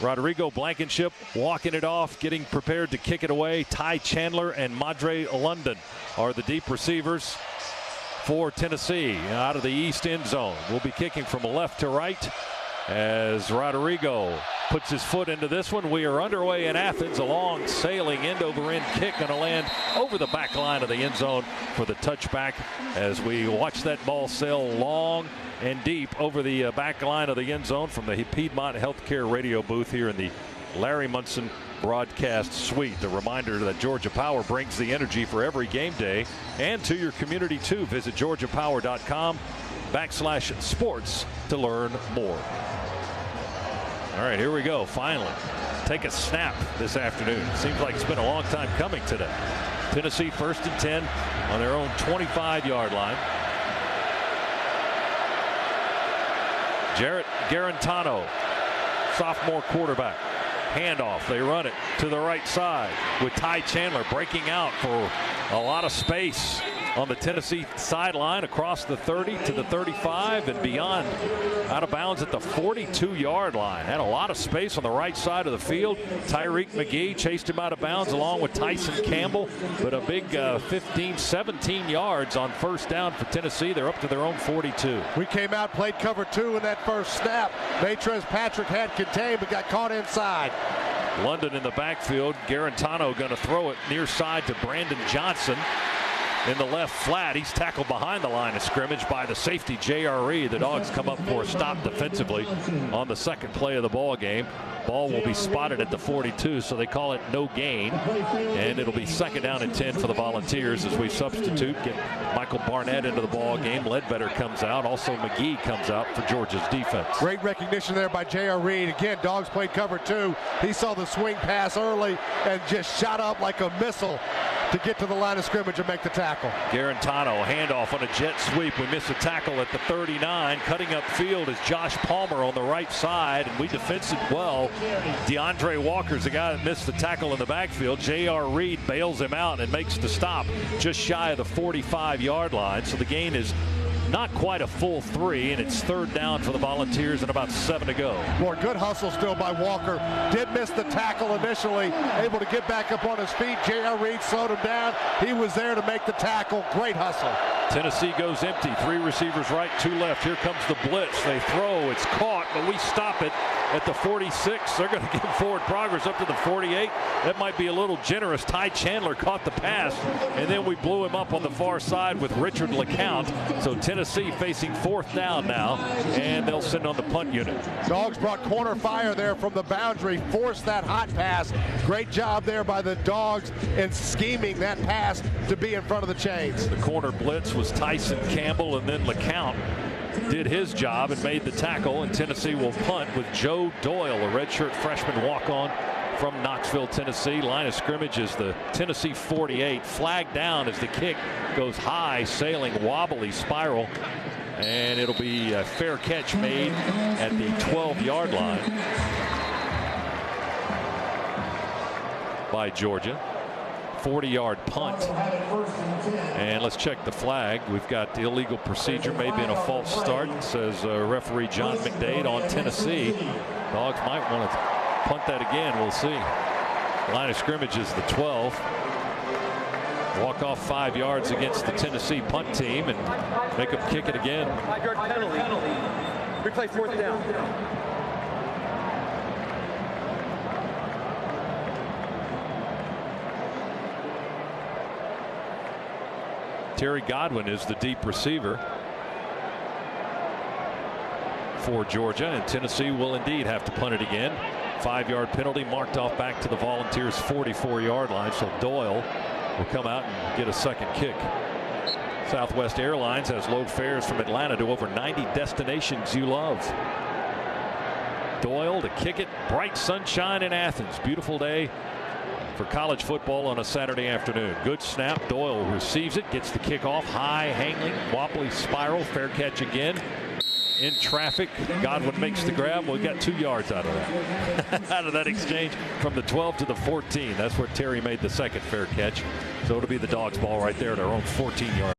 Rodrigo Blankenship walking it off, getting prepared to kick it away. Ty Chandler and Madre London are the deep receivers for Tennessee out of the east end zone. We'll be kicking from left to right as Rodrigo puts his foot into this one. We are underway in Athens. A long sailing end-over-end kick going to land over the back line of the end zone for the touchback as we watch that ball sail long and deep over the back line of the end zone from the Piedmont Healthcare radio booth here in the Larry Munson broadcast suite. The reminder that Georgia Power brings the energy for every game day and to your community too. Visit georgiapower.com/sports to learn more. All right, here we go. Finally, take a snap this afternoon. Seems like it's been a long time coming today. Tennessee 1st and 10 on their own 25-yard line. Jarrett Garantano, sophomore quarterback. Handoff. They run it to the right side with Ty Chandler breaking out for a lot of space on the Tennessee sideline across the 30 to the 35 and beyond. Out of bounds at the 42-yard line. Had a lot of space on the right side of the field. Tyreek McGee chased him out of bounds along with Tyson Campbell, but a big 15-17 yards on first down for Tennessee. They're up to their own 42. We came out, played cover 2 in that first snap. Matrez Patrick had contained but got caught inside. London in the backfield. Garantano going to throw it near side to Brandon Johnson. In the left flat, he's tackled behind the line of scrimmage by the safety J.R.E. The Dogs come up for a stop defensively on the second play of the ball game. Ball will be spotted at the 42, so they call it no gain, and it'll be 2nd down and 10 for the Volunteers as we substitute. Get Michael Barnett into the ball game. Ledbetter comes out. Also McGee comes out for Georgia's defense. Great recognition there by J.R. Reed. Again, Dogs played cover 2. He saw the swing pass early and just shot up like a missile to get to the line of scrimmage and make the tackle. Garantano, handoff on a jet sweep. We miss a tackle at the 39. Cutting up field is Josh Palmer on the right side, and we defense it well. DeAndre Walker's the guy that missed the tackle in the backfield. J.R. Reed bails him out and makes the stop just shy of the 45-yard line. So the gain is not quite a full 3, and it's 3rd down for the Volunteers and about 7 to go. More good hustle still by Walker. Did miss the tackle initially, able to get back up on his feet. J.R. Reed slowed him down. He was there to make the tackle. Great hustle. Tennessee goes empty. 3 receivers right, 2 left. Here comes the blitz. They throw. It's caught, but we stop it at the 46. They're going to give forward progress up to the 48. That might be a little generous. Ty Chandler caught the pass, and then we blew him up on the far side with Richard LeCount. So Tennessee facing 4th down now, and they'll send on the punt unit. Dogs brought corner fire there from the boundary, forced that hot pass. Great job there by the Dogs in scheming that pass to be in front of the chains. The corner blitz was Tyson Campbell, and then LeCount did his job and made the tackle, and Tennessee will punt with Joe Doyle, a redshirt freshman walk-on from Knoxville, Tennessee. Line of scrimmage is the Tennessee 48. Flag down as the kick goes high, sailing, wobbly spiral, and it'll be a fair catch made at the 12-yard line by Georgia. 40-yard punt, and let's check the flag. We've got the illegal procedure, maybe in a false start, says referee John McDade on Tennessee. Dogs might want to punt that again. We'll see. Line of scrimmage is the 12. Walk off 5 yards against the Tennessee punt team and make them kick it again. 5-yard penalty. Replay 4th down. Terry Godwin is the deep receiver for Georgia, and Tennessee will indeed have to punt it again. 5-yard penalty marked off back to the Volunteers' 44-yard line, so Doyle will come out and get a second kick. Southwest Airlines has low fares from Atlanta to over 90 destinations you love. Doyle to kick it. Bright sunshine in Athens. Beautiful day for college football on a Saturday afternoon. Good snap. Doyle receives it, gets the kick off. High, hanging, wobbly spiral. Fair catch again. In traffic. Godwin makes the grab. We got 2 yards out of that. Out of that exchange from the 12 to the 14. That's where Terry made the second fair catch. So it'll be the Dogs' ball right there at our own 14-yard.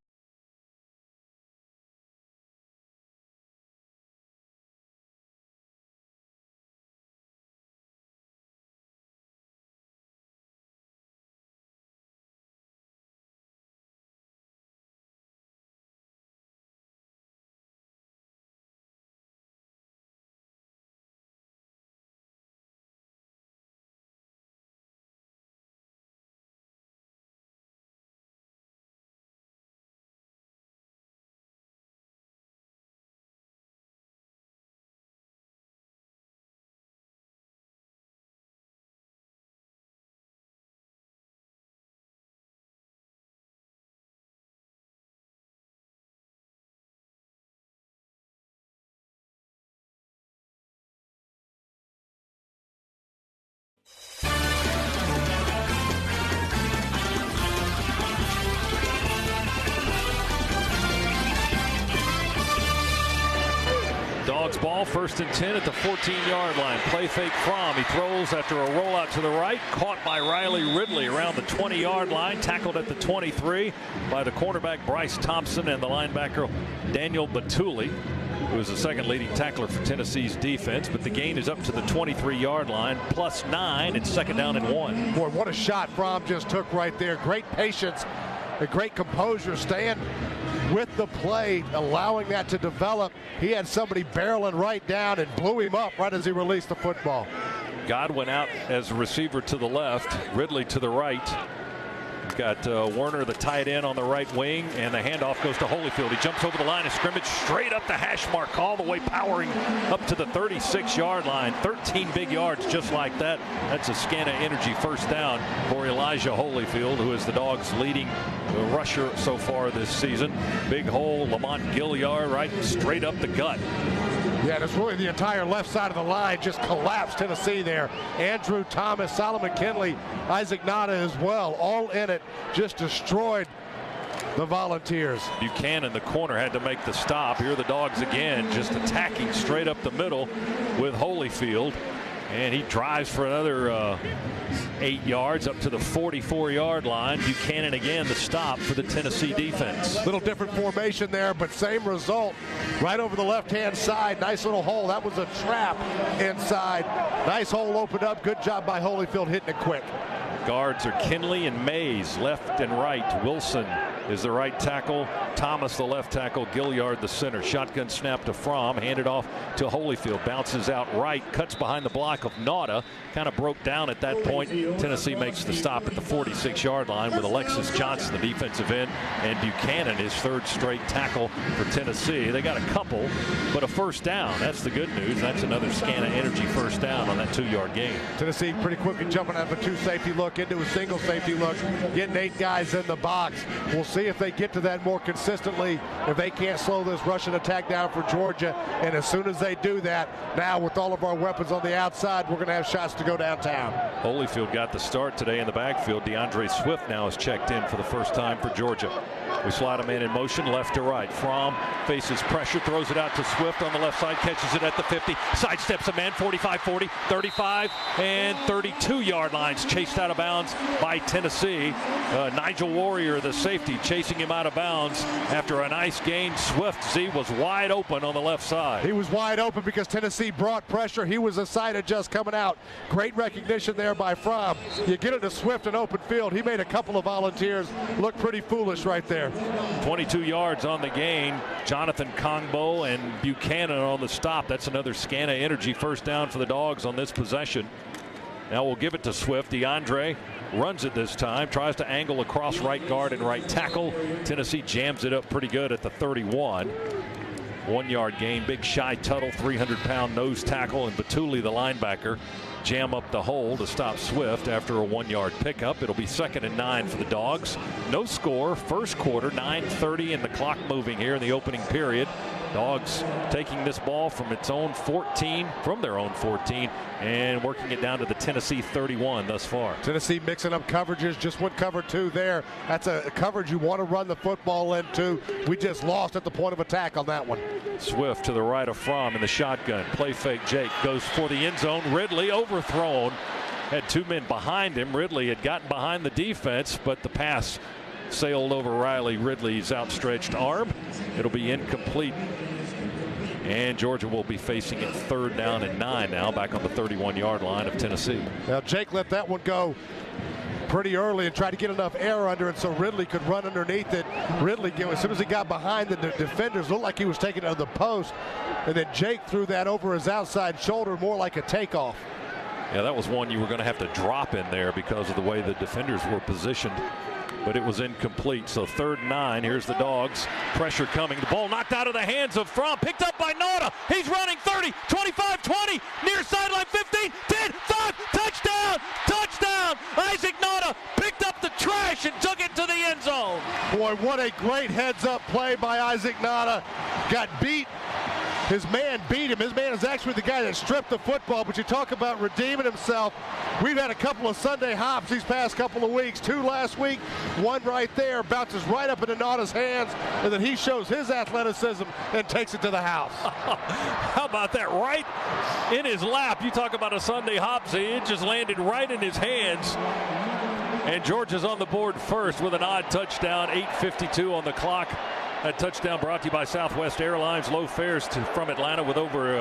Dogs ball, 1st and 10 at the 14-yard line. Play fake Fromm. He throws after a rollout to the right. Caught by Riley Ridley around the 20-yard line. Tackled at the 23 by the cornerback Bryce Thompson and the linebacker Daniel Batuli, who is the second leading tackler for Tennessee's defense. But the gain is up to the 23-yard line, +9, and 2nd down and 1. Boy, what a shot Fromm just took right there. Great patience, a great composure, staying with the play, allowing that to develop. He had somebody barreling right down and blew him up right as he released the football. Godwin out as a receiver to the left, Ridley to the right. We've got Werner, the tight end, on the right wing, and the handoff goes to Holyfield. He jumps over the line of scrimmage, straight up the hash mark, all the way powering up to the 36-yard line. 13 big yards just like that. That's a scan of energy 1st down for Elijah Holyfield, who is the Dogs' leading rusher so far this season. Big hole, Lamont Gilliard right straight up the gut. Yeah, it's really the entire left side of the line just collapsed. Tennessee there. Andrew Thomas, Solomon Kinley, Isaac Nada as well, all in it, just destroyed the Volunteers. Buchanan, the corner, had to make the stop. Here are the Dogs again, just attacking straight up the middle with Holyfield. And he drives for another 8 yards up to the 44-yard line. Buchanan again the stop for the Tennessee defense. Little different formation there, but same result. Right over the left-hand side. Nice little hole. That was a trap inside. Nice hole opened up. Good job by Holyfield hitting it quick. Guards are Kinley and Mays, left and right. Wilson is the right tackle. Thomas the left tackle. Gilliard the center. Shotgun snap to Fromm. Handed off to Holyfield. Bounces out right. Cuts behind the block of Nauta. Kind of broke down at that point. Tennessee makes the stop at the 46-yard line with Alexis Johnson, the defensive end, and Buchanan, his 3rd straight tackle for Tennessee. They got a couple, but a 1st down. That's the good news. That's another scan of energy 1st down on that 2-yard gain. Tennessee pretty quickly jumping out of a 2-safety look into a single safety look, getting 8 guys in the box. We'll see if they get to that more consistently, if they can't slow this Russian attack down for Georgia. And as soon as they do that, now with all of our weapons on the outside, we're going to have shots to go downtown. Holyfield got the start today in the backfield. DeAndre Swift now is checked in for the 1st time for Georgia. We slide him in motion left to right. Fromm faces pressure, throws it out to Swift on the left side, catches it at the 50, sidesteps a man, 45, 40, 35, and 32-yard lines, chased out of bounds by Tennessee. Nigel Warrior, the safety, chasing him out of bounds after a nice gain. Swift, Z, was wide open on the left side. He was wide open because Tennessee brought pressure. He was a side adjust coming out. Great recognition there by Fromm. You get it to Swift in open field. He made a couple of Volunteers look pretty foolish right there. 22 yards on the gain. Jonathan Kongbo and Buchanan on the stop. That's another scan of energy 1st down for the Dogs on this possession. Now we'll give it to Swift. DeAndre runs it this time, tries to angle across right guard and right tackle. Tennessee jams it up pretty good at the 31. 1-yard gain. Big Shy Tuttle, 300-pound nose tackle, and Batuli, the linebacker, jam up the hole to stop Swift after a 1-yard pickup. It'll be 2nd and 9 for the Dogs. No score, 1st quarter, 9:30, and the clock moving here in the opening period. Dogs taking this ball from their own 14, and working it down to the Tennessee 31 thus far. Tennessee mixing up coverages, just went cover 2 there. That's a coverage you want to run the football into. We just lost at the point of attack on that one. Swift to the right of Fromm in the shotgun. Play fake Jake goes for the end zone. Ridley overthrown. Had 2 men behind him. Ridley had gotten behind the defense, but the pass sailed over Riley Ridley's outstretched arm. It'll be incomplete. And Georgia will be facing it 3rd down and 9 now, back on the 31-yard line of Tennessee. Now Jake let that one go pretty early and tried to get enough air under it so Ridley could run underneath it. Ridley, as soon as he got behind the defenders, looked like he was taking it to the post. And then Jake threw that over his outside shoulder, more like a takeoff. Yeah, that was one you were going to have to drop in there because of the way the defenders were positioned. But it was incomplete. So 3rd and 9. Here's the Dogs. Pressure coming. The ball knocked out of the hands of Fromm. Picked up by Nauta. He's running 30, 25, 20. Near sideline 15, 10, 5. Touchdown! Touchdown! Isaac Nauta picked up the trash and took it to the end zone. Boy, what a great heads-up play by Isaac Nauta. Got beat His man beat him. His man is actually the guy that stripped the football, but you talk about redeeming himself. We've had a couple of Sunday hops these past couple of weeks. 2 last week, 1 right there, bounces right up into Naughta's hands, and then he shows his athleticism and takes it to the house. How about that? Right in his lap. You talk about a Sunday hopsy. It just landed right in his hands. And Georgia's on the board first with an odd touchdown. 8:52 on the clock. That touchdown brought to you by Southwest Airlines. Low fares from Atlanta with over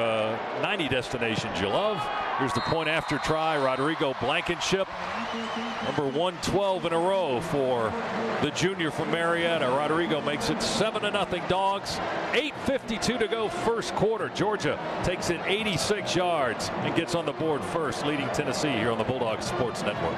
90 destinations you love. Here's the point after try. Rodrigo Blankenship, number 112 in a row for the junior from Marietta. Rodrigo makes it 7-0 Dogs. 8:52 to go first quarter. Georgia takes it 86 yards and gets on the board first, leading Tennessee here on the Bulldogs Sports Network.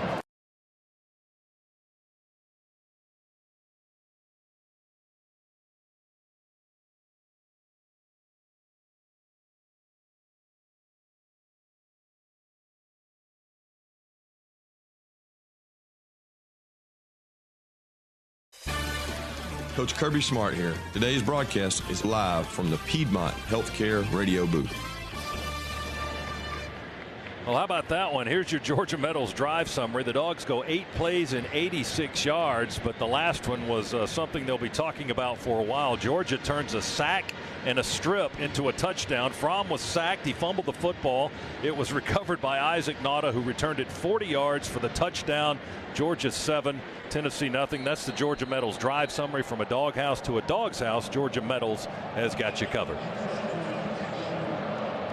Coach Kirby Smart here. Today's broadcast is live from the Piedmont Healthcare radio booth. Well, how about that one? Here's your Georgia Metals drive summary. The Dogs go 8 plays and 86 yards, but the last one was something they'll be talking about for a while. Georgia turns a sack and a strip into a touchdown. Fromm was sacked. He fumbled the football. It was recovered by Isaac Naughta, who returned it 40 yards for the touchdown. Georgia 7, Tennessee nothing. That's the Georgia Metals drive summary. From a doghouse to a dog's house, Georgia Metals has got you covered.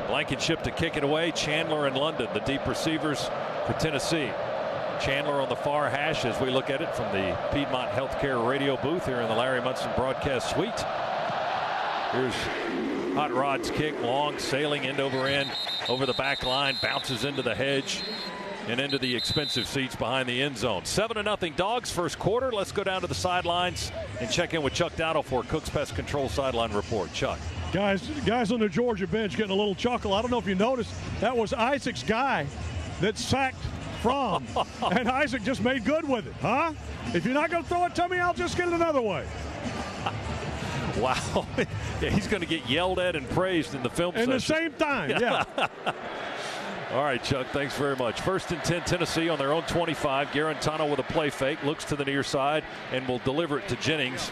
Blankenship to kick it away. Chandler and London, the deep receivers for Tennessee. Chandler on the far hash as we look at it from the Piedmont Healthcare radio booth here in the Larry Munson broadcast suite. Here's Hot Rod's kick, long, sailing end over end over the back line, bounces into the hedge and into the expensive seats behind the end zone. 7-0 Dogs first quarter. Let's go down to the sidelines and check in with Chuck Dowdle for Cook's Pest Control sideline report. Chuck. Guys on the Georgia bench getting a little chuckle. I don't know if you noticed, that was Isaac's guy that sacked Fromm. And Isaac just made good with it, huh? If you're not going to throw it to me, I'll just get it another way. Wow. Yeah, he's going to get yelled at and praised in the film session. In the same time, yeah. All right, Chuck, thanks very much. 1st and 10, Tennessee on their own 25. Garantano with a play fake, looks to the near side and will deliver it to Jennings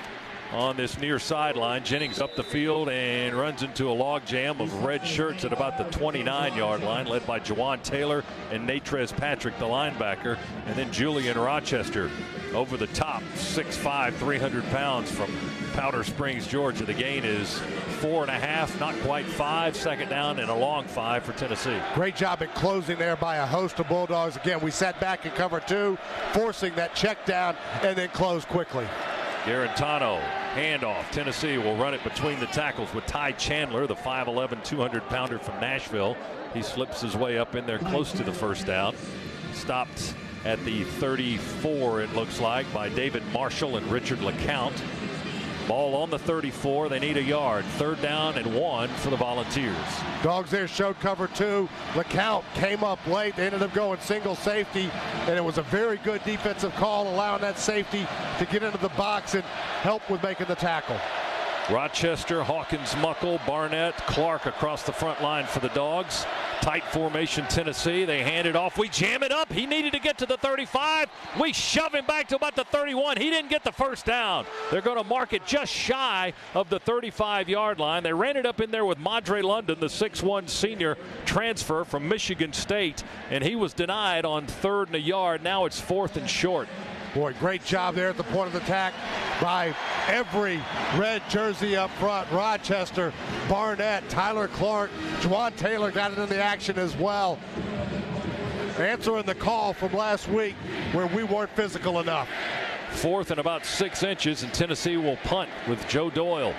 on this near sideline. Jennings up the field and runs into a log jam of red shirts at about the 29-yard line, led by Jawan Taylor and Natrez Patrick, the linebacker, and then Julian Rochester over the top, 6'5", 300 pounds from Powder Springs, Georgia. The gain is 4.5, not quite 5. Second down and a long 5 for Tennessee. Great job at closing there by a host of Bulldogs. Again, we sat back in cover 2, forcing that check down and then close quickly. Garantano, handoff. Tennessee will run it between the tackles with Ty Chandler, the 5'11", 200-pounder from Nashville. He slips his way up in there close to the first down. Stopped at the 34, it looks like, by David Marshall and Richard LeCount. Ball on the 34. They need a yard. 3rd down and 1 for the Volunteers. Dogs there showed cover 2. LeCount came up late. They ended up going single safety, and it was a very good defensive call, allowing that safety to get into the box and help with making the tackle. Rochester, Hawkins, Muckle, Barnett, Clark across the front line for the Dogs. Tight formation Tennessee. They hand it off. We jam it up. He needed to get to the 35. We shove him back to about the 31. He didn't get the first down. They're going to mark it just shy of the 35-yard line. They ran it up in there with Madre London, the 6'1 senior transfer from Michigan State, and he was denied on 3rd and a yard. Now it's 4th and short. Boy, great job there at the point of attack by every red jersey up front. Rochester, Barnett, Tyler Clark, Juwan Taylor got it in the action as well. Answering the call from last week where we weren't physical enough. 4th and about 6 inches, and Tennessee will punt with Joe Doyle.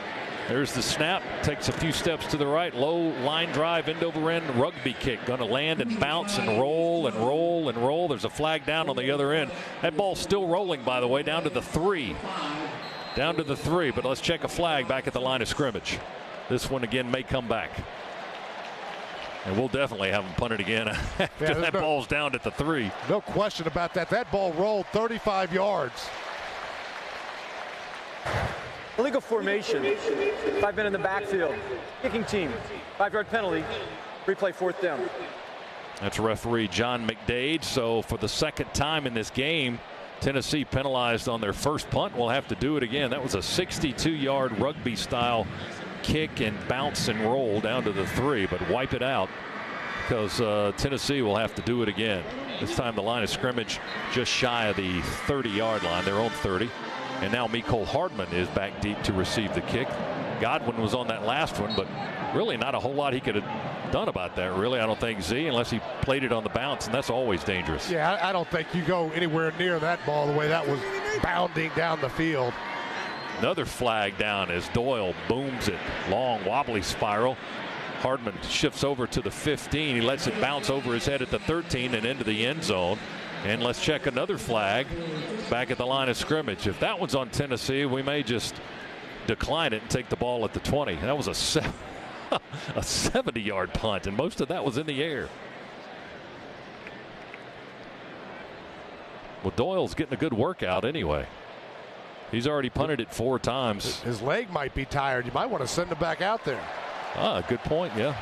There's the snap, takes a few steps to the right, low line drive, end over end rugby kick. Going to land and bounce and roll and roll and roll. There's a flag down on the other end. That ball's still rolling, by the way, down to the 3. Down to the 3, but let's check a flag back at the line of scrimmage. This one again may come back. And we'll definitely have them punt it again after that ball's down at the 3. No question about that. That ball rolled 35 yards. Illegal formation. 5 men in the backfield. Kicking team. 5-yard penalty. Replay 4th down. That's referee John McDade. So for the second time in this game, Tennessee penalized on their first punt. We'll have to do it again. That was a 62-yard rugby-style kick and bounce and roll down to the 3, but wipe it out because Tennessee will have to do it again. This time the line of scrimmage just shy of the 30-yard line, their own 30. And now Mecole Hardman is back deep to receive the kick. Godwin was on that last one, but really not a whole lot he could have done about that, really, I don't think, Z, unless he played it on the bounce, and that's always dangerous. Yeah, I don't think you go anywhere near that ball the way that was bounding down the field. Another flag down as Doyle booms it. Long, wobbly spiral. Hardman shifts over to the 15. He lets it bounce over his head at the 13 and into the end zone. And let's check another flag back at the line of scrimmage. If that one's on Tennessee, we may just decline it and take the ball at the 20. That was a 70-yard punt, and most of that was in the air. Well, Doyle's getting a good workout anyway. He's already punted it 4 times. His leg might be tired. You might want to send him back out there. Ah, good point, yeah.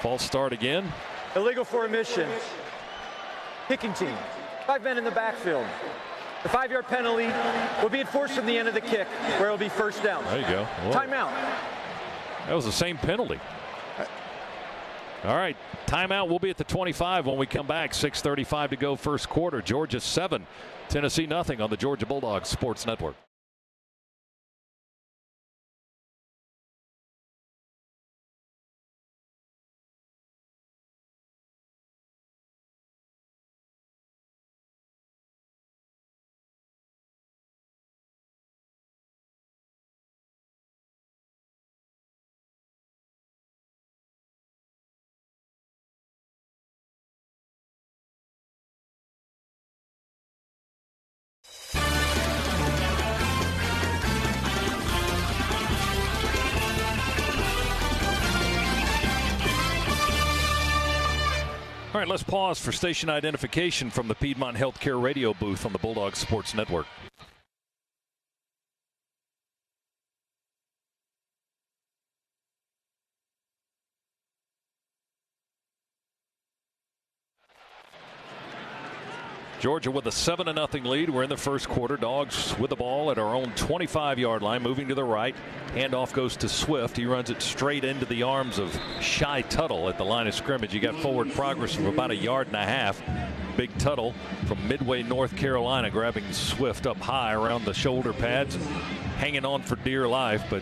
False start again. Illegal formation. Kicking team. 5 men in the backfield. The 5-yard penalty will be enforced from the end of the kick, where it will be 1st down. There you go. Well, timeout. That was the same penalty. All right, timeout will be at the 25 when we come back. 6:35 to go, first quarter. Georgia 7, Tennessee nothing on the Georgia Bulldogs Sports Network. All right, let's pause for station identification from the Piedmont Healthcare radio booth on the Bulldogs Sports Network. Georgia with a 7-0 lead. We're in the first quarter. Dogs with the ball at our own 25-yard line, moving to the right. Handoff goes to Swift. He runs it straight into the arms of Shy Tuttle at the line of scrimmage. He got forward progress of about 1.5 yards. Big Tuttle from Midway, North Carolina, grabbing Swift up high around the shoulder pads, hanging on for dear life. But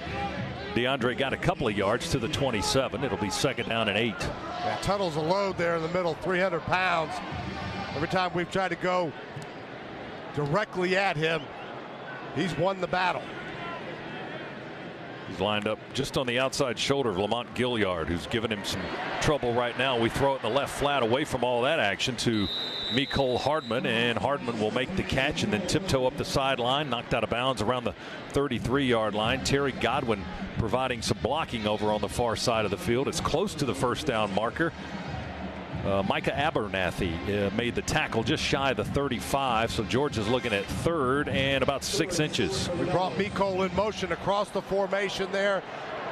DeAndre got a couple of yards to the 27. It'll be 2nd down and 8. Yeah, Tuttle's a load there in the middle, 300 pounds. Every time we've tried to go directly at him, he's won the battle. He's lined up just on the outside shoulder of Lamont Gilliard, who's giving him some trouble right now. We throw it in the left flat away from all that action to Mecole Hardman, and Hardman will make the catch and then tiptoe up the sideline, knocked out of bounds around the 33-yard line. Terry Godwin providing some blocking over on the far side of the field. It's close to the 1st down marker. Micah Abernathy made the tackle just shy of the 35, so Georgia's looking at 3rd and about 6 inches. We brought Mecole in motion across the formation there.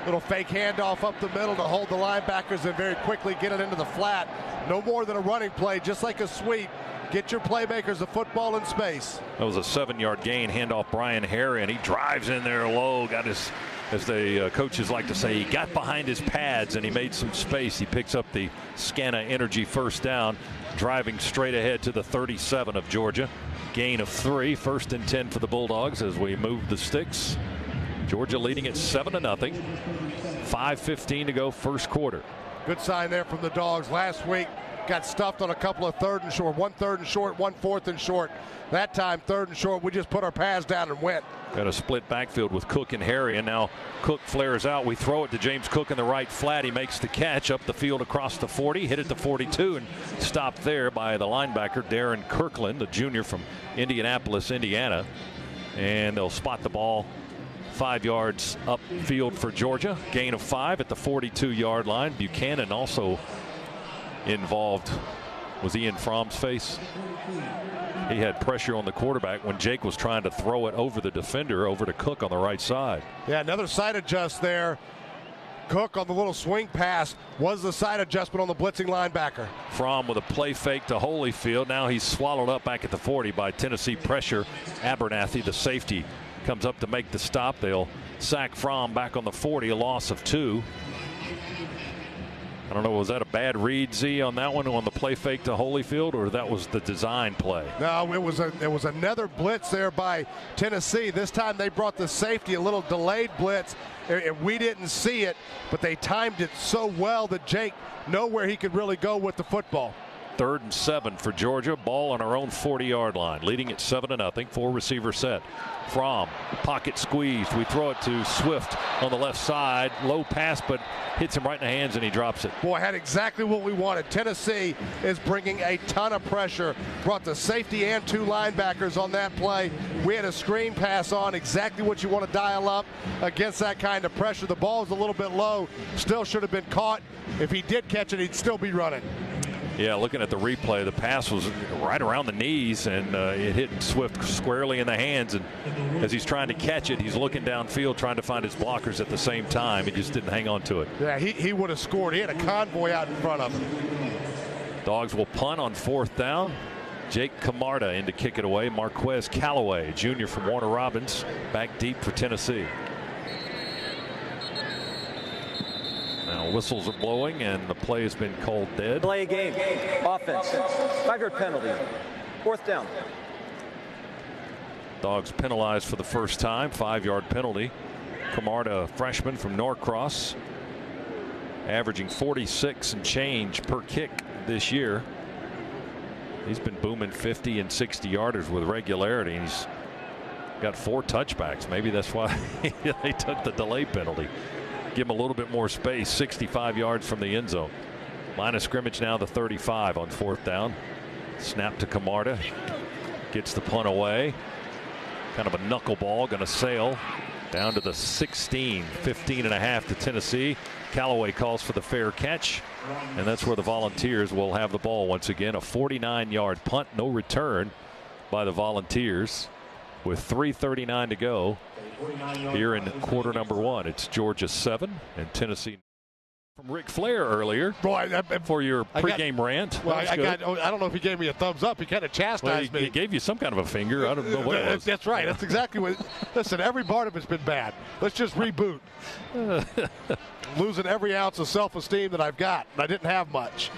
Little fake handoff up the middle to hold the linebackers and very quickly get it into the flat. No more than a running play, just like a sweep. Get your playmakers the football in space. That was a 7-yard gain, handoff Brian Harry, and he drives in there low, got his, as the coaches like to say, he got behind his pads and he made some space. He picks up the Scana Energy 1st down, driving straight ahead to the 37 of Georgia. Gain of 3, 1st and 10 for the Bulldogs as we move the sticks. Georgia leading at 7-0. 5:15 to go, first quarter. Good sign there from the Dogs. Last week got stuffed on a couple of 3rd and short, 1 3rd and short, 1 4th and short. That time 3rd and short, we just put our pads down and went. Got a split backfield with Cook and Harry, and now Cook flares out. We throw it to James Cook in the right flat. He makes the catch up the field across the 40, hit at the 42, and stopped there by the linebacker Darren Kirkland, the junior from Indianapolis, Indiana. And they'll spot the ball 5 yards upfield for Georgia. Gain of 5 at the 42-yard line. Buchanan also involved Was he in Fromm's face? He had pressure on the quarterback when Jake was trying to throw it over the defender, over to Cook on the right side. Yeah, another side adjust there. Cook on the little swing pass was the side adjustment on the blitzing linebacker. Fromm with a play fake to Holyfield. Now he's swallowed up back at the 40 by Tennessee pressure. Abernathy, the safety, comes up to make the stop. They'll sack Fromm back on the 40, a loss of 2. I don't know, was that a bad read, Z, on that one, on the play fake to Holyfield, or that was the design play? No, it was another blitz there by Tennessee. This time they brought the safety, a little delayed blitz. We didn't see it, but they timed it so well that Jake knew where he could really go with the football. 3rd and 7 for Georgia. Ball on our own 40-yard line, leading at 7-0. 4-receiver set. Fromm, pocket squeezed. We throw it to Swift on the left side. Low pass, but hits him right in the hands, and he drops it. Boy, had exactly what we wanted. Tennessee is bringing a ton of pressure. Brought the safety and 2 linebackers on that play. We had a screen pass on, exactly what you want to dial up against that kind of pressure. The ball was a little bit low. Still should have been caught. If he did catch it, he'd still be running. Yeah, looking at the replay, the pass was right around the knees, and it hit Swift squarely in the hands. And as he's trying to catch it, he's looking downfield, trying to find his blockers at the same time. He just didn't hang on to it. Yeah, he would have scored. He had a convoy out in front of him. Dogs will punt on 4th down. Jake Camarda in to kick it away. Marquez Callaway, junior from Warner Robins, back deep for Tennessee. Now whistles are blowing, and the play has been called dead. Play game. Offense. 5-yard penalty. 4th down. Dogs penalized for the first time. 5-yard penalty. Camarda, a freshman from Norcross, averaging 46 and change per kick this year. He's been booming 50 and 60 yarders with regularity. He's got 4 touchbacks. Maybe that's why they took the delay penalty. Give him a little bit more space. 65 yards from the end zone. Line of scrimmage now the 35 on 4th down. Snap to Camarda. Gets the punt away. Kind of a knuckleball, going to sail down to the 16. 15.5 to Tennessee. Callaway calls for the fair catch, and that's where the Volunteers will have the ball once again. A 49-yard punt, no return by the Volunteers with 3:39 to go here in quarter number 1. It's Georgia 7 and Tennessee. From Ric Flair earlier. Boy, for your pregame rant. Well, I don't know if he gave me a thumbs up. He kind of chastised me. He gave you some kind of a finger. I don't know what it was. That's right. That's exactly what. Listen, every part of it's been bad. Let's just reboot. Losing every ounce of self-esteem that I've got. I didn't have much.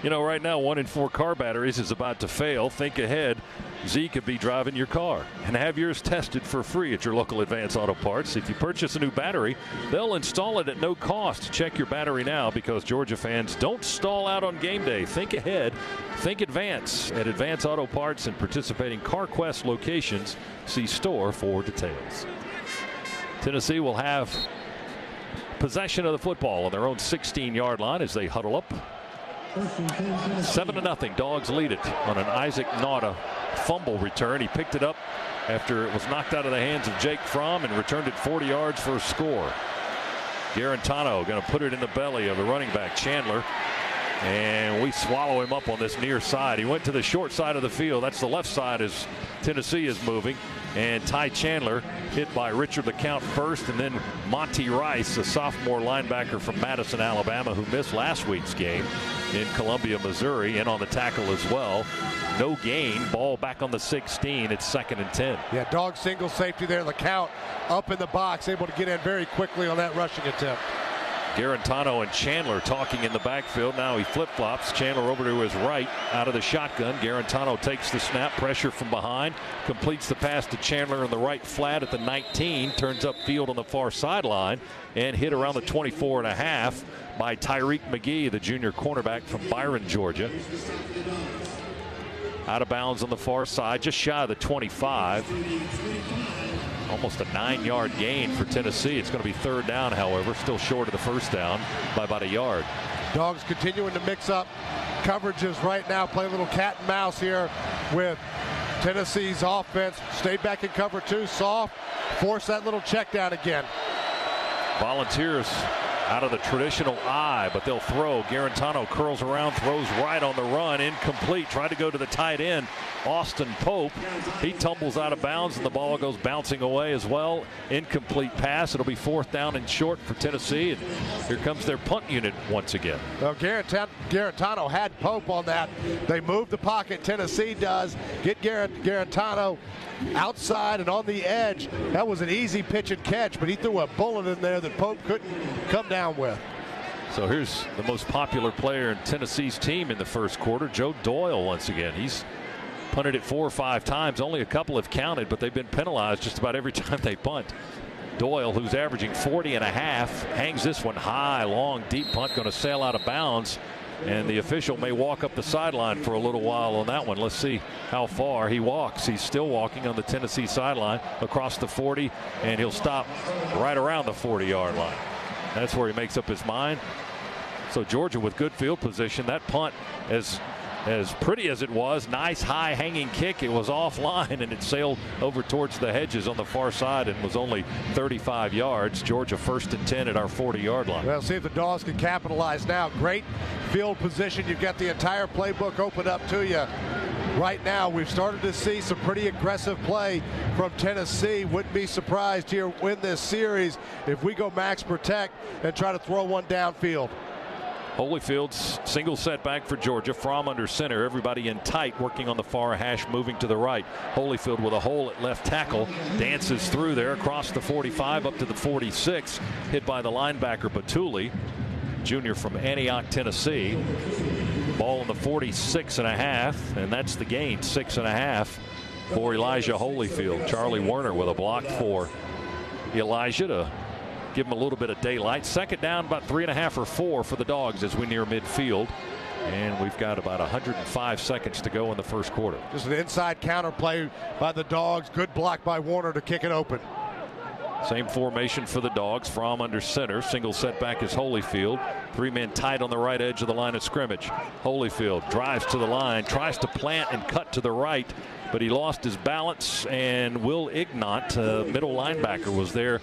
You know, right now 1 in 4 car batteries is about to fail. Think ahead. Z could be driving your car, and have yours tested for free at your local Advance Auto Parts. If you purchase a new battery, they'll install it at no cost. Check your battery now, because Georgia fans don't stall out on game day. Think ahead. Think Advance at Advance Auto Parts and participating CarQuest locations. See store for details. Tennessee will have possession of the football on their own 16-yard line as they huddle up. 7-0. Dogs lead it on an Isaac Nauta fumble return. He picked it up after it was knocked out of the hands of Jake Fromm and returned it 40 yards for a score. Garantano going to put it in the belly of the running back Chandler, and we swallow him up on this near side. He went to the short side of the field. That's the left side as Tennessee is moving, and Ty Chandler hit by Richard LeCount first, and then Monty Rice, a sophomore linebacker from Madison, Alabama, who missed last week's game in Columbia, Missouri, in on the tackle as well. No gain. Ball back on the 16. It's 2nd and 10. Yeah, dog single safety there. LeCount up in the box, able to get in very quickly on that rushing attempt. Garantano and Chandler talking in the backfield. Now he flip-flops. Chandler over to his right out of the shotgun. Garantano takes the snap. Pressure from behind. Completes the pass to Chandler in the right flat at the 19. Turns upfield on the far sideline and hit around the 24.5 by Tyreek McGee, the junior cornerback from Byron, Georgia. Out of bounds on the far side, just shy of the 25. Almost a 9-yard gain for Tennessee. It's going to be 3rd down, however, still short of the 1st down by about a yard. Dogs continuing to mix up coverages right now, play a little cat and mouse here with Tennessee's offense. Stay back in cover 2, soft, force that little check down again. Volunteers out of the traditional I, but they'll throw. Garantano curls around, throws right on the run, incomplete. Tried to go to the tight end, Austin Pope. He tumbles out of bounds, and the ball goes bouncing away as well. Incomplete pass. It'll be 4th down and short for Tennessee, and here comes their punt unit once again. Well, Garantano had Pope on that. They move the pocket. Tennessee does. Get Garantano outside and on the edge. That was an easy pitch and catch, but he threw a bullet in there that Pope couldn't come down with. So here's the most popular player in Tennessee's team in the first quarter, Joe Doyle once again. He's punted it 4 or 5 times. Only a couple have counted, but they've been penalized just about every time they punt. Doyle, who's averaging 40.5, hangs this one high, long, deep punt, going to sail out of bounds. And the official may walk up the sideline for a little while on that one. Let's see how far he walks. He's still walking on the Tennessee sideline across the 40, and he'll stop right around the 40-yard line. That's where he makes up his mind. So Georgia with good field position. That punt, as pretty as it was, nice high hanging kick, it was offline and it sailed over towards the hedges on the far side and was only 35 yards. Georgia 1st and 10 at our 40-yard line. Well, see if the Dogs can capitalize now. Great field position. You've got the entire playbook open up to you. Right now, we've started to see some pretty aggressive play from Tennessee. Wouldn't be surprised here win this series if we go max protect and try to throw one downfield. Holyfield's single setback for Georgia. Fromm under center. Everybody in tight, working on the far hash, moving to the right. Holyfield with a hole at left tackle. Dances through there across the 45 up to the 46. Hit by the linebacker Batuli, junior from Antioch, Tennessee. Ball in the 46.5, and that's the gain, 6.5 for Elijah Holyfield. Charlie Werner with a block for Elijah to give him a little bit of daylight. 2nd down, about 3.5 or 4 for the Dogs as we near midfield. And we've got about 105 seconds to go in the first quarter. Just an inside counter play by the Dogs. Good block by Warner to kick it open. Same formation for the Dogs. Fromm under center. Single setback is Holyfield. 3 men tight on the right edge of the line of scrimmage. Holyfield drives to the line, tries to plant and cut to the right, but he lost his balance, and Will Ignont, middle linebacker, was there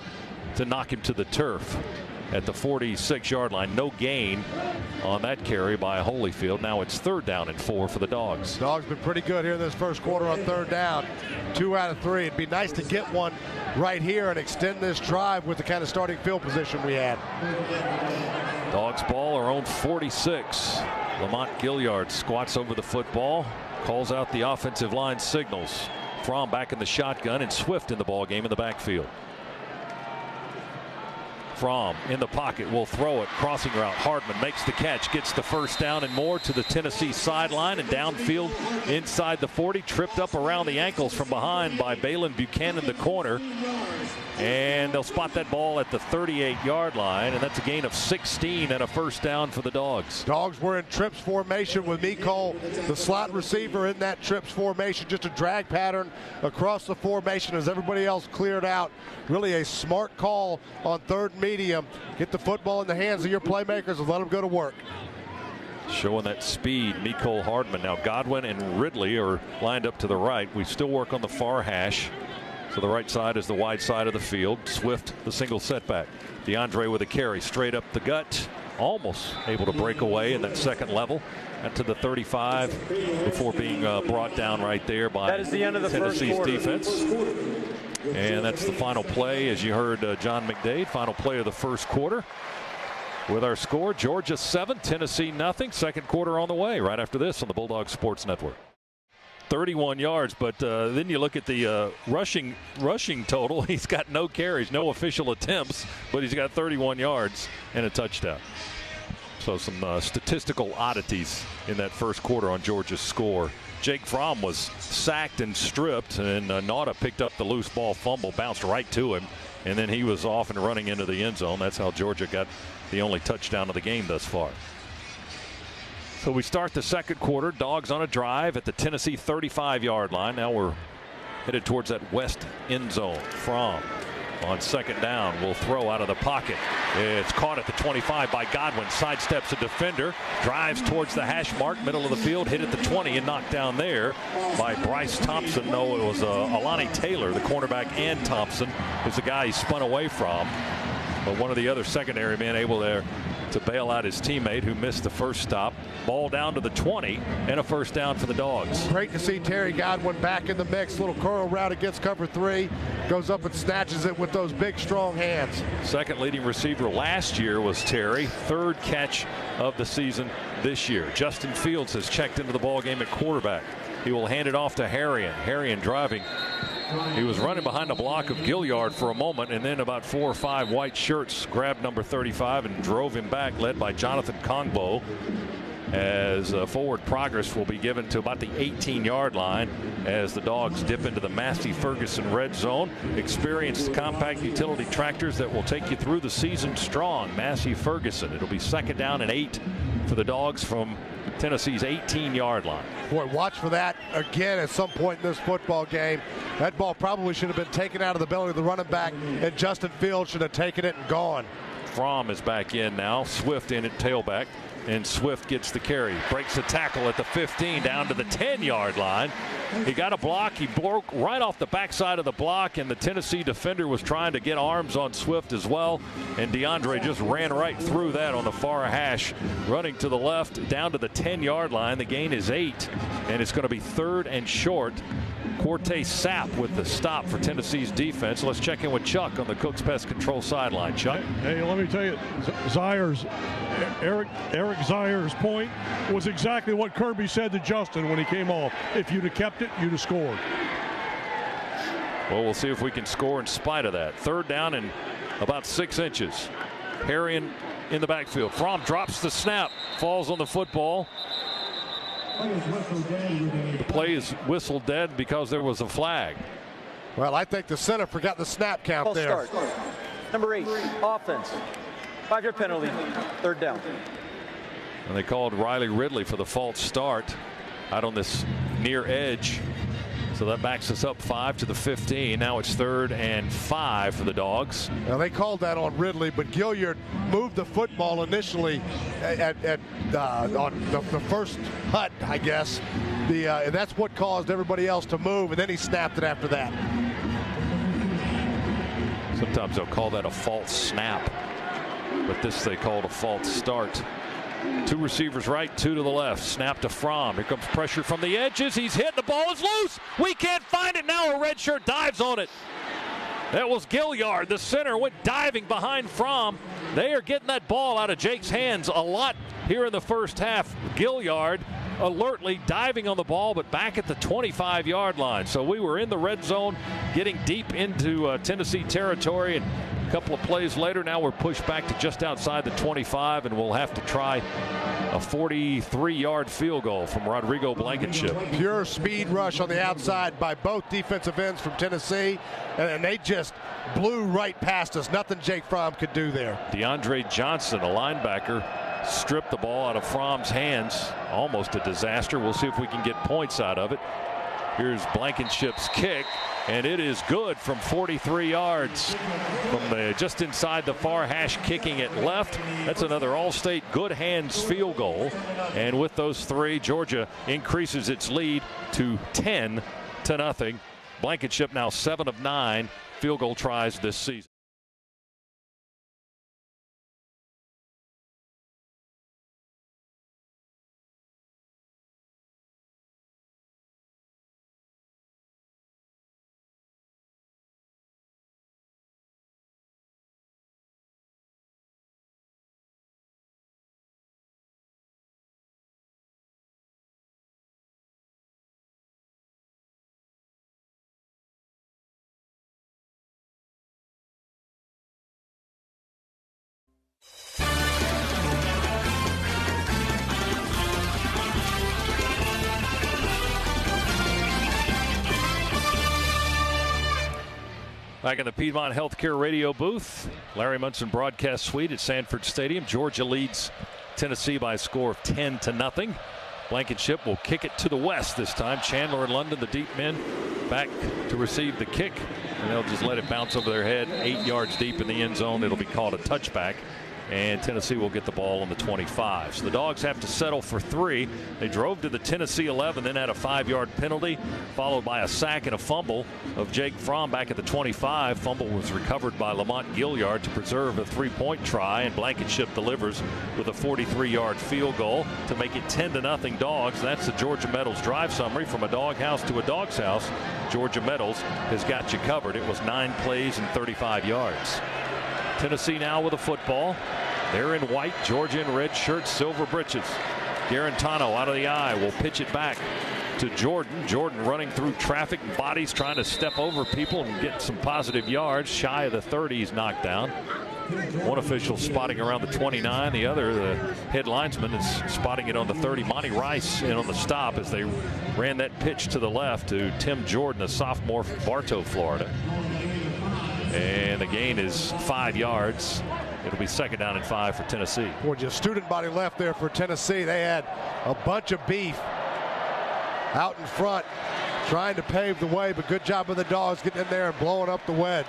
to knock him to the turf at the 46-yard line. No gain on that carry by Holyfield. Now it's 3rd down and 4 for the Dogs. Dogs been pretty good here in this first quarter on 3rd down. 2 out of 3. It'd be nice to get one right here and extend this drive with the kind of starting field position we had. Dogs ball, our own 46. Lamont Gilliard squats over the football, calls out the offensive line signals. Fromm back in the shotgun, and Swift in the ball game in the backfield. Fromm in the pocket, will throw it, crossing route. Hardman makes the catch, gets the 1st down and more to the Tennessee sideline, and downfield inside the 40, tripped up around the ankles from behind by Balin Buchanan, the corner. And they'll spot that ball at the 38-yard line, and that's a gain of 16 and a 1st down for the Dogs. Dogs were in trips formation with Mecole, the slot receiver, in that trips formation. Just a drag pattern across the formation as everybody else cleared out. Really a smart call on 3rd medium. Get the football in the hands of your playmakers and let them go to work. Showing that speed, Mecole Hardman. Now Godwin and Ridley are lined up to the right. We still work on the far hash. So the right side is the wide side of the field. Swift, the single setback. DeAndre with a carry straight up the gut. Almost able to break away in that 2nd level. And to the 35 before being brought down right there by that is the end of the Tennessee's first defense. And that's the final play, as you heard John McDade. Final play of the first quarter. With our score, Georgia 7, Tennessee nothing. 2nd quarter on the way right after this on the Bulldog Sports Network. 31 yards, but then you look at the rushing total. He's got no carries, no official attempts, but he's got 31 yards and a touchdown. So some statistical oddities in that first quarter on Georgia's score. Jake Fromm was sacked and stripped, and Nauta picked up the loose ball fumble, bounced right to him, and then he was off and running into the end zone. That's how Georgia got the only touchdown of the game thus far. So we start the 2nd quarter. Dogs on a drive at the Tennessee 35-yard line. Now we're headed towards that west end zone. Fromm on 2nd down will throw out of the pocket. It's caught at the 25 by Godwin. Sidesteps a defender. Drives towards the hash mark. Middle of the field. Hit at the 20 and knocked down there by Bryce Thompson. No, it was Alani Taylor, the cornerback, and Thompson is the guy he spun away from. But one of the other secondary men able there to bail out his teammate who missed the first stop. Ball down to the 20 and a first down for the Dogs. Great to see Terry Godwin back in the mix. Little curl route against cover 3. Goes up and snatches it with those big, strong hands. Second leading receiver last year was Terry. Third catch of the season this year. Justin Fields has checked into the ball game at quarterback. He will hand it off to Harrion. Harrion driving. He was running behind a block of Gilliard for a moment, and then about 4 or 5 white shirts grabbed number 35 and drove him back, led by Jonathan Kongbo, as forward progress will be given to about the 18-yard line as the Dogs dip into the Massey Ferguson red zone. Experienced compact utility tractors that will take you through the season strong. Massey Ferguson. It'll be 2nd down and 8 for the Dogs from Tennessee's 18-yard line. Boy, watch for that again at some point in this football game. That ball probably should have been taken out of the belly of the running back, and Justin Fields should have taken it and gone. Fromm is back in now. Swift in at tailback, and Swift gets the carry. Breaks the tackle at the 15 down to the 10-yard line. He got a block. He broke right off the backside of the block, and the Tennessee defender was trying to get arms on Swift as well. And DeAndre just ran right through that on the far hash, running to the left down to the 10-yard line. The gain is 8, and it's going to be 3rd and short. Cortez Sapp with the stop for Tennessee's defense. Let's check in with Chuck on the Cooks Pest Control sideline. Chuck? Hey, let me tell you, Eric Zier's point was exactly what Kirby said to Justin when he came off. If you'd have kept it, you'd have scored. Well, we'll see if we can score in spite of that. 3rd down and about 6 inches. Harrion in the backfield. Fromm drops the snap, falls on the football. The play is whistled dead because there was a flag. Well, I think the center forgot the snap count False there. Start. Number 8, offense. 5-yard penalty, 3rd down. And they called Riley Ridley for the false start out on this near edge. So that backs us up 5 to the 15. Now it's 3rd and 5 for the Dogs. Now they called that on Ridley, but Gilliard moved the football initially on the first hut, I guess. And that's what caused everybody else to move, and then he snapped it after that. Sometimes they'll call that a false snap, but this they called a false start. 2 receivers right, 2 to the left. Snap to Fromm. Here comes pressure from the edges. He's hit. The ball is loose. We can't find it now. A red shirt dives on it. That was Gilliard. The center went diving behind Fromm. They are getting that ball out of Jake's hands a lot here in the first half. Gilliard alertly diving on the ball, but back at the 25-yard line. So we were in the red zone, getting deep into Tennessee territory, and a couple of plays later, now we're pushed back to just outside the 25, and we'll have to try a 43-yard field goal from Rodrigo Blankenship. Pure speed rush on the outside by both defensive ends from Tennessee, and they just blew right past us. Nothing Jake Fromm could do there. DeAndre Johnson, a linebacker, stripped the ball out of Fromm's hands. Almost a disaster. We'll see if we can get points out of it. Here's Blankenship's kick, and it is good from 43 yards. From just inside the far hash, kicking it left. That's another All-State good hands field goal. And with those 3, Georgia increases its lead to 10-0. Blankenship now 7 of 9 field goal tries this season. Back in the Piedmont Healthcare radio booth, Larry Munson broadcast suite at Sanford Stadium. Georgia leads Tennessee by a score of 10-0. Blankenship will kick it to the west this time. Chandler and London, the deep men, back to receive the kick, and they'll just let it bounce over their head 8 yards deep in the end zone. It'll be called a touchback. and Tennessee will get the ball on the 25. So the Dogs have to settle for 3. They drove to the Tennessee 11, then had a 5-yard penalty, followed by a sack and a fumble of Jake Fromm back at the 25. Fumble was recovered by Lamont Gilliard to preserve a 3-point try, and Blankenship delivers with a 43-yard field goal to make it 10-0 Dogs. That's the Georgia Metals drive summary. From a doghouse to a dog's house, Georgia Metals has got you covered. It was 9 plays and 35 yards. Tennessee now with a football. They're in white, Georgia in red shirts, silver breeches. Garantano out of the eye will pitch it back to Jordan. Jordan running through traffic and bodies, trying to step over people and get some positive yards. Shy of the 30, he's knocked down. One official spotting around the 29. The other, the head linesman, is spotting it on the 30. Monty Rice in on the stop as they ran that pitch to the left to Tim Jordan, a sophomore from Bartow, Florida. And the gain is 5 yards. It'll be 2nd down and 5 for Tennessee. Well, just student body left there for Tennessee. They had a bunch of beef out in front trying to pave the way, but good job of the Dogs getting in there and blowing up the wedge.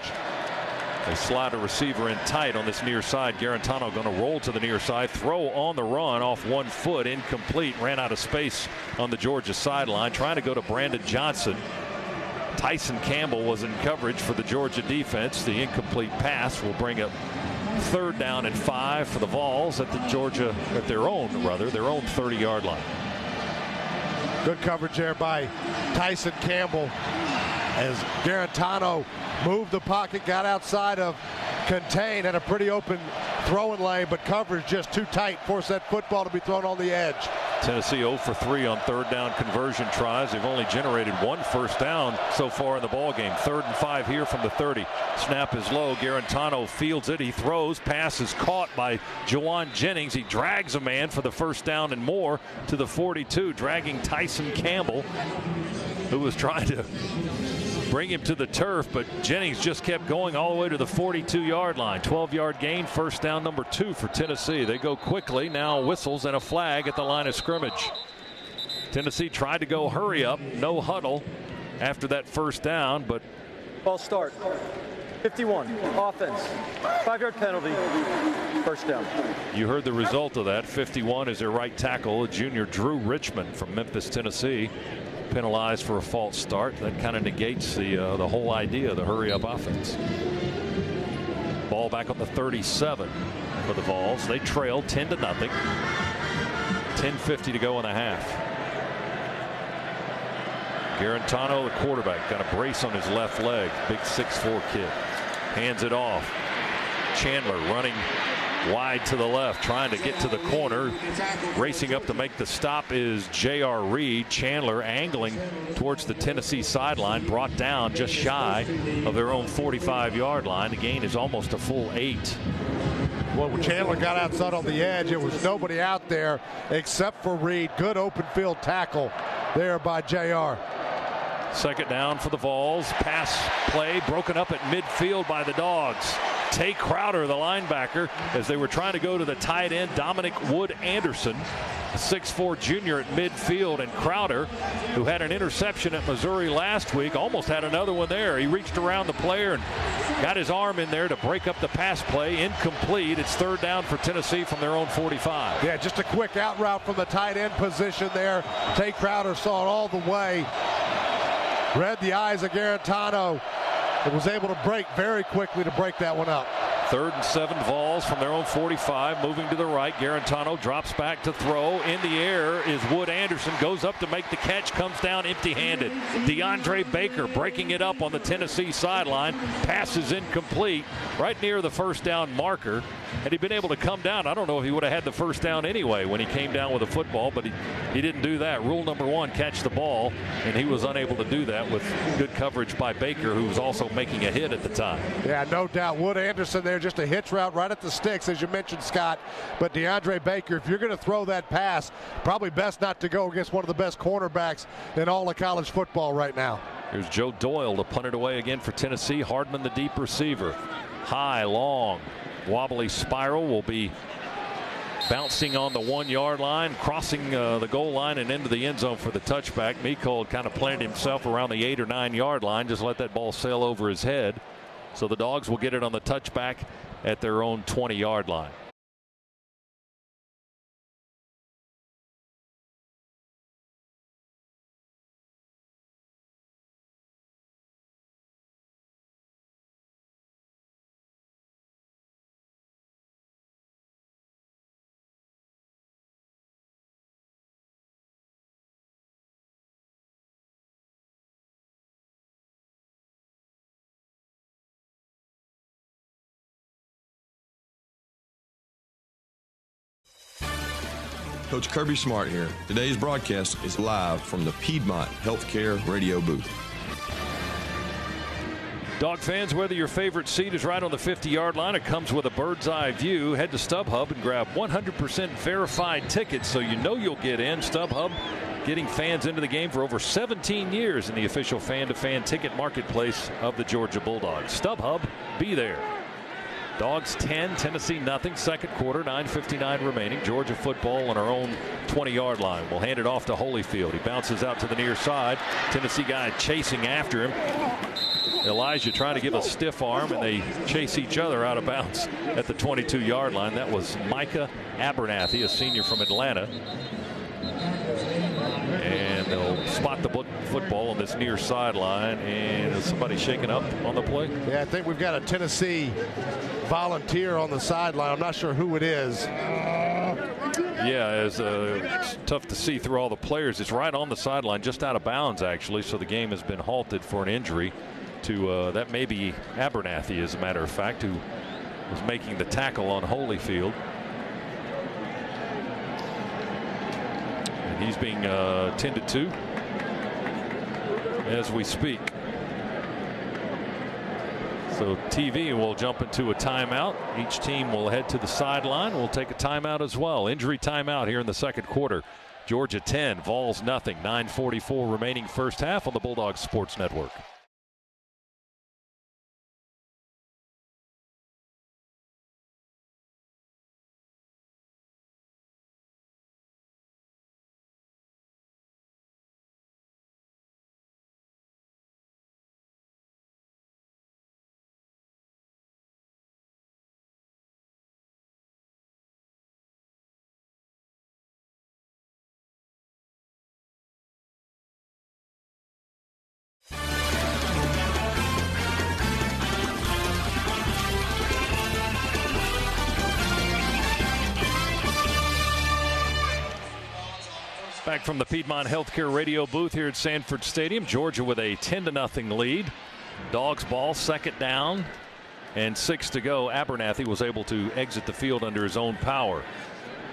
They slide a receiver in tight on this near side. Garantano going to roll to the near side, throw on the run off 1 foot, incomplete, ran out of space on the Georgia sideline, trying to go to Brandon Johnson. Tyson Campbell was in coverage for the Georgia defense. The incomplete pass will bring up 3rd down and 5 for the Vols at their own 30-yard line. Good coverage there by Tyson Campbell as Garantano moved the pocket, got outside of contain, had a pretty open throwing lane, but coverage just too tight, forced that football to be thrown on the edge. Tennessee 0 for 3 on 3rd down conversion tries. They've only generated 1 first down so far in the ball game. 3rd and 5 here from the 30. Snap is low. Garantano fields it. He throws. Pass is caught by Juwan Jennings. He drags a man for the 1st down and more to the 42, dragging Tyson Campbell, who was trying to bring him to the turf, but Jennings just kept going all the way to the 42-yard line. 12-yard gain, 1st down number 2 for Tennessee. They go quickly. Now whistles and a flag at the line of scrimmage. Tennessee tried to go hurry up, no huddle after that 1st down, but ball start. 51 offense, 5-yard penalty, 1st down. You heard the result of that. 51 is their right tackle, junior Drew Richmond from Memphis, Tennessee, penalized for a false start. That kind of negates the whole idea of the hurry up offense. Ball back on the 37 for the Vols. They trail 10-0. 10:50 to go in the half. Garantano, the quarterback, got a brace on his left leg. Big 6'4" kid. Hands it off. Chandler running wide to the left, trying to get to the corner. Racing up to make the stop is J.R. Reed. Chandler angling towards the Tennessee sideline, brought down just shy of their own 45-yard line. The gain is almost a full 8. Well, when Chandler got outside on the edge, it was nobody out there except for Reed. Good open field tackle there by J.R. 2nd down for the Vols. Pass play broken up at midfield by the Dogs. Tay Crowder, the linebacker, as they were trying to go to the tight end, Dominic Wood Anderson, a 6'4" junior at midfield, and Crowder, who had an interception at Missouri last week, almost had another one there. He reached around the player and got his arm in there to break up the pass play. Incomplete. It's 3rd down for Tennessee from their own 45. Yeah, just a quick out route from the tight end position there. Tay Crowder saw it all the way. Read the eyes of Garantano and was able to break very quickly to break that one up. 3rd and 7 Vols from their own 45, moving to the right. Garantano drops back to throw. In the air is Wood Anderson, goes up to make the catch, comes down empty-handed. DeAndre Baker breaking it up on the Tennessee sideline. Pass is incomplete, right near the 1st down marker. Had he been able to come down, I don't know if he would have had the 1st down anyway when he came down with the football, but he didn't do that. Rule number 1, catch the ball, and he was unable to do that with good coverage by Baker, who was also making a hit at the time. Yeah, no doubt. Wood Anderson there, just a hitch route right at the sticks, as you mentioned, Scott. But DeAndre Baker, if you're going to throw that pass, probably best not to go against one of the best cornerbacks in all of college football right now. Here's Joe Doyle to punt it away again for Tennessee. Hardman, the deep receiver. High, long, wobbly spiral, will be bouncing on the 1-yard line, crossing the goal line and into the end zone for the touchback. Mecole kind of planted himself around the 8 or 9-yard line, just let that ball sail over his head. So the Dogs will get it on the touchback at their own 20-yard line. Coach Kirby Smart here. Today's broadcast is live from the Piedmont Healthcare radio booth. Dog fans, whether your favorite seat is right on the 50-yard line or comes with a bird's eye view, head to StubHub and grab 100% verified tickets so you know you'll get in. StubHub getting fans into the game for over 17 years in the official fan-to-fan ticket marketplace of the Georgia Bulldogs. StubHub, be there. Dogs 10, Tennessee nothing. Second quarter, 9:59 remaining. Georgia football on our own 20-yard line. We'll hand it off to Holyfield. He bounces out to the near side. Tennessee guy chasing after him. Elijah trying to give a stiff arm, and they chase each other out of bounds at the 22-yard line. That was Micah Abernathy, a senior from Atlanta. And they'll spot the football on this near sideline. And is somebody shaking up on the play? Yeah, I think we've got a Tennessee volunteer on the sideline. I'm not sure who it is. Yeah, it's tough to see through all the players. It's right on the sideline, just out of bounds, actually. So the game has been halted for an injury to that may be Abernathy, as a matter of fact, who was making the tackle on Holyfield. And he's being tended to as we speak. So TV will jump into a timeout. Each team will head to the sideline. We'll take a timeout as well. Injury timeout here in the second quarter. Georgia 10, Vols nothing. 9:44 remaining first half on the Bulldogs Sports Network. Back from the Piedmont Healthcare radio booth here at Sanford Stadium. Georgia with a 10-0 lead. Dogs ball, second down and 6 to go. Abernathy was able to exit the field under his own power.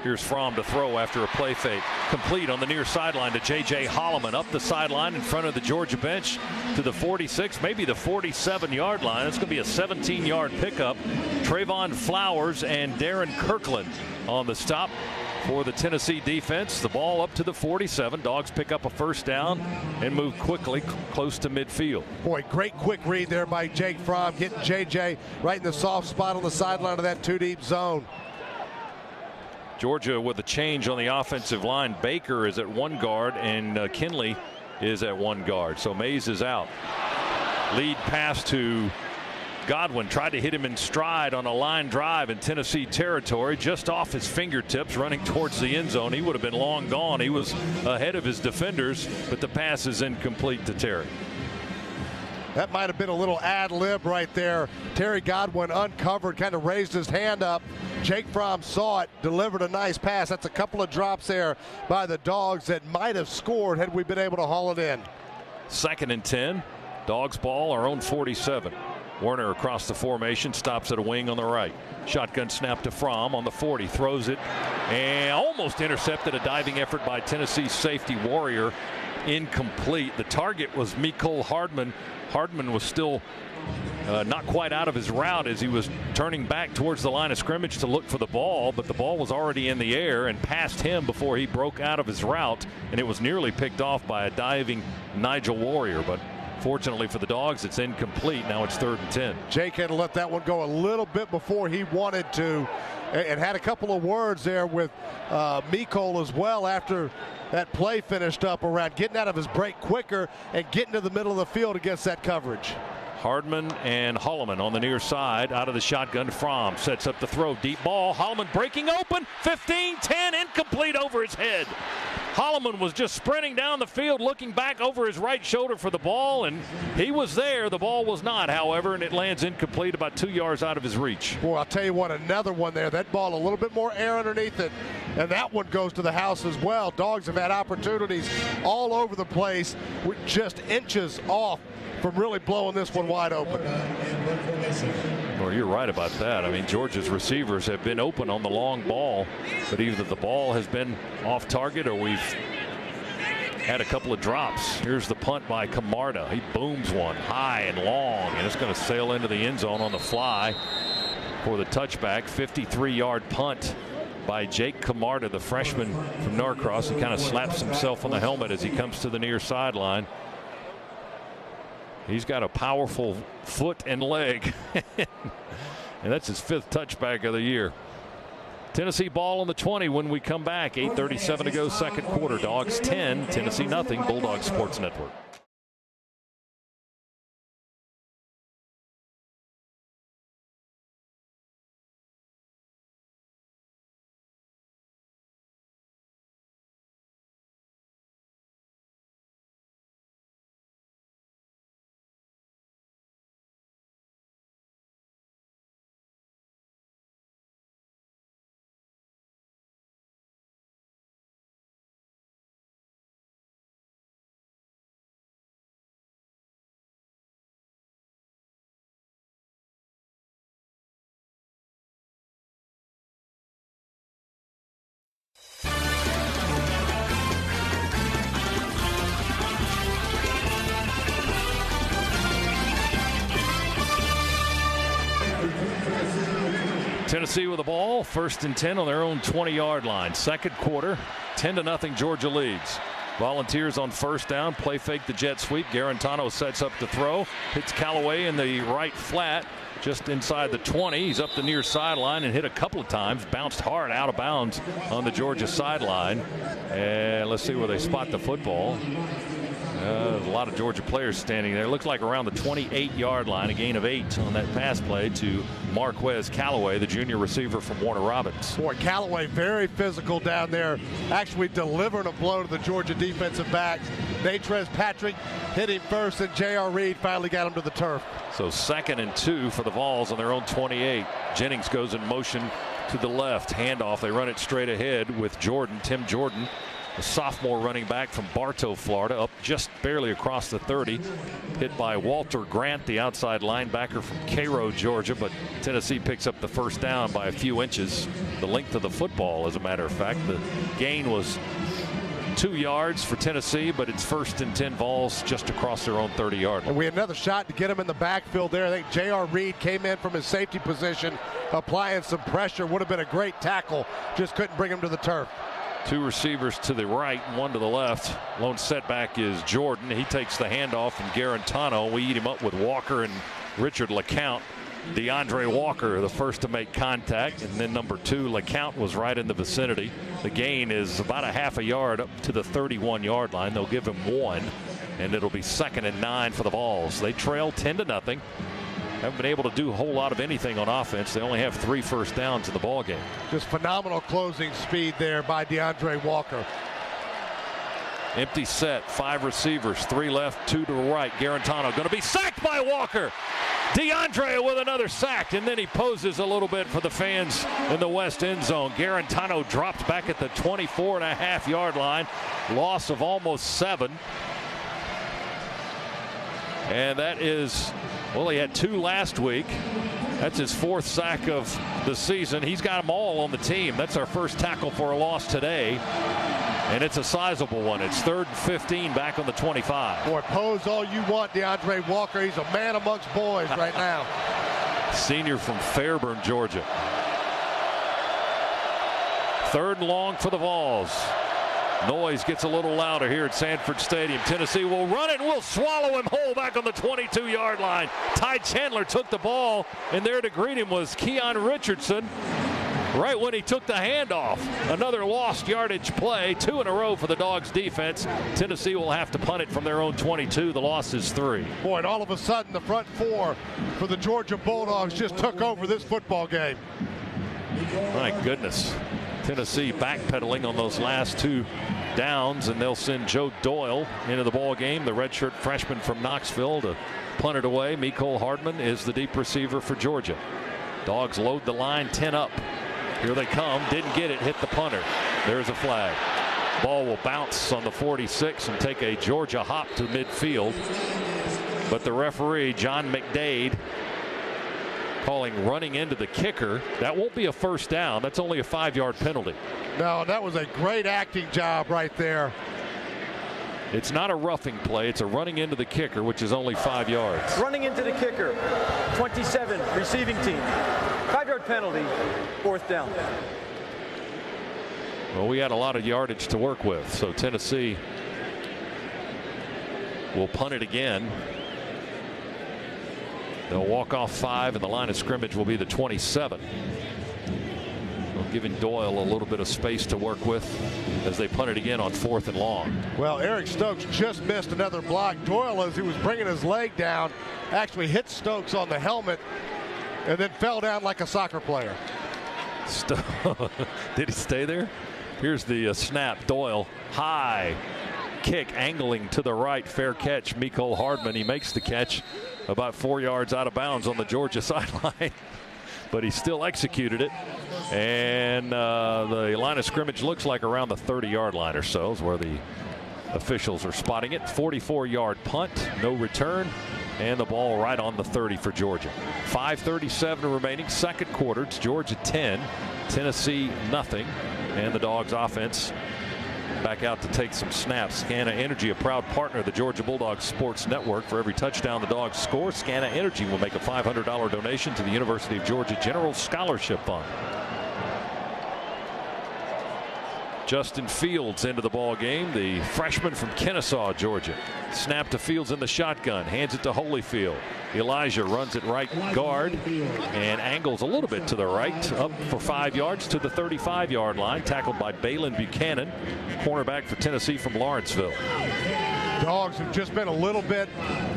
Here's Fromm to throw after a play fake. Complete on the near sideline to J.J. Holloman. Up the sideline in front of the Georgia bench to the 46, maybe the 47-yard line. It's going to be a 17-yard pickup. Trayvon Flowers and Darren Kirkland on the stop for the Tennessee defense. The ball up to the 47. Dogs pick up a first down and move quickly close to midfield. Boy, great quick read there by Jake Fromm, getting J.J. right in the soft spot on the sideline of that two-deep zone. Georgia with a change on the offensive line. Baker is at one guard and Kinley is at one guard. So Mays is out. Lead pass to Godwin, tried to hit him in stride on a line drive in Tennessee territory, just off his fingertips, running towards the end zone. He would have been long gone. He was ahead of his defenders, but the pass is incomplete to Terry. That might have been a little ad lib right there. Terry Godwin uncovered, kind of raised his hand up. Jake Fromm saw it, delivered a nice pass. That's a couple of drops there by the Dogs that might have scored had we been able to haul it in. 2nd and 10. Dogs ball, our own 47. Werner across the formation, stops at a wing on the right. Shotgun snap to Fromm on the 40, throws it and almost intercepted. A diving effort by Tennessee safety Warrior, incomplete. The target was Mecole Hardman. Hardman was still not quite out of his route as he was turning back towards the line of scrimmage to look for the ball, but the ball was already in the air and passed him before he broke out of his route, and it was nearly picked off by a diving Nigel Warrior. But fortunately for the Dogs, it's incomplete. Now it's 3rd and 10. Jake had to let that one go a little bit before he wanted to, and had a couple of words there with Mecole as well after that play finished up around getting out of his break quicker and getting to the middle of the field against that coverage. Hardman and Holloman on the near side, out of the shotgun. Fromm sets up the throw, deep ball. Holloman breaking open, 15-10, incomplete over his head. Holloman was just sprinting down the field, looking back over his right shoulder for the ball, and he was there. The ball was not, however, and it lands incomplete about 2 yards out of his reach. Boy, I'll tell you what, another one there. That ball a little bit more air underneath it, and that one goes to the house as well. Dogs have had opportunities all over the place, with just inches off from really blowing this one wide open. Well, you're right about that. I mean, Georgia's receivers have been open on the long ball, but either the ball has been off target or we've had a couple of drops. Here's the punt by Camarda. He booms one high and long, and it's going to sail into the end zone on the fly for the touchback. 53-yard punt by Jake Camarda, the freshman from Norcross. He kind of slaps himself on the helmet as he comes to the near sideline. He's got a powerful foot and leg, and that's his 5th touchback of the year. Tennessee ball on the 20 when we come back. 8:37 to go, second quarter. Dogs 10, Tennessee nothing. Bulldog Sports Network. Tennessee with the ball, 1st and 10 on their own 20-yard line. Second quarter, 10-0 Georgia leads. Volunteers on 1st down, play fake the jet sweep. Garantano sets up to throw, hits Callaway in the right flat, just inside the 20. He's up the near sideline and hit a couple of times, bounced hard out of bounds on the Georgia sideline. And let's see where they spot the football. There's a lot of Georgia players standing there. It looks like around the 28-yard line, a gain of 8 on that pass play to Marquez Callaway, the junior receiver from Warner Robins. Boy, Callaway very physical down there, actually delivering a blow to the Georgia defensive back. Natrez Patrick hit him first, and J.R. Reed finally got him to the turf. So 2nd and 2 for the Vols on their own 28. Jennings goes in motion to the left. Handoff. They run it straight ahead with Jordan, Tim Jordan, a sophomore running back from Bartow, Florida, up just barely across the 30. Hit by Walter Grant, the outside linebacker from Cairo, Georgia, but Tennessee picks up the 1st down by a few inches. The length of the football, as a matter of fact. The gain was 2 yards for Tennessee, but it's 1st and 10 Vols just across their own 30-yard line. And we had another shot to get him in the backfield there. I think J.R. Reed came in from his safety position, applying some pressure. Would have been a great tackle, just couldn't bring him to the turf. 2 receivers to the right, 1 to the left. Lone setback is Jordan. He takes the handoff, and Garantano, we eat him up with Walker and Richard LeCount. DeAndre Walker, the first to make contact, and then number 2, LeCount, was right in the vicinity. The gain is about a half a yard up to the 31-yard line. They'll give him 1, and it'll be 2nd and 9 for the Vols. They trail 10-0. Haven't been able to do a whole lot of anything on offense. They only have 3 first downs in the ball game. Just phenomenal closing speed there by DeAndre Walker. Empty set, 5 receivers, 3 left, 2 to the right. Garantano going to be sacked by Walker. DeAndre with another sack, and then he poses a little bit for the fans in the west end zone. Garantano dropped back at the 24.5-yard line. Loss of almost 7. And that is, well, he had 2 last week. That's his 4th sack of the season. He's got them all on the team. That's our first tackle for a loss today. And it's a sizable one. It's 3rd and 15 back on the 25. Boy, pose all you want, DeAndre Walker. He's a man amongst boys right now. Senior from Fairburn, Georgia. 3rd and long for the Vols. Noise gets a little louder here at Sanford Stadium. Tennessee will run it and will swallow him whole back on the 22-yard line. Ty Chandler took the ball, and there to greet him was Keon Richardson right when he took the handoff. Another lost yardage play, 2 in a row for the Dogs defense. Tennessee will have to punt it from their own 22. The loss is 3. Boy, and all of a sudden the front 4 for the Georgia Bulldogs just took over this football game. My goodness. Tennessee backpedaling on those last 2 downs, and they'll send Joe Doyle into the ball game, the redshirt freshman from Knoxville, to punt it away. Mecole Hardman is the deep receiver for Georgia. Dogs load the line, 10 up. Here they come. Didn't get it, hit the punter. There's a flag. Ball will bounce on the 46 and take a Georgia hop to midfield. But the referee, John McDade, calling running into the kicker. That won't be a first down. That's only a 5-yard penalty. No, that was a great acting job right there. It's not a roughing play. It's a running into the kicker, which is only 5 yards. Running into the kicker, 27, receiving team. 5-yard penalty, 4th down. Well, we had a lot of yardage to work with, so Tennessee will punt it again. They'll walk off 5, and the line of scrimmage will be the 27. Giving Doyle a little bit of space to work with as they punt it again on 4th and long. Well, Eric Stokes just missed another block. Doyle, as he was bringing his leg down, actually hit Stokes on the helmet and then fell down like a soccer player. Did he stay there? Here's the snap. Doyle, high kick, angling to the right. Fair catch. Mecole Hardman. He makes the catch about 4 yards out of bounds on the Georgia sideline. But he still executed it. And the line of scrimmage looks like around the 30-yard line or so is where the officials are spotting it. 44-yard punt, no return, and the ball right on the 30 for Georgia. 5:37 remaining, second quarter. It's Georgia 10, Tennessee nothing, and the Dogs offense back out to take some snaps. Scana Energy, a proud partner of the Georgia Bulldogs Sports Network. For every touchdown the Dogs score, Scana Energy will make a $500 donation to the University of Georgia General Scholarship Fund. Justin Fields into the ball game, the freshman from Kennesaw, Georgia. Snap to Fields in the shotgun, hands it to Holyfield. Elijah runs it right guard and angles a little bit to the right, up for 5 yards to the 35-yard line, tackled by Balin Buchanan, cornerback for Tennessee from Lawrenceville. Dogs have just been a little bit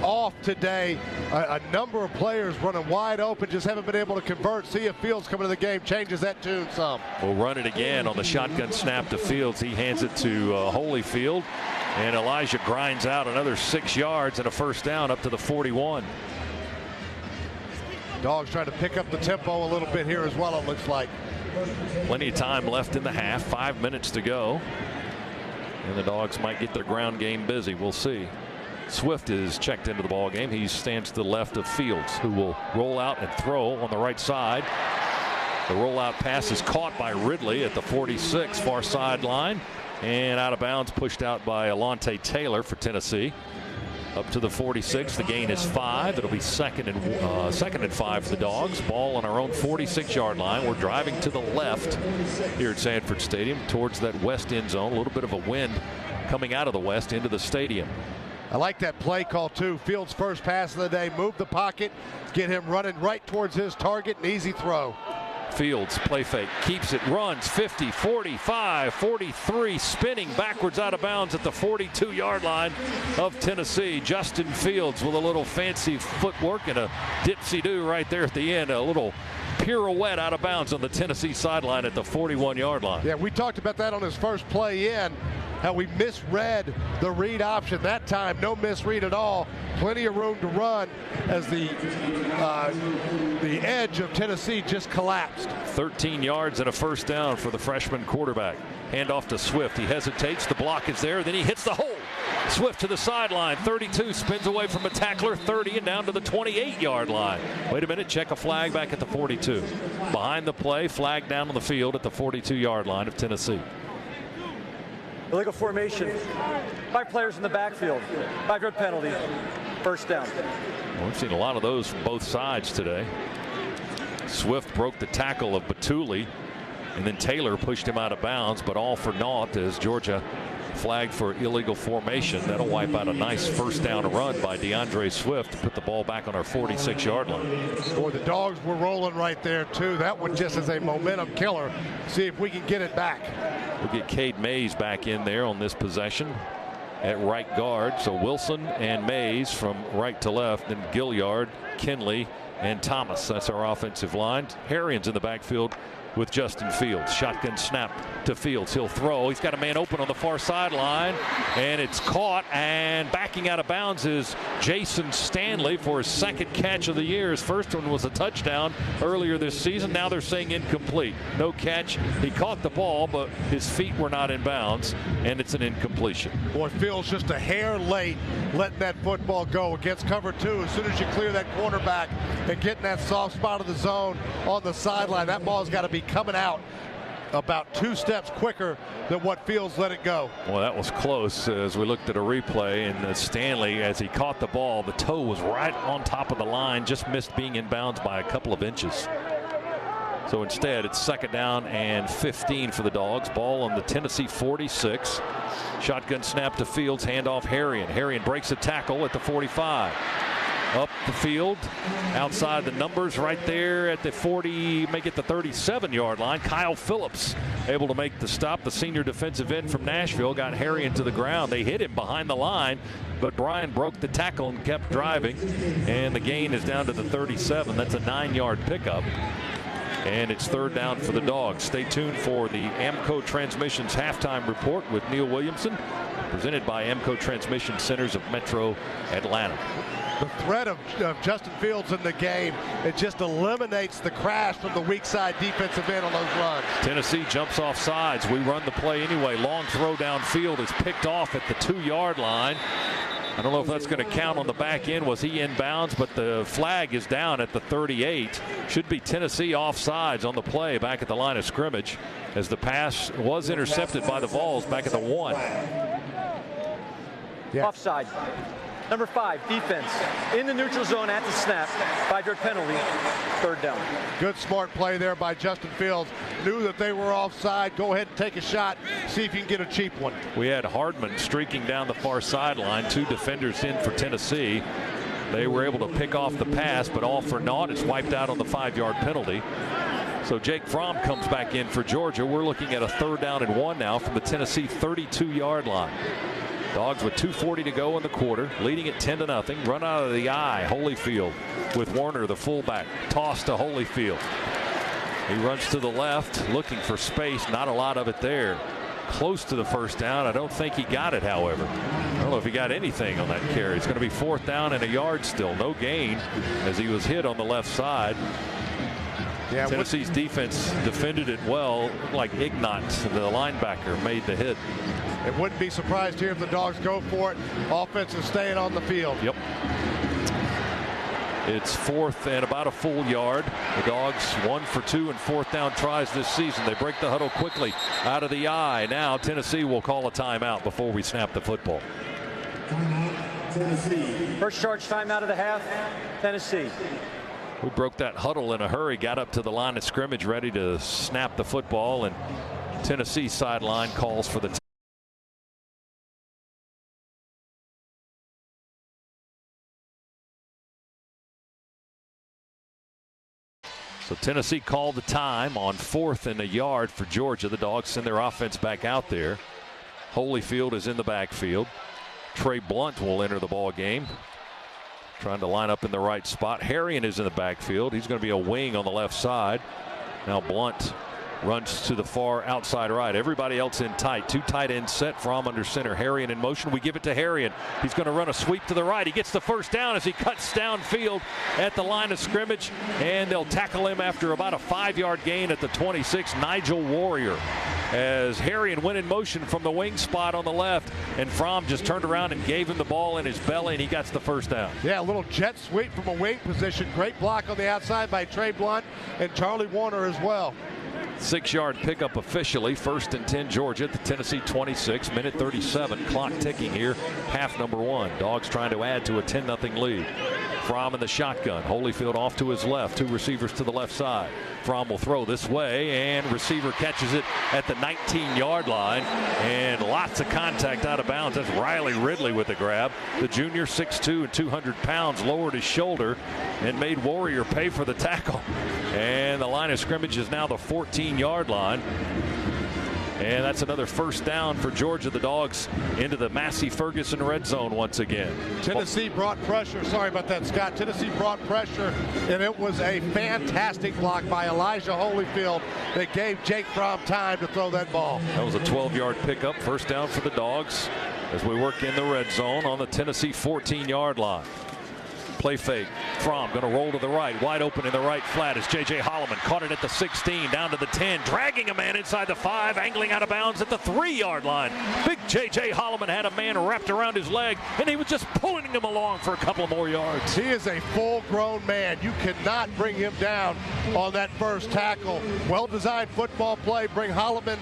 off today. A number of players running wide open, just haven't been able to convert. See if Fields coming to the game changes that tune some. We'll run it again on the shotgun snap to Fields. He hands it to Holyfield, and Elijah grinds out another 6 yards and a first down up to the 41. Dogs trying to pick up the tempo a little bit here as well, it looks like. Plenty of time left in the half, 5 minutes to go. And the Dogs might get their ground game busy. We'll see. Swift is checked into the ball game. He stands to the left of Fields, who will roll out and throw on the right side. The rollout pass is caught by Ridley at the 46, far sideline, and out of bounds, pushed out by Alontae Taylor for Tennessee. Up to the 46. The gain is 5. It'll be second and 5 for the Dogs. Ball on our own 46-yard line. We're driving to the left here at Sanford Stadium towards that west end zone. A little bit of a wind coming out of the west into the stadium. I like that play call too. Fields' first pass of the day. Move the pocket, get him running right towards his target, an easy throw. Fields, play fake, keeps it, runs 50, 45, 43, spinning backwards out of bounds at the 42-yard line of Tennessee. Justin Fields with a little fancy footwork and a dipsy-do right there at the end. A little pirouette out of bounds on the Tennessee sideline at the 41-yard line. Yeah, we talked about that on his first play in, how we misread the read option. That time, no misread at all. Plenty of room to run as the edge of Tennessee just collapsed. 13 yards and a first down for the freshman quarterback. Hand off to Swift. He hesitates. The block is there. Then he hits the hole. Swift to the sideline. 32, spins away from a tackler. 30 and down to the 28-yard line. Wait a minute. Check a flag back at the 42. Behind the play, flag down on the field at the 42-yard line of Tennessee. Illegal formation. 5 players in the backfield. 5-yard penalty. First down. Well, we've seen a lot of those from both sides today. Swift broke the tackle of Batuli, and then Taylor pushed him out of bounds, but all for naught as Georgia flagged for illegal formation. That'll wipe out a nice first down run by DeAndre Swift to put the ball back on our 46-yard line. Boy, the Dogs were rolling right there, too. That one just as a momentum killer. See if we can get it back. We'll get Cade Mays back in there on this possession at right guard. So Wilson and Mays from right to left, then Gilliard, Kinley, and Thomas. That's our offensive line. Harrian's in the backfield with Justin Fields. Shotgun snap to Fields. He'll throw. He's got a man open on the far sideline, and it's caught, and backing out of bounds is Jason Stanley for his second catch of the year. His first one was a touchdown earlier this season. Now they're saying incomplete. No catch. He caught the ball, but his feet were not in bounds, and it's an incompletion. Boy, Fields just a hair late letting that football go against cover two. As soon as you clear that cornerback and get in that soft spot of the zone on the sideline, that ball's got to be coming out about 2 steps quicker than what Fields let it go. Well, that was close as we looked at a replay, and Stanley, as he caught the ball, the toe was right on top of the line, just missed being in bounds by a couple of inches. So instead, it's 2nd down and 15 for the Dogs. Ball on the Tennessee 46. Shotgun snap to Fields, handoff Harrion. Harrion breaks a tackle at the 45. Up the field, outside the numbers, right there at the 40, make it the 37-yard line. Kyle Phillips able to make the stop. The senior defensive end from Nashville got Harrion to the ground. They hit him behind the line, but Brian broke the tackle and kept driving. And the gain is down to the 37. That's a 9-yard pickup. And it's 3rd down for the Dogs. Stay tuned for the Amco Transmissions halftime report with Neil Williamson, presented by Amco Transmission Centers of Metro Atlanta. The threat of Justin Fields in the game, it just eliminates the crash from the weak side defensive end on those runs. Tennessee jumps off sides. We run the play anyway. Long throw downfield is picked off at the 2-yard line. I don't know if that's going to count on the back end. Was he in bounds? But the flag is down at the 38. Should be Tennessee offsides on the play back at the line of scrimmage, as the pass was intercepted by the Vols back at the 1. Yeah. Offside. Number 5, defense in the neutral zone at the snap. 5-yard penalty, 3rd down. Good smart play there by Justin Fields. Knew that they were offside. Go ahead and take a shot. See if you can get a cheap one. We had Hardman streaking down the far sideline. 2 defenders in for Tennessee. They were able to pick off the pass, but all for naught. It's wiped out on the 5-yard penalty. So Jake Fromm comes back in for Georgia. We're looking at a 3rd down and 1 now from the Tennessee 32-yard line. Dogs with 2:40 to go in the quarter, leading it 10-0. Run out of the eye, Holyfield with Warner, the fullback. Toss to Holyfield. He runs to the left, looking for space. Not a lot of it there. Close to the 1st down. I don't think he got it, however. I don't know if he got anything on that carry. It's going to be 4th down and a yard still. No gain as he was hit on the left side. Yeah, Tennessee's defense defended it well. Like Ignat, the linebacker, made the hit. It wouldn't be surprised here if the Dogs go for it. Offense is staying on the field. Yep. It's 4th and about a full yard. The Dogs 1 for 2 and 4th down tries this season. They break the huddle quickly out of the eye. Now Tennessee will call a timeout before we snap the football. Tennessee. First charge timeout of the half. Tennessee. We broke that huddle in a hurry, got up to the line of scrimmage ready to snap the football, and Tennessee sideline calls for the So Tennessee called the time on 4th and a yard for Georgia. The Dogs send their offense back out there. Holyfield is in the backfield. Trey Blunt will enter the ball game, trying to line up in the right spot. Harrion is in the backfield. He's going to be a wing on the left side. Now Blunt runs to the far outside right. Everybody else in tight. 2 tight ends set. Fromm under center. Harrion in motion. We give it to Harrion. He's going to run a sweep to the right. He gets the 1st down as he cuts downfield at the line of scrimmage, and they'll tackle him after about a 5-yard gain at the 26. Nigel Warrior, as Harrion went in motion from the wing spot on the left, and Fromm just turned around and gave him the ball in his belly, and he gets the 1st down. Yeah, a little jet sweep from a wing position. Great block on the outside by Trey Blunt and Charlie Warner as well. 6-yard pickup officially. 1st and 10 Georgia at the Tennessee 26. Minute 37. Clock ticking here. Half number 1. Dogs trying to add to a 10-0 lead. Fromm in the shotgun. Holyfield off to his left. 2 receivers to the left side. Fromm will throw this way, and receiver catches it at the 19-yard line, and lots of contact out of bounds. That's Riley Ridley with the grab. The junior, 6'2" and 200 pounds, lowered his shoulder and made Warrior pay for the tackle. And the line of scrimmage is now the 14-yard line. And that's another first down for Georgia. The Dogs into the Massey Ferguson red zone once again. Tennessee brought pressure. Sorry about that, Scott. Tennessee brought pressure, and it was a fantastic block by Elijah Holyfield that gave Jake Fromm time to throw that ball. That was a 12-yard pickup. First down for the Dogs as we work in the red zone on the Tennessee 14-yard line. Play fake. Fromm going to roll to the right. Wide open in the right flat is J.J. Holloman. Caught it at the 16, down to the 10. Dragging a man inside the 5, angling out of bounds at the 3-yard line. Big J.J. Holloman had a man wrapped around his leg, and he was just pulling him along for a couple more yards. He is a full-grown man. You cannot bring him down on that first tackle. Well-designed football play. Bring Holloman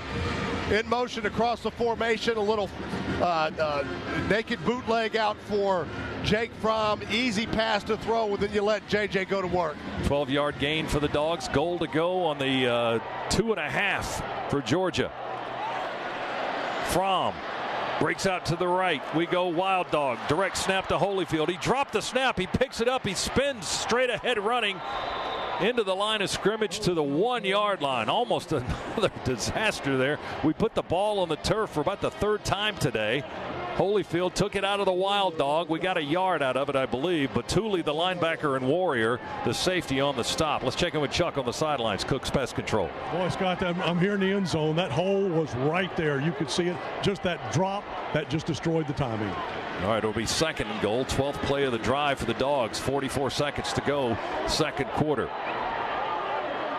in motion across the formation. A little naked bootleg out for Jake Fromm. Easy pass to throw, and then you let JJ go to work. 12-yard gain for the Dogs. Goal to go on the 2.5 for Georgia. Fromm breaks out to the right. We go Wild Dog. Direct snap to Holyfield. He dropped the snap. He picks it up. He spins straight ahead running into the line of scrimmage to the 1-yard line. Almost another disaster there. We put the ball on the turf for about the 3rd time today. Holyfield took it out of the Wild Dog. We got a yard out of it, I believe. But Tooley, the linebacker, and Warrior, the safety on the stop. Let's check in with Chuck on the sidelines. Cook's Pest Control. Boy, Scott, I'm here in the end zone. That hole was right there. You could see it. Just that drop, that just destroyed the timing. All right, it'll be 2nd and goal. 12th play of the drive for the Dogs. 44 seconds to go, 2nd quarter.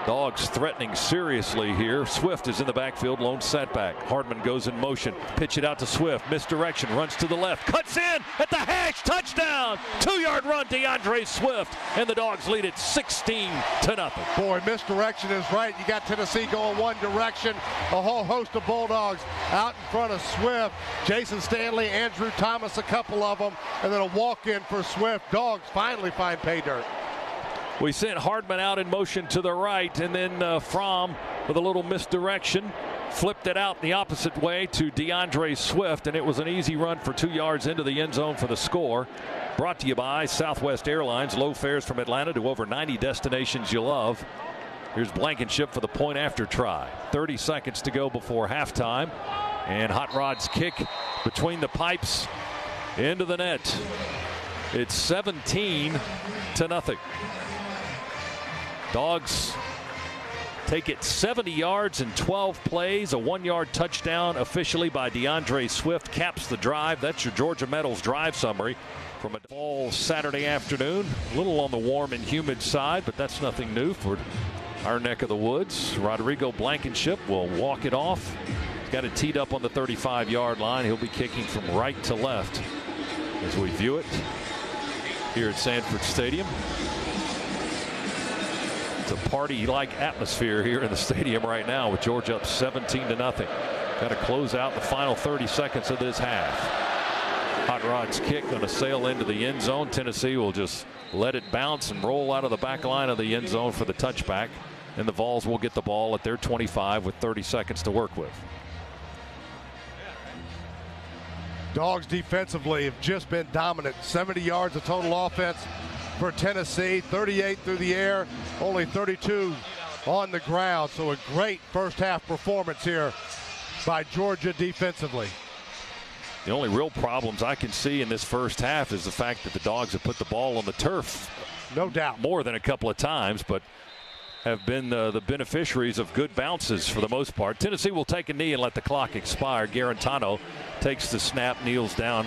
Dogs threatening seriously here. Swift is in the backfield, lone setback. Hardman goes in motion. Pitch it out to Swift. Misdirection. Runs to the left. Cuts in at the hash. Touchdown. 2-yard run, DeAndre Swift. And the Dogs lead it 16-0. Boy, misdirection is right. You got Tennessee going one direction. A whole host of Bulldogs out in front of Swift. Jason Stanley, Andrew Thomas, a couple of them. And then a walk-in for Swift. Dogs finally find pay dirt. We sent Hardman out in motion to the right, and then Fromm with a little misdirection flipped it out the opposite way to DeAndre Swift, and it was an easy run for 2 yards into the end zone for the score. Brought to you by Southwest Airlines. Low fares from Atlanta to over 90 destinations you love. Here's Blankenship for the point after try. 30 seconds to go before halftime, and Hot Rod's kick between the pipes into the net. It's 17-0. Dogs take it 70 yards in 12 plays. A 1-yard touchdown officially by DeAndre Swift caps the drive. That's your Georgia Metals drive summary from a fall Saturday afternoon. A little on the warm and humid side, but that's nothing new for our neck of the woods. Rodrigo Blankenship will walk it off. He's got it teed up on the 35-yard line. He'll be kicking from right to left as we view it here at Sanford Stadium. It's a party-like atmosphere here in the stadium right now with Georgia up 17-0. Got to close out the final 30 seconds of this half. Hot Rod's kick going to sail into the end zone. Tennessee will just let it bounce and roll out of the back line of the end zone for the touchback. And the Vols will get the ball at their 25 with 30 seconds to work with. Dogs defensively have just been dominant. 70 yards of total offense for Tennessee, 38 through the air, only 32 on the ground. So a great first half performance here by Georgia defensively. The only real problems I can see in this first half is the fact that the Dogs have put the ball on the turf. No doubt. More than a couple of times, but have been the beneficiaries of good bounces for the most part. Tennessee will take a knee and let the clock expire. Garantano takes the snap, kneels down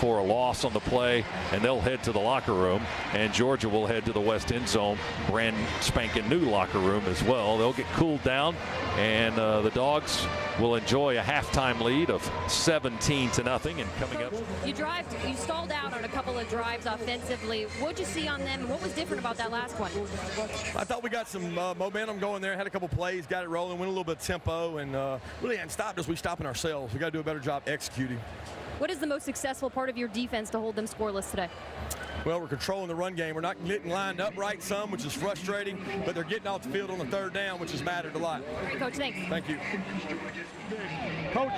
for a loss on the play, and they'll head to the locker room. And Georgia will head to the west end zone, brand spanking new locker room as well. They'll get cooled down, and the Dogs will enjoy a halftime lead of 17-0. And coming up, you stalled out on a couple of drives offensively. What'd you see on them? What was different about that last one? I thought we got some momentum going there. Had a couple plays, got it rolling, went a little bit of tempo, and really hadn't stopped us. We stopping ourselves. We got to do a better job executing. What is the most successful part of your defense to hold them scoreless today? Well, we're controlling the run game. We're not getting lined up right some, which is frustrating, but they're getting off the field on the 3rd down, which has mattered a lot. All right, Coach, thanks. Thank you. Coach.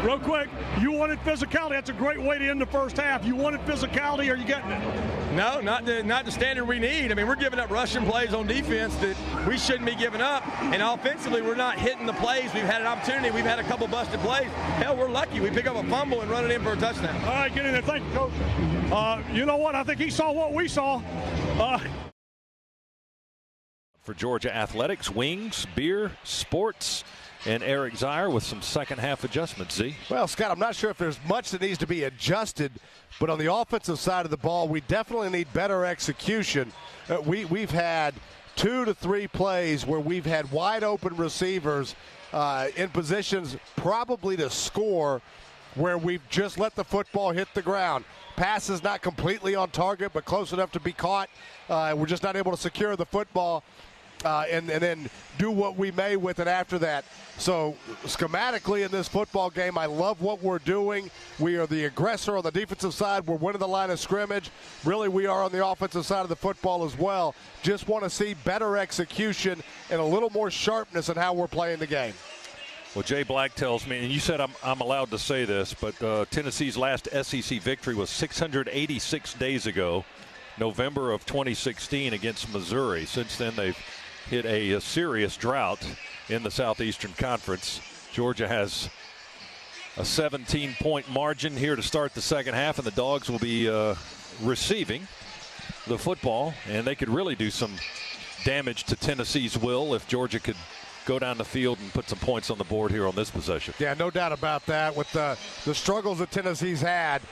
Real quick, you wanted physicality. That's a great way to end the first half. You wanted physicality. Are you getting it? No, not the standard we need. I mean, we're giving up rushing plays on defense that we shouldn't be giving up. And offensively, we're not hitting the plays. We've had an opportunity. We've had a couple busted plays. Hell, we're lucky. We pick up a fumble and run it in for a touchdown. All right, get in there. Thank you, Coach. You know what? I think he saw what we saw. For Georgia Athletics, Wings, Beer, Sports, and Eric Zier with some second half adjustments. Z? Well, Scott, I'm not sure if there's much that needs to be adjusted, but on the offensive side of the ball, we definitely need better execution. We've had 2 to 3 plays where we've had wide open receivers in positions probably to score where we've just let the football hit the ground. Pass is not completely on target, but close enough to be caught. We're just not able to secure the football. And then do what we may with it after that. So schematically in this football game, I love what we're doing. We are the aggressor on the defensive side. We're winning the line of scrimmage. Really, we are on the offensive side of the football as well. Just want to see better execution and a little more sharpness in how we're playing the game. Well, Jay Black tells me, and you said I'm allowed to say this, but Tennessee's last SEC victory was 686 days ago, November of 2016 against Missouri. Since then, they've hit a serious drought in the Southeastern Conference. Georgia has a 17-point margin here to start the second half, and the Dogs will be receiving the football, and they could really do some damage to Tennessee's will if Georgia could go down the field and put some points on the board here on this possession. Yeah, no doubt about that. With the struggles that Tennessee's had,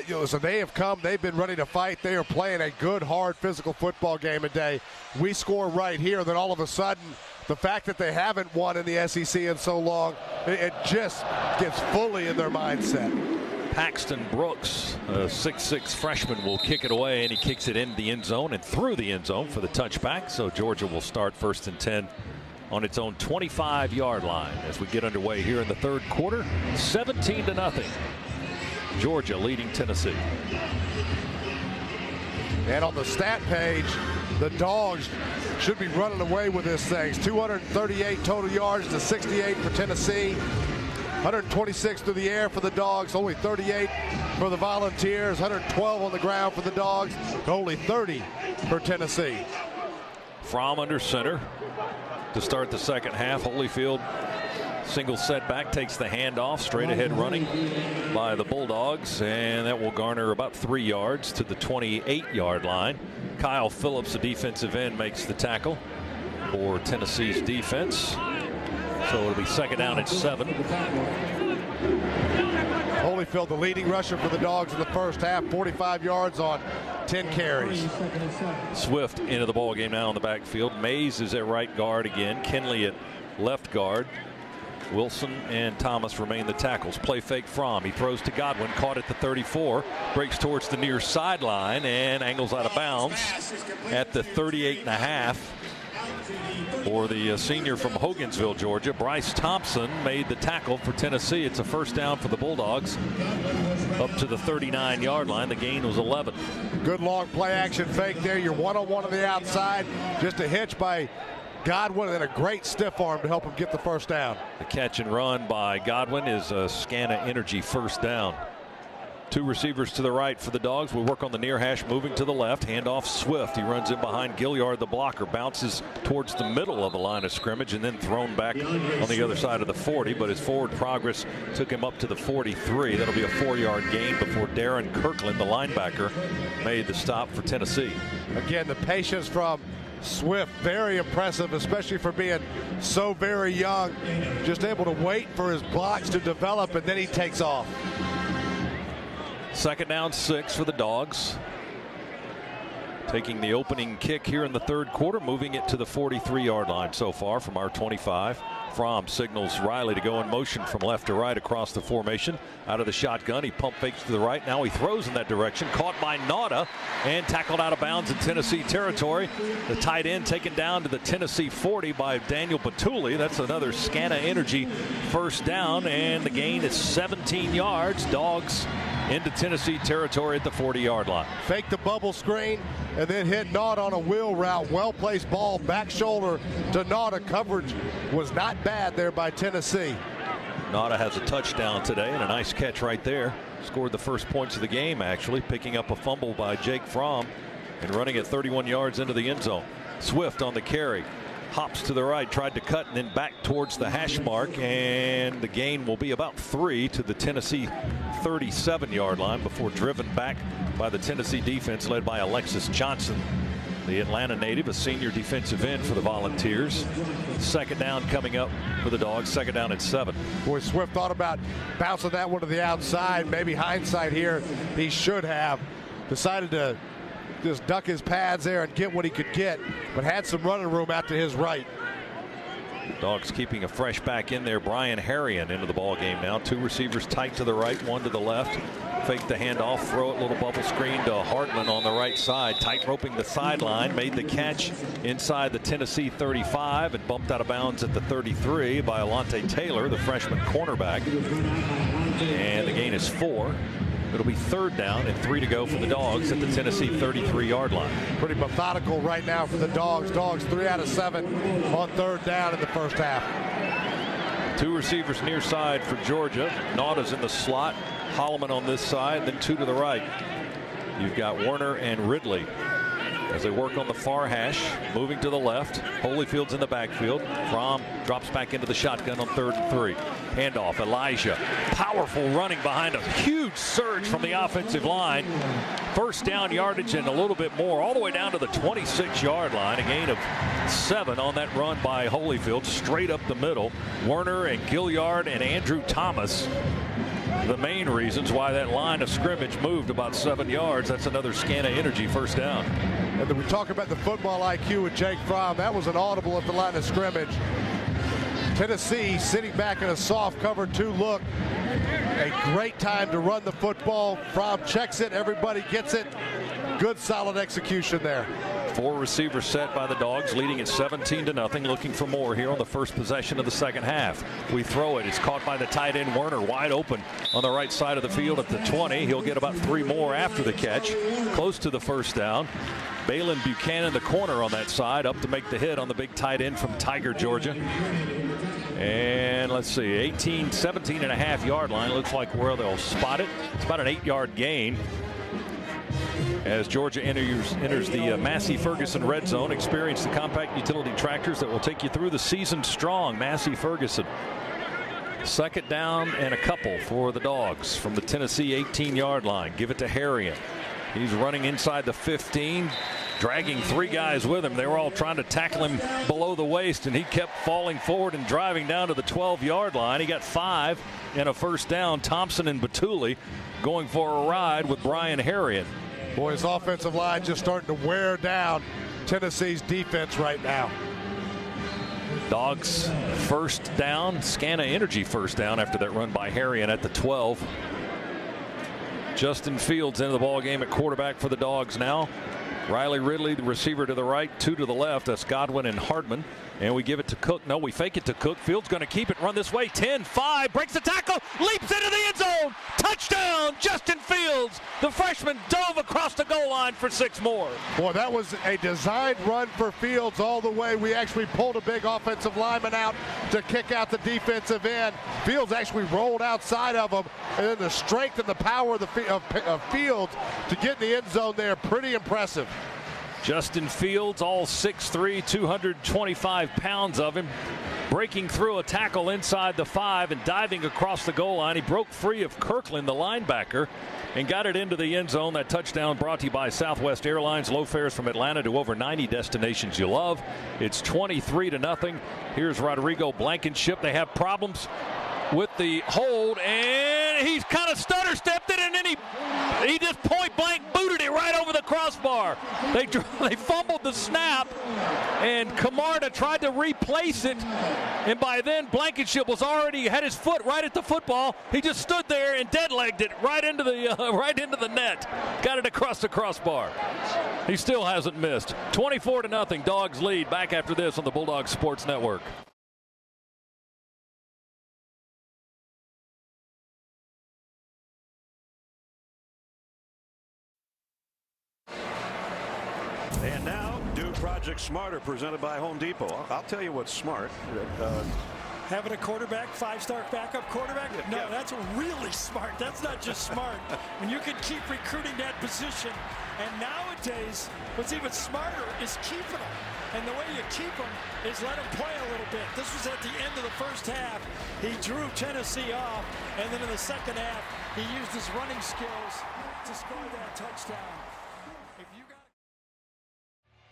so they have come, they've been ready to fight. They are playing a good, hard, physical football game today. We score right here, then all of a sudden, the fact that they haven't won in the SEC in so long, it just gets fully in their mindset. Paxton Brooks, a 6'6 freshman, will kick it away, and he kicks it into the end zone and through the end zone for the touchback. So Georgia will start 1st and 10 on its own 25-yard line as we get underway here in the third quarter. 17-0. Georgia leading Tennessee. And on the stat page, the Dogs should be running away with this thing. 238 total yards to 68 for Tennessee. 126 through the air for the Dogs, only 38 for the Volunteers. 112 on the ground for the Dogs, only 30 for Tennessee. Fromm under center to start the second half. Holyfield, single setback, takes the handoff, straight ahead running by the Bulldogs, and that will garner about 3 yards to the 28-yard line. Kyle Phillips, the defensive end, makes the tackle for Tennessee's defense. So it'll be second down at 7. Holyfield, the leading rusher for the Dogs in the first half, 45 yards on 10 carries. Swift into the ball game now in the backfield. Mays is at right guard again. Kenley at left guard. Wilson and Thomas remain the tackles. Play fake Fromm. He throws to Godwin, caught at the 34, breaks towards the near sideline and angles out of bounds at the 38.5. For the senior from Hogansville, Georgia, Bryce Thompson made the tackle for Tennessee. It's a first down for the Bulldogs up to the 39-yard line. The gain was 11. Good long play action fake there. You're one-on-one on the outside. Just a hitch by Godwin and a great stiff arm to help him get the first down. The catch and run by Godwin is a Scana Energy first down. 2 receivers to the right for the Dogs. We work on the near hash, moving to the left. Handoff Swift. He runs in behind Gilliard, the blocker. Bounces towards the middle of the line of scrimmage and then thrown back on the other side of the 40. But his forward progress took him up to the 43. That'll be a 4-yard gain before Darren Kirkland, the linebacker, made the stop for Tennessee. Again, the patience from Swift, very impressive, especially for being so very young. Just able to wait for his blocks to develop, and then he takes off. Second down 6 for the Dogs. Taking the opening kick here in the third quarter, moving it to the 43-yard line so far from our 25. Fromm signals Riley to go in motion from left to right across the formation. Out of the shotgun, he pump fakes to the right. Now he throws in that direction. Caught by Nauta and tackled out of bounds in Tennessee territory. The tight end taken down to the Tennessee 40 by Daniel Batuli. That's another Scana Energy first down, and the gain is 17 yards. Dogs into Tennessee territory at the 40-yard line. Fake the bubble screen and then hit Nauta on a wheel route. Well-placed ball, back shoulder to Nauta. Coverage was not bad there by Tennessee. Nada has a touchdown today and a nice catch right there. Scored the first points of the game, actually, picking up a fumble by Jake Fromm and running it 31 yards into the end zone. Swift on the carry. Hops to the right, tried to cut, and then back towards the hash mark, and the gain will be about 3 to the Tennessee 37-yard line before driven back by the Tennessee defense led by Alexis Johnson, the Atlanta native, a senior defensive end for the Volunteers. Second down coming up for the Dogs, second down and 7. Boy, Swift thought about bouncing that one to the outside. Maybe hindsight here, he should have decided to just duck his pads there and get what he could get, but had some running room out to his right. Dogs keeping a fresh back in there. Brian Harrion into the ball game now. 2 receivers tight to the right, 1 to the left. Fake the handoff, throw it, little bubble screen to Hartman on the right side. Tight roping the sideline, made the catch inside the Tennessee 35 and bumped out of bounds at the 33 by Alontae Taylor, the freshman cornerback. And the gain is 4. It'll be third down and 3 to go for the Dogs at the Tennessee 33-yard line. Pretty methodical right now for the Dogs. Dogs 3 out of 7 on third down in the first half. 2 receivers near side for Georgia. Nauda's in the slot. Holloman on this side, then 2 to the right. You've got Werner and Ridley as they work on the far hash, moving to the left. Holyfield's in the backfield. Fromm drops back into the shotgun on 3rd and 3. Handoff, Elijah. Powerful running behind a huge surge from the offensive line. First down yardage and a little bit more, all the way down to the 26-yard line. A gain of 7 on that run by Holyfield, straight up the middle. Werner and Gilliard and Andrew Thomas, the main reasons why that line of scrimmage moved about 7 yards. That's another Scana Energy first down. And then we talk about the football IQ with Jake Fromm. That was an audible at the line of scrimmage. Tennessee sitting back in a soft cover 2 look. A great time to run the football. Fromm checks it. Everybody gets it. Good solid execution there. 4 receivers set by the Dogs, leading at 17-0. Looking for more here on the first possession of the second half. We throw it. It's caught by the tight end Werner, wide open on the right side of the field at the 20. He'll get about 3 more after the catch. Close to the first down. Balin Buchanan, the corner on that side, up to make the hit on the big tight end from Tiger, Georgia. And let's see, 17.5-yard line. Looks like where they'll spot it. It's about an 8-yard gain as Georgia enters the Massey Ferguson red zone. Experience the compact utility tractors that will take you through the season strong. Massey Ferguson. Second down and a couple for the Dogs from the Tennessee 18-yard line. Give it to Harrion. He's running inside the 15, dragging 3 guys with him. They were all trying to tackle him below the waist, and he kept falling forward and driving down to the 12-yard line. He got 5 and a first down. Thompson and Batuli going for a ride with Brian Harrion. Boy, his offensive line just starting to wear down Tennessee's defense right now. Dogs first down, Scana Energy first down after that run by Harrion at the 12. Justin Fields into the ball game at quarterback for the Dogs now. Riley Ridley, the receiver to the right, 2 to the left. That's Godwin and Hardman. And we give it to Cook. No, we fake it to Cook. Fields going to keep it, run this way. 10-5, breaks the tackle, leaps into the end zone. Touchdown, Justin Fields. The freshman dove across the goal line for 6 more. Boy, that was a designed run for Fields all the way. We actually pulled a big offensive lineman out to kick out the defensive end. Fields actually rolled outside of him, and then the strength and the power of Fields to get in the end zone there, pretty impressive. Justin Fields, all 6'3", 225 pounds of him, breaking through a tackle inside the 5 and diving across the goal line. He broke free of Kirkland, the linebacker, and got it into the end zone. That touchdown brought to you by Southwest Airlines. Low fares from Atlanta to over 90 destinations you love. It's 23-0. Here's Rodrigo Blankenship. They have problems with the hold, and he's kind of stutter stepped it, and then he just point blank booted it right over the crossbar. They fumbled the snap, and Camarda tried to replace it, and by then Blankenship was already had his foot right at the football. He just stood there and dead-legged it right into the net. Got it across the crossbar. He still hasn't missed. 24-0. Dogs lead. Back after this on the Bulldogs Sports Network. And now, do Project Smarter, presented by Home Depot. I'll tell you what's smart. Having a quarterback, 5-star backup quarterback? No, that's really smart. That's not just smart. When you can keep recruiting that position, and nowadays, what's even smarter is keeping them. And the way you keep them is let them play a little bit. This was at the end of the first half. He drew Tennessee off, and then in the second half, he used his running skills to score that touchdown.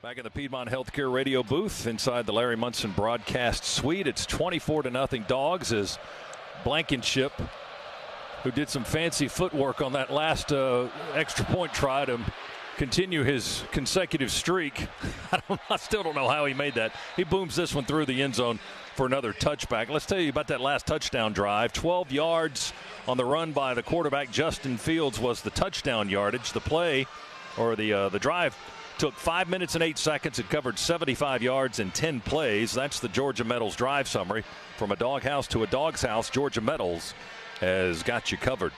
Back in the Piedmont Healthcare radio booth inside the Larry Munson broadcast suite. It's 24-0 Dogs as Blankenship, who did some fancy footwork on that last extra point try to continue his consecutive streak. I still don't know how he made that. He booms this one through the end zone for another touchback. Let's tell you about that last touchdown drive. 12 yards on the run by the quarterback. Justin Fields was the touchdown yardage. The play, or the drive, took 5 minutes and 8 seconds. It covered 75 yards in 10 plays. That's the Georgia Metals drive summary. From a doghouse to a dog's house, Georgia Metals has got you covered.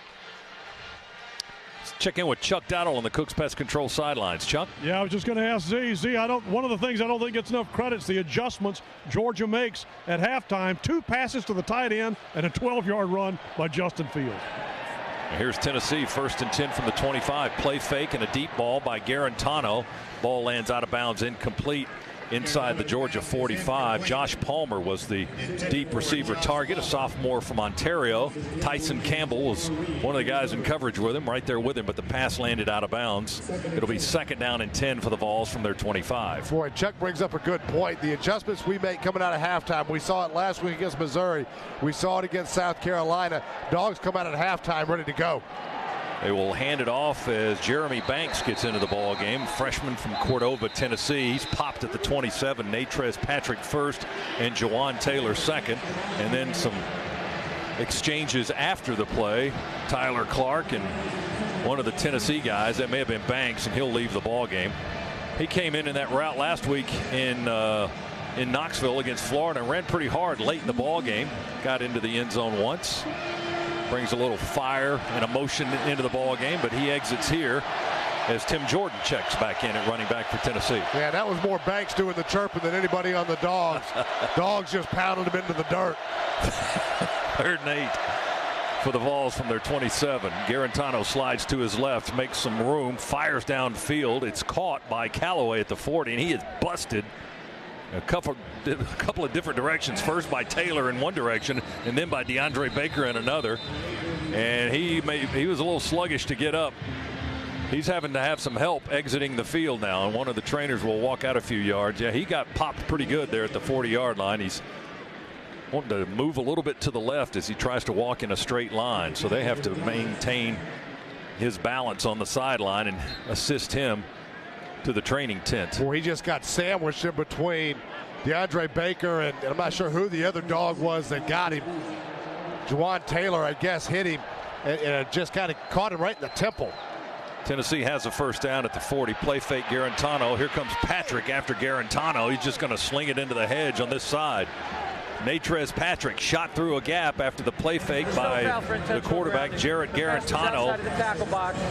Let's check in with Chuck Dowdle on the Cooks Pest Control sidelines. Chuck? Yeah, I was just going to ask Z. One of the things I don't think gets enough credit is the adjustments Georgia makes at halftime. 2 passes to the tight end and a 12-yard run by Justin Fields. Here's Tennessee, 1st and 10 from the 25. Play fake and a deep ball by Garantano. Ball lands out of bounds, incomplete inside the Georgia 45. Josh Palmer was the deep receiver target, a sophomore from Ontario. Tyson Campbell was one of the guys in coverage with him, right there with him, but the pass landed out of bounds. It'll be 2nd down and 10 for the Vols from their 25. Boy, Chuck brings up a good point. The adjustments we make coming out of halftime, we saw it last week against Missouri. We saw it against South Carolina. Dogs come out at halftime ready to go. They will hand it off as Jeremy Banks gets into the ball game. Freshman from Cordova, Tennessee. He's popped at the 27. Natrez Patrick first and Jawan Taylor second. And then some exchanges after the play. Tyler Clark and one of the Tennessee guys, that may have been Banks, and he'll leave the ball game. He came in that route last week in Knoxville against Florida and ran pretty hard late in the ball game. Got into the end zone once. Brings a little fire and emotion into the ball game, but he exits here as Tim Jordan checks back in at running back for Tennessee. Yeah, that was more Banks doing the chirping than anybody on the Dogs. Dogs just pounded him into the dirt. 3rd and 8 for the Vols from their 27. Garantano slides to his left, makes some room, fires downfield. It's caught by Callaway at the 40, and he is busted a couple of different directions. First by Taylor in one direction, and then by DeAndre Baker in another. And he was a little sluggish to get up. He's having to have some help exiting the field now, and one of the trainers will walk out a few yards. Yeah, he got popped pretty good there at the 40-yard line. He's wanting to move a little bit to the left as he tries to walk in a straight line. So they have to maintain his balance on the sideline and assist him to the training tent. Well, he just got sandwiched in between DeAndre Baker and I'm not sure who the other dog was that got him. Jawan Taylor, I guess, hit him and it just kind of caught him right in the temple. Tennessee has a 1st down at the 40. Play fake Garantano. Here comes Patrick after Garantano. He's just going to sling it into the hedge on this side. Natrez Patrick shot through a gap after the play fake by the quarterback, Jarrett Garantano.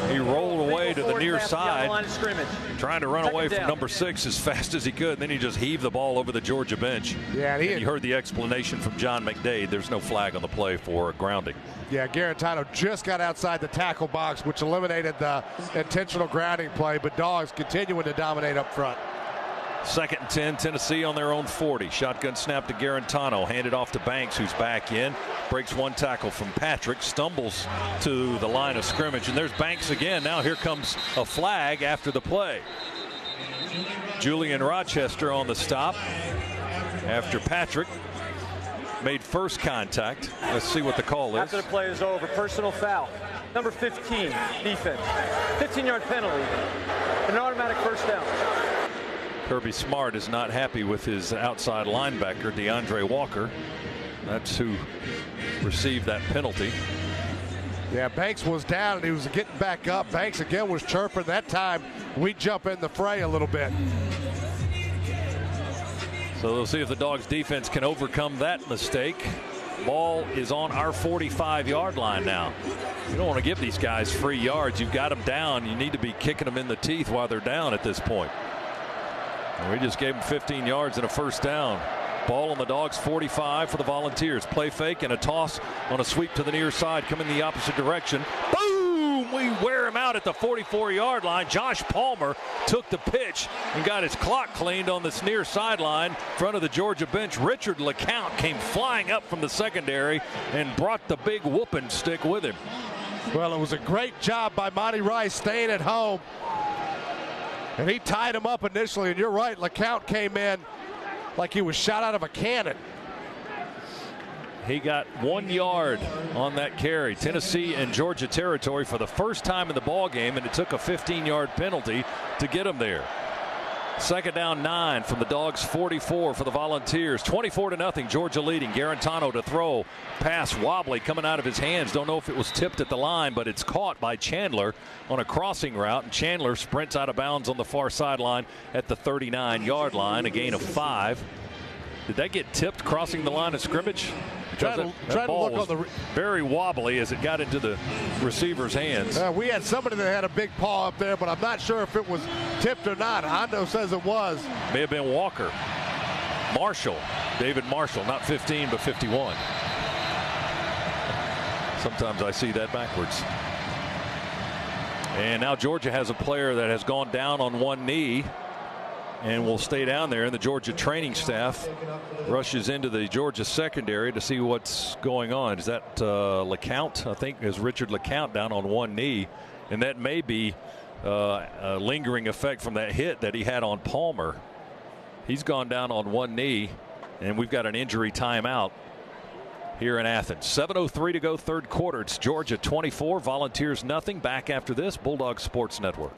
He rolled away to the near side, trying to run away from number 6 as fast as he could. And then he just heaved the ball over the Georgia bench. Yeah, and you heard the explanation from John McDade. There's no flag on the play for grounding. Yeah, Garantano just got outside the tackle box, which eliminated the intentional grounding play, but Dogs continuing to dominate up front. 2nd and 10, Tennessee on their own 40. Shotgun snap to Garantano, handed off to Banks, who's back in. Breaks one tackle from Patrick, stumbles to the line of scrimmage, and there's Banks again. Now here comes a flag after the play. Julian Rochester on the stop after Patrick made first contact. Let's see what the call is. After the play is over, personal foul. Number 15, defense. 15-yard penalty. An automatic 1st down. Kirby Smart is not happy with his outside linebacker, DeAndre Walker. That's who received that penalty. Yeah, Banks was down and he was getting back up. Banks again was chirping. That time we jump in the fray a little bit. So we'll see if the Dogs defense can overcome that mistake. Ball is on our 45-yard line now. You don't want to give these guys free yards. You've got them down. You need to be kicking them in the teeth while they're down at this point. And we just gave them 15 yards and a 1st down. Ball on the Dogs 45 for the Volunteers. Play fake and a toss on a sweep to the near side, coming the opposite direction. Boom! We wear him out at the 44-yard line. Josh Palmer took the pitch and got his clock cleaned on this near sideline in front of the Georgia bench. Richard LeCount came flying up from the secondary and brought the big whooping stick with him. Well, it was a great job by Monty Rice staying at home. And he tied him up initially, and you're right, LeCount came in like he was shot out of a cannon. He got 1 yard on that carry. Tennessee in Georgia territory for the first time in the ball game, and it took a 15-yard penalty to get him there. Second down 9 from the Dogs 44 for the Volunteers. 24-0, Georgia leading. Garantano to throw. Pass wobbly coming out of his hands. Don't know if it was tipped at the line, but it's caught by Chandler on a crossing route. And Chandler sprints out of bounds on the far sideline at the 39-yard line. A gain of 5. Did that get tipped crossing the line of scrimmage? Try to look on the very wobbly as it got into the receiver's hands. We had somebody that had a big paw up there, but I'm not sure if it was tipped or not. Hondo says it was. May have been Walker. Marshall, David Marshall, not 15 but 51. Sometimes I see that backwards. And now Georgia has a player that has gone down on one knee and will stay down there, and the Georgia training staff rushes into the Georgia secondary to see what's going on. Is that LeCount? I think is Richard LeCount down on one knee, and that may be a lingering effect from that hit that he had on Palmer. He's gone down on one knee, and we've got an injury timeout here in Athens. 7:03 to go, third quarter. It's Georgia 24, Volunteers nothing. Back after this, Bulldogs Sports Network.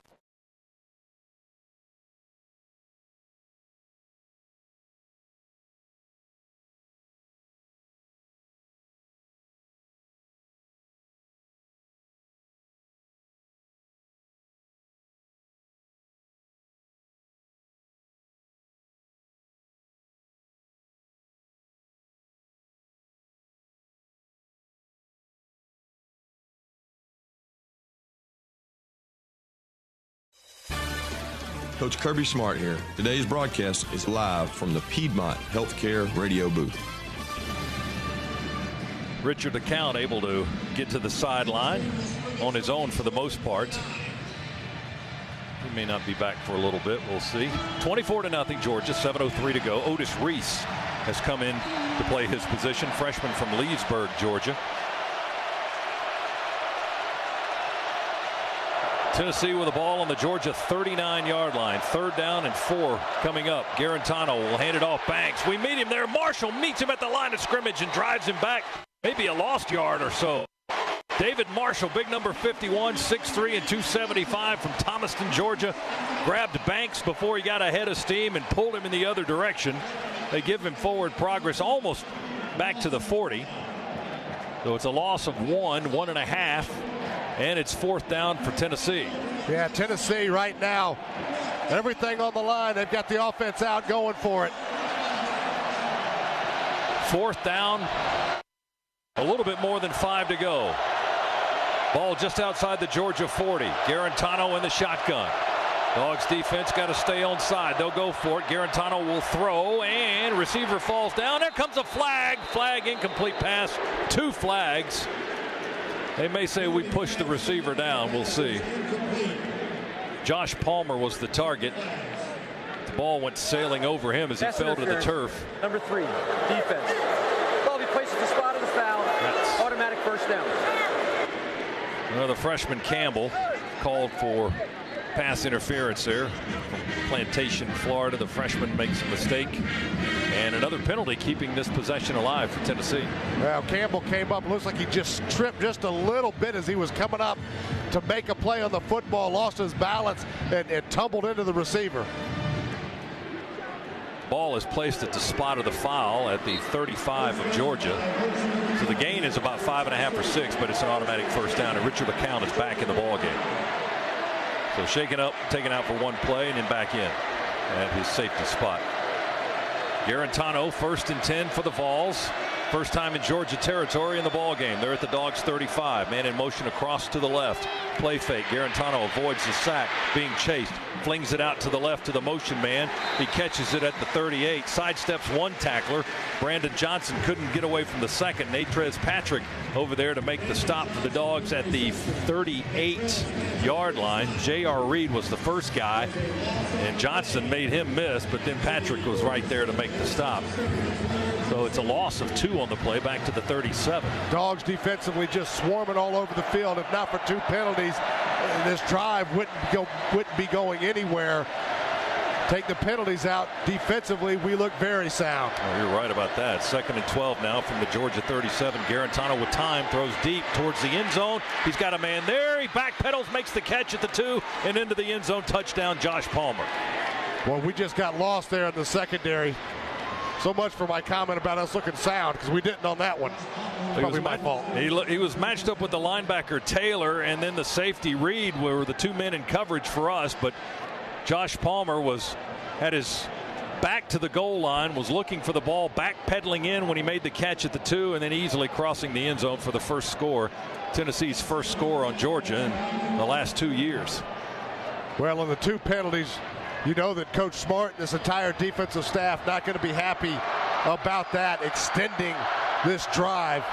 Coach Kirby Smart here. Today's broadcast is live from the Piedmont Healthcare radio booth. Richard LeCount able to get to the sideline on his own for the most part. He may not be back for a little bit. We'll see. 24-0 Georgia. 7:03 to go. Otis Reese has come in to play his position. Freshman from Leesburg, Georgia. Tennessee with the ball on the Georgia 39-yard line. Third down and 4 coming up. Garantano will hand it off Banks. We meet him there. Marshall meets him at the line of scrimmage and drives him back. Maybe a lost yard or so. David Marshall, big number 51, 6'3" and 275 from Thomaston, Georgia. Grabbed Banks before he got ahead of steam and pulled him in the other direction. They give him forward progress almost back to the 40. So it's a loss of 1.5. And it's fourth down for Tennessee. Yeah, Tennessee right now, everything on the line. They've got the offense out going for it. Fourth down, a little bit more than 5 to go. Ball just outside the Georgia 40. Garantano in the shotgun. Dogs defense got to stay on side. They'll go for it. Garantano will throw, and receiver falls down. There comes a flag. Flag, incomplete pass. 2 flags. They may say we pushed the receiver down. We'll see. Josh Palmer was the target. The ball went sailing over him as he fell to the turf. Number 3, defense. Ball be placed at the spot of the foul. That's automatic first down. The freshman Campbell called for pass interference there from Plantation, Florida. The freshman makes a mistake. And another penalty keeping this possession alive for Tennessee. Well, Campbell came up. Looks like he just tripped just a little bit as he was coming up to make a play on the football. Lost his balance and tumbled into the receiver. Ball is placed at the spot of the foul at the 35 of Georgia. So the gain is about 5.5 or 6, but it's an automatic first down. And Richard LeCount is back in the ball game. So shaken up, taken out for one play, and then back in at his safety spot. Garantano, 1st and 10 for the Vols. First time in Georgia territory in the ball game. They're at the Dogs 35. Man in motion across to the left. Play fake. Garantano avoids the sack. Being chased. Flings it out to the left to the motion man. He catches it at the 38. Sidesteps one tackler. Brandon Johnson couldn't get away from the second. Natrez Patrick over there to make the stop for the Dogs at the 38-yard line. J.R. Reed was the first guy, and Johnson made him miss, but then Patrick was right there to make the stop. So it's a loss of 2 on the play, back to the 37. Dogs defensively just swarming all over the field. If not for 2 penalties, this drive wouldn't be going anywhere. Take the penalties out. Defensively, we look very sound. Oh, you're right about that. 2nd and 12 now from the Georgia 37. Garantano with time, throws deep towards the end zone. He's got a man there. He backpedals, makes the catch at the 2, and into the end zone. Touchdown, Josh Palmer. Well, we just got lost there in the secondary. So much for my comment about us looking sound, because we didn't on that one. Probably my fault. He was matched up with the linebacker Taylor, and then the safety Reed were the 2 men in coverage for us, but Josh Palmer had his back to the goal line, was looking for the ball, backpedaling in when he made the catch at the 2, and then easily crossing the end zone for the first score. Tennessee's first score on Georgia in the last 2 years. Well, on the 2 penalties, you know that Coach Smart and this entire defensive staff not going to be happy about that, extending this drive.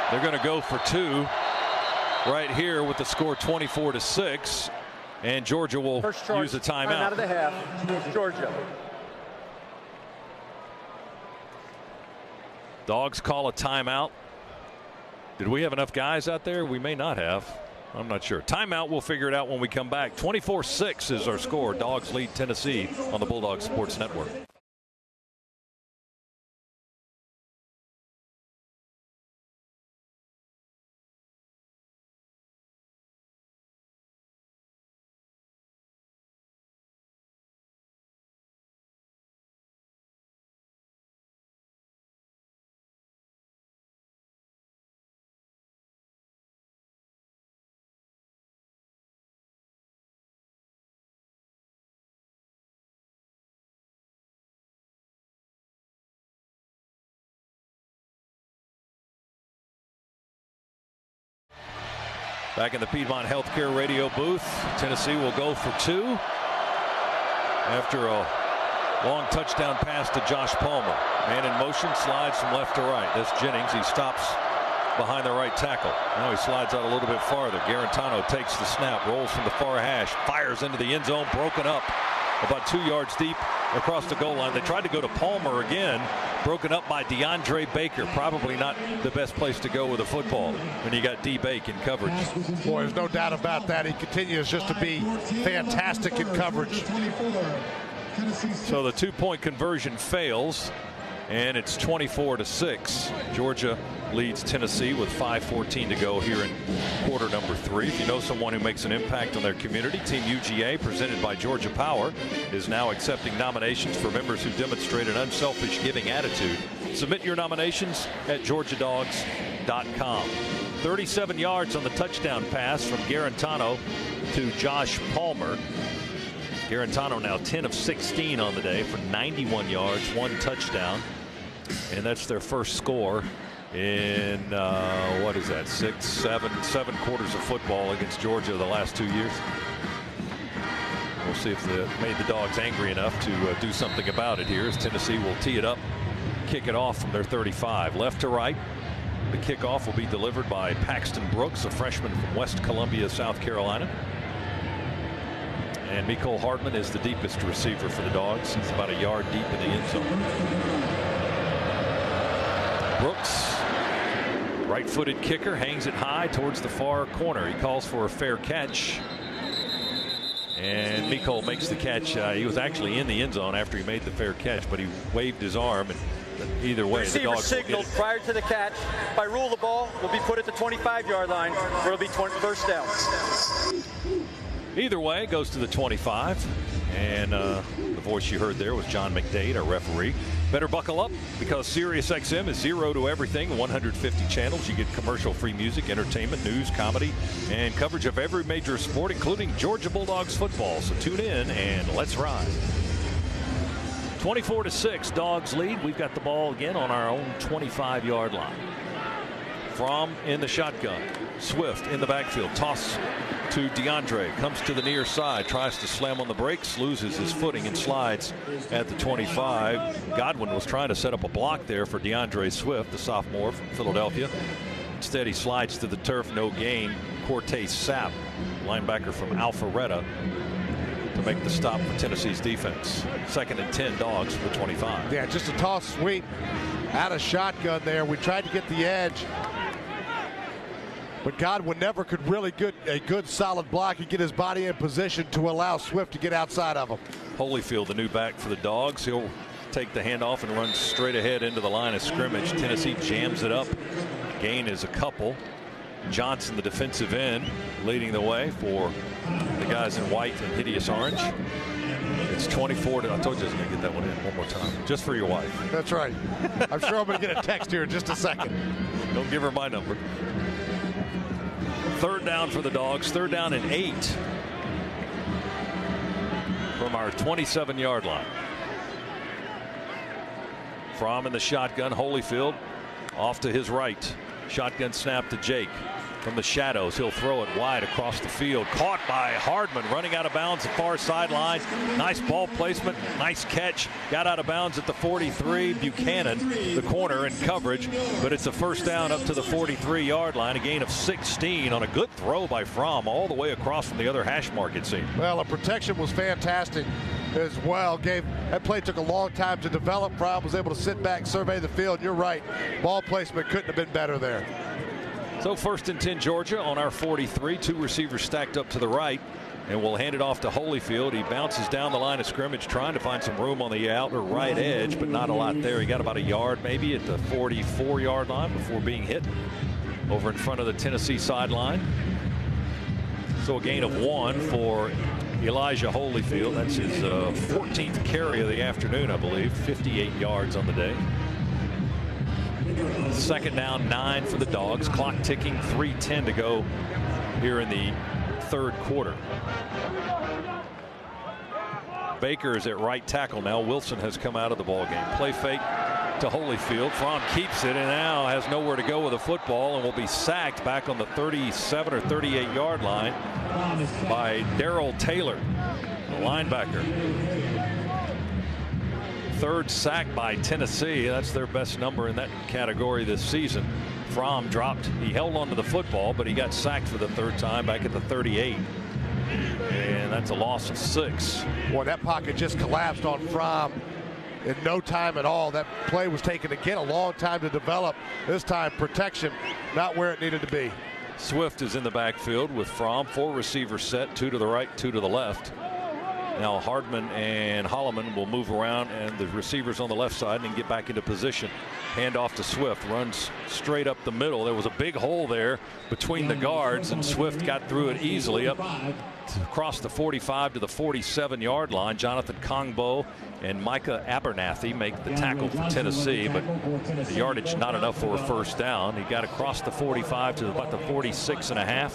They're going to go for 2 right here with the score 24-6. And Georgia will use a timeout. Out of the half, Georgia. Dogs call a timeout. Did we have enough guys out there? We may not have. I'm not sure. Timeout, we'll figure it out when we come back. 24-6 is our score. Dogs lead Tennessee on the Bulldogs Sports Network. Back in the Piedmont Healthcare radio booth, Tennessee will go for 2 after a long touchdown pass to Josh Palmer. Man in motion, slides from left to right. That's Jennings. He stops behind the right tackle. Now he slides out a little bit farther. Garantano takes the snap, rolls from the far hash, fires into the end zone, broken up about 2 yards deep across the goal line. They tried to go to Palmer again, broken up by DeAndre Baker. Probably not the best place to go with a football when you got D. Bake in coverage. Boy, there's no doubt about that. He continues just to be fantastic in coverage. So the 2-point conversion fails, and it's 24-6. Georgia leads Tennessee with 5:14 to go here in quarter number 3. If you know someone who makes an impact on their community, Team UGA, presented by Georgia Power, is now accepting nominations for members who demonstrate an unselfish giving attitude. Submit your nominations at georgiadogs.com. 37 yards on the touchdown pass from Garantano to Josh Palmer. Garantano now 10 of 16 on the day for 91 yards, 1 touchdown. And that's their first score in what is that, 7 quarters of football against Georgia the last 2 years. We'll see if they made the Dogs angry enough to do something about it here, as Tennessee will tee it up, kick it off from their 35. Left to right. The kickoff will be delivered by Paxton Brooks, a freshman from West Columbia, South Carolina. And Mecole Hardman is the deepest receiver for the Dogs. He's about a yard deep in the end zone. Brooks, right-footed kicker, hangs it high towards the far corner. He calls for a fair catch. And Mecole makes the catch. He was actually in the end zone after he made the fair catch, but he waved his arm, and either way, the Dogs signaled prior to the catch. By rule, the ball will be put at the 25-yard line, where it'll be first down. Either way, it goes to the 25. And the voice you heard there was John McDade, our referee. Better buckle up, because SiriusXM is 0 to everything. 150 channels. You get commercial-free music, entertainment, news, comedy, and coverage of every major sport, including Georgia Bulldogs football. So tune in and let's ride. 24-6, Dogs lead. We've got the ball again on our own 25-yard line. Fromm in the shotgun. Swift in the backfield. Toss to DeAndre. Comes to the near side. Tries to slam on the brakes. Loses his footing and slides at the 25. Godwin was trying to set up a block there for DeAndre Swift, the sophomore from Philadelphia. Instead, he slides to the turf. No gain. Cortez Sapp, linebacker from Alpharetta, to make the stop for Tennessee's defense. 2nd and 10, Dogs for 25. Yeah, just a toss sweep out of shotgun there. We tried to get the edge, but Godwin never could really get a good solid block and get his body in position to allow Swift to get outside of him. Holyfield, the new back for the Dogs. He'll take the handoff and run straight ahead into the line of scrimmage. Tennessee jams it up. Gain is a couple. Johnson, the defensive end, leading the way for the guys in white and hideous orange. It's 24 to, I told you I was going to get that one in one more time, just for your wife. That's right. I'm sure I'm going to get a text here in just a second. Don't give her my number. 3rd down for the Dogs. 3rd down and 8 from our 27-yard line. Fromm in the shotgun. Holyfield off to his right. Shotgun snap to Jake. From the shadows, he'll throw it wide across the field. Caught by Hardman, running out of bounds the far sideline. Nice ball placement, nice catch. Got out of bounds at the 43. Buchanan, the corner, in coverage, but it's a 1st down up to the 43-yard line. A gain of 16 on a good throw by Fromm all the way across from the other hash mark, it seemed. Well, the protection was fantastic as well. That play took a long time to develop. Fromm was able to sit back, survey the field. You're right. Ball placement couldn't have been better there. So 1st and 10, Georgia on our 43. 2 receivers stacked up to the right, and we'll hand it off to Holyfield. He bounces down the line of scrimmage, trying to find some room on the outer right edge, but not a lot there. He got about a yard maybe at the 44-yard line before being hit over in front of the Tennessee sideline. So a gain of 1 for Elijah Holyfield. That's his 14th carry of the afternoon, I believe. 58 yards on the day. 2nd down, 9 for the Dogs. Clock ticking, 3:10 to go here in the 3rd quarter. Baker is at right tackle now. Wilson has come out of the ballgame. Play fake to Holyfield. Fromm keeps it and now has nowhere to go with the football and will be sacked back on the 37 or 38-yard line by Darrell Taylor, the linebacker. 3rd sack by Tennessee. That's their best number in that category this season. Fromm dropped. He held onto the football, but he got sacked for the 3rd time back at the 38. And that's a loss of 6. Boy, that pocket just collapsed on Fromm in no time at all. That play was taken again a long time to develop. This time protection not where it needed to be. Swift is in the backfield with Fromm. 4 receivers set, 2 to the right, 2 to the left. Now Hardman and Holloman will move around, and the receivers on the left side and get back into position. Hand off to Swift. Runs straight up the middle. There was a big hole there between the guards, and Swift got through it easily up across the 45 to the 47-yard line. Jonathan Kongbo and Micah Abernathy make the tackle for Tennessee, but the yardage not enough for a 1st down. He got across the 45 to about the 46.5.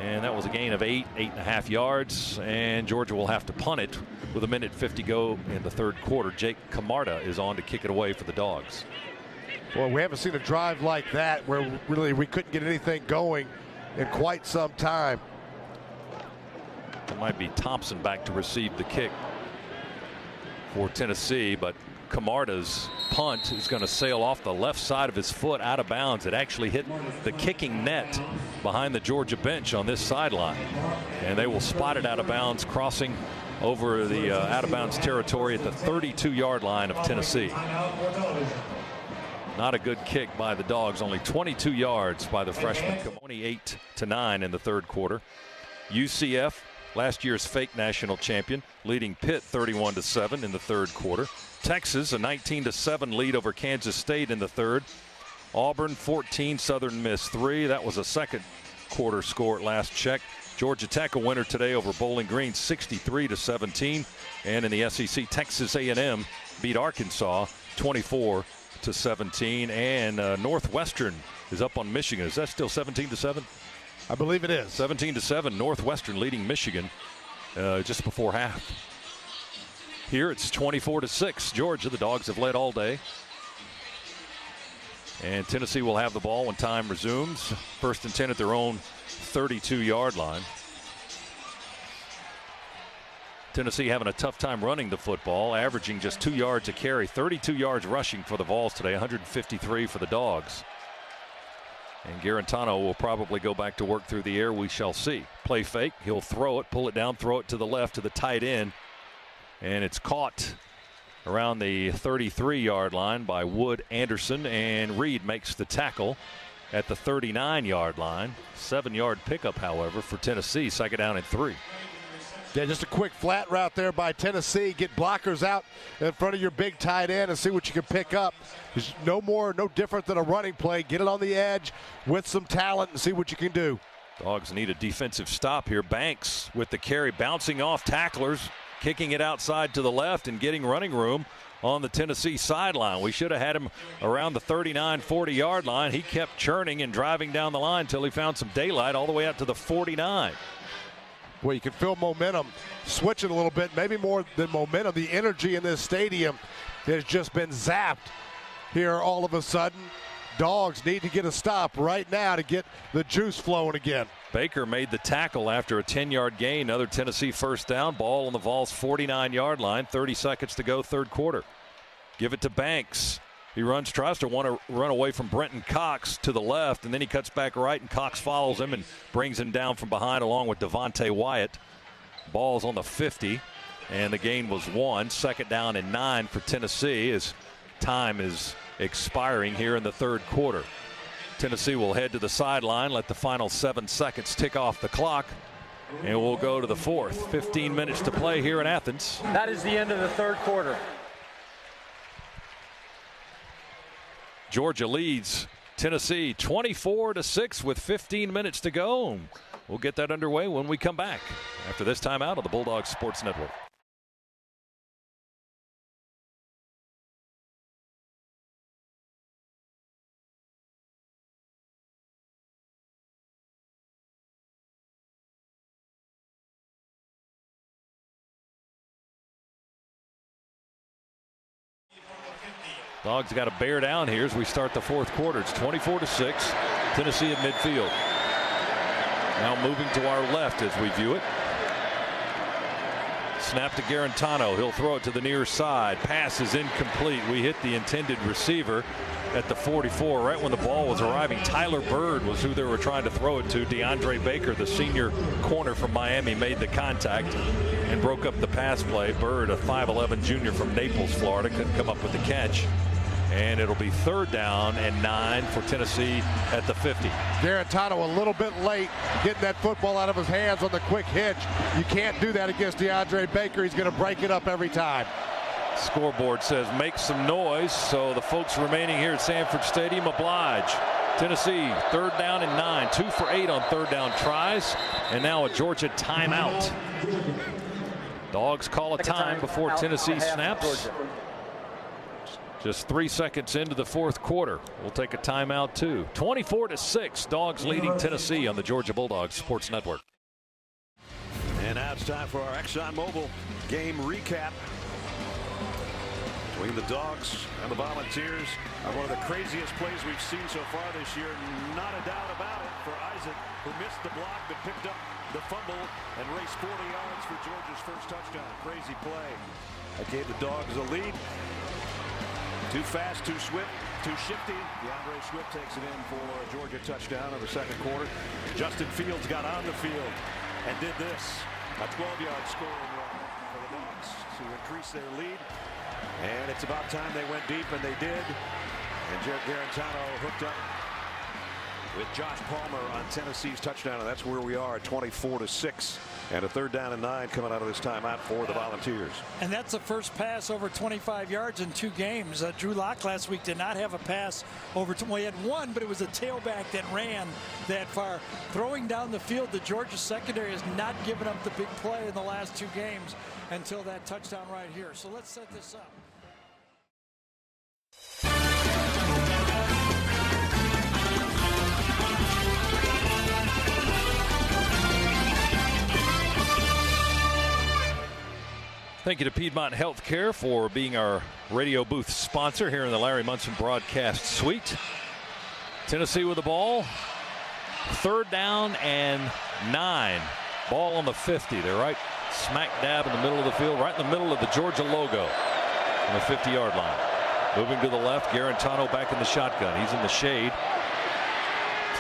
And that was a gain of 8.5 yards. And Georgia will have to punt it with 1:50 go in the 3rd quarter. Jake Camarda is on to kick it away for the Dogs. Well, we haven't seen a drive like that where really we couldn't get anything going in quite some time. It might be Thompson back to receive the kick for Tennessee, but Camarda's punt is going to sail off the left side of his foot out of bounds. It actually hit the kicking net behind the Georgia bench on this sideline, and they will spot it out of bounds, crossing over the out of bounds territory at the 32-yard line of Tennessee. Not a good kick by the Dogs. Only 22 yards by the freshman. 28-9 in the 3rd quarter. UCF, last year's fake national champion, leading Pitt 31-7 in the 3rd quarter. Texas, a 19-7 lead over Kansas State in the 3rd. Auburn 14, Southern Miss 3. That was a 2nd quarter score at last check. Georgia Tech a winner today over Bowling Green 63-17. And in the SEC, Texas A&M beat Arkansas 24-17. And Northwestern is up on Michigan. Is that still 17-7? I believe it is. 17-7, Northwestern leading Michigan just before half. Here it's 24-6. Georgia, the Dogs have led all day. And Tennessee will have the ball when time resumes. 1st and 10 at their own 32-yard line. Tennessee having a tough time running the football, averaging just 2 yards a carry. 32 yards rushing for the Vols today, 153 for the Dogs. And Garantano will probably go back to work through the air. We shall see. Play fake. He'll throw it, pull it down, throw it to the left to the tight end. And it's caught around the 33-yard line by Wood, Anderson, and Reed makes the tackle at the 39-yard line. 7-yard pickup, however, for Tennessee. 2nd down and 3. Yeah, just a quick flat route there by Tennessee. Get blockers out in front of your big tight end and see what you can pick up. There's no different than a running play. Get it on the edge with some talent and see what you can do. Dogs need a defensive stop here. Banks with the carry, bouncing off tacklers, kicking it outside to the left and getting running room on the Tennessee sideline. We should have had him around the 39, 40-yard line. He kept churning and driving down the line until he found some daylight all the way out to the 49. Well, you can feel momentum switching a little bit, maybe more than momentum. The energy in this stadium has just been zapped here all of a sudden. Dogs need to get a stop right now to get the juice flowing again. Baker made the tackle after a 10-yard gain. Another Tennessee 1st down. Ball on the Vols' 49-yard line. 30 seconds to go, 3rd quarter. Give it to Banks. He tries to want to run away from Brenton Cox to the left, and then he cuts back right, and Cox follows him and brings him down from behind along with Devontae Wyatt. Ball's on the 50, and the gain was 1. 2nd down and 9 for Tennessee as time is expiring here in the 3rd quarter. Tennessee will head to the sideline, let the final 7 seconds tick off the clock, and we'll go to the 4th. 15 minutes to play here in Athens. That is the end of the 3rd quarter. Georgia leads Tennessee 24-6 with 15 minutes to go. We'll get that underway when we come back after this timeout on the Bulldogs Sports Network. Dogs got to bear down here as we start the 4th quarter. It's 24-6. Tennessee at midfield. Now moving to our left as we view it. Snap to Garantano. He'll throw it to the near side. Pass is incomplete. We hit the intended receiver at the 44 right when the ball was arriving. Tyler Bird was who they were trying to throw it to. DeAndre Baker, the senior corner from Miami, made the contact and broke up the pass play. Bird, a 5'11 junior from Naples, Florida, couldn't come up with the catch. And it'll be 3rd down and 9 for Tennessee at the 50. Garantano a little bit late getting that football out of his hands on the quick hitch. You can't do that against DeAndre Baker. He's going to break it up every time. Scoreboard says make some noise, so the folks remaining here at Sanford Stadium oblige. Tennessee 3rd down and 9, 2 for 8 on 3rd down tries, and now a Georgia timeout. Dogs call a time before Tennessee snaps. Just 3 seconds into the 4th quarter. We'll take a timeout too. 24-6. Dogs leading Tennessee on the Georgia Bulldogs Sports Network. And now it's time for our ExxonMobil game recap between the Dogs and the Volunteers. One of the craziest plays we've seen so far this year. Not a doubt about it for Isaac, who missed the block but picked up the fumble and raced 40 yards for Georgia's first touchdown. Crazy play. That gave the Dogs a lead. Too fast, too swift, too shifty. DeAndre Swift takes it in for a Georgia touchdown in the 2nd quarter. Justin Fields got on the field and did this. A 12-yard scoring run for the Dogs to increase their lead. And it's about time they went deep, and they did. And Jared Garantano hooked up with Josh Palmer on Tennessee's touchdown, and that's where we are at 24-6. And a 3rd down and 9 coming out of this timeout for the Volunteers. And that's the first pass over 25 yards in 2 games. Drew Lock last week did not have a pass over. Well, he had one, but it was a tailback that ran that far. Throwing down the field, the Georgia secondary has not given up the big play in the last 2 games until that touchdown right here. So let's set this up. Thank you to Piedmont Healthcare for being our radio booth sponsor here in the Larry Munson broadcast suite. Tennessee with the ball. 3rd down and 9. Ball on the 50. They're right smack dab in the middle of the field, right in the middle of the Georgia logo on the 50-yard line. Moving to the left, Garantano back in the shotgun. He's in the shade.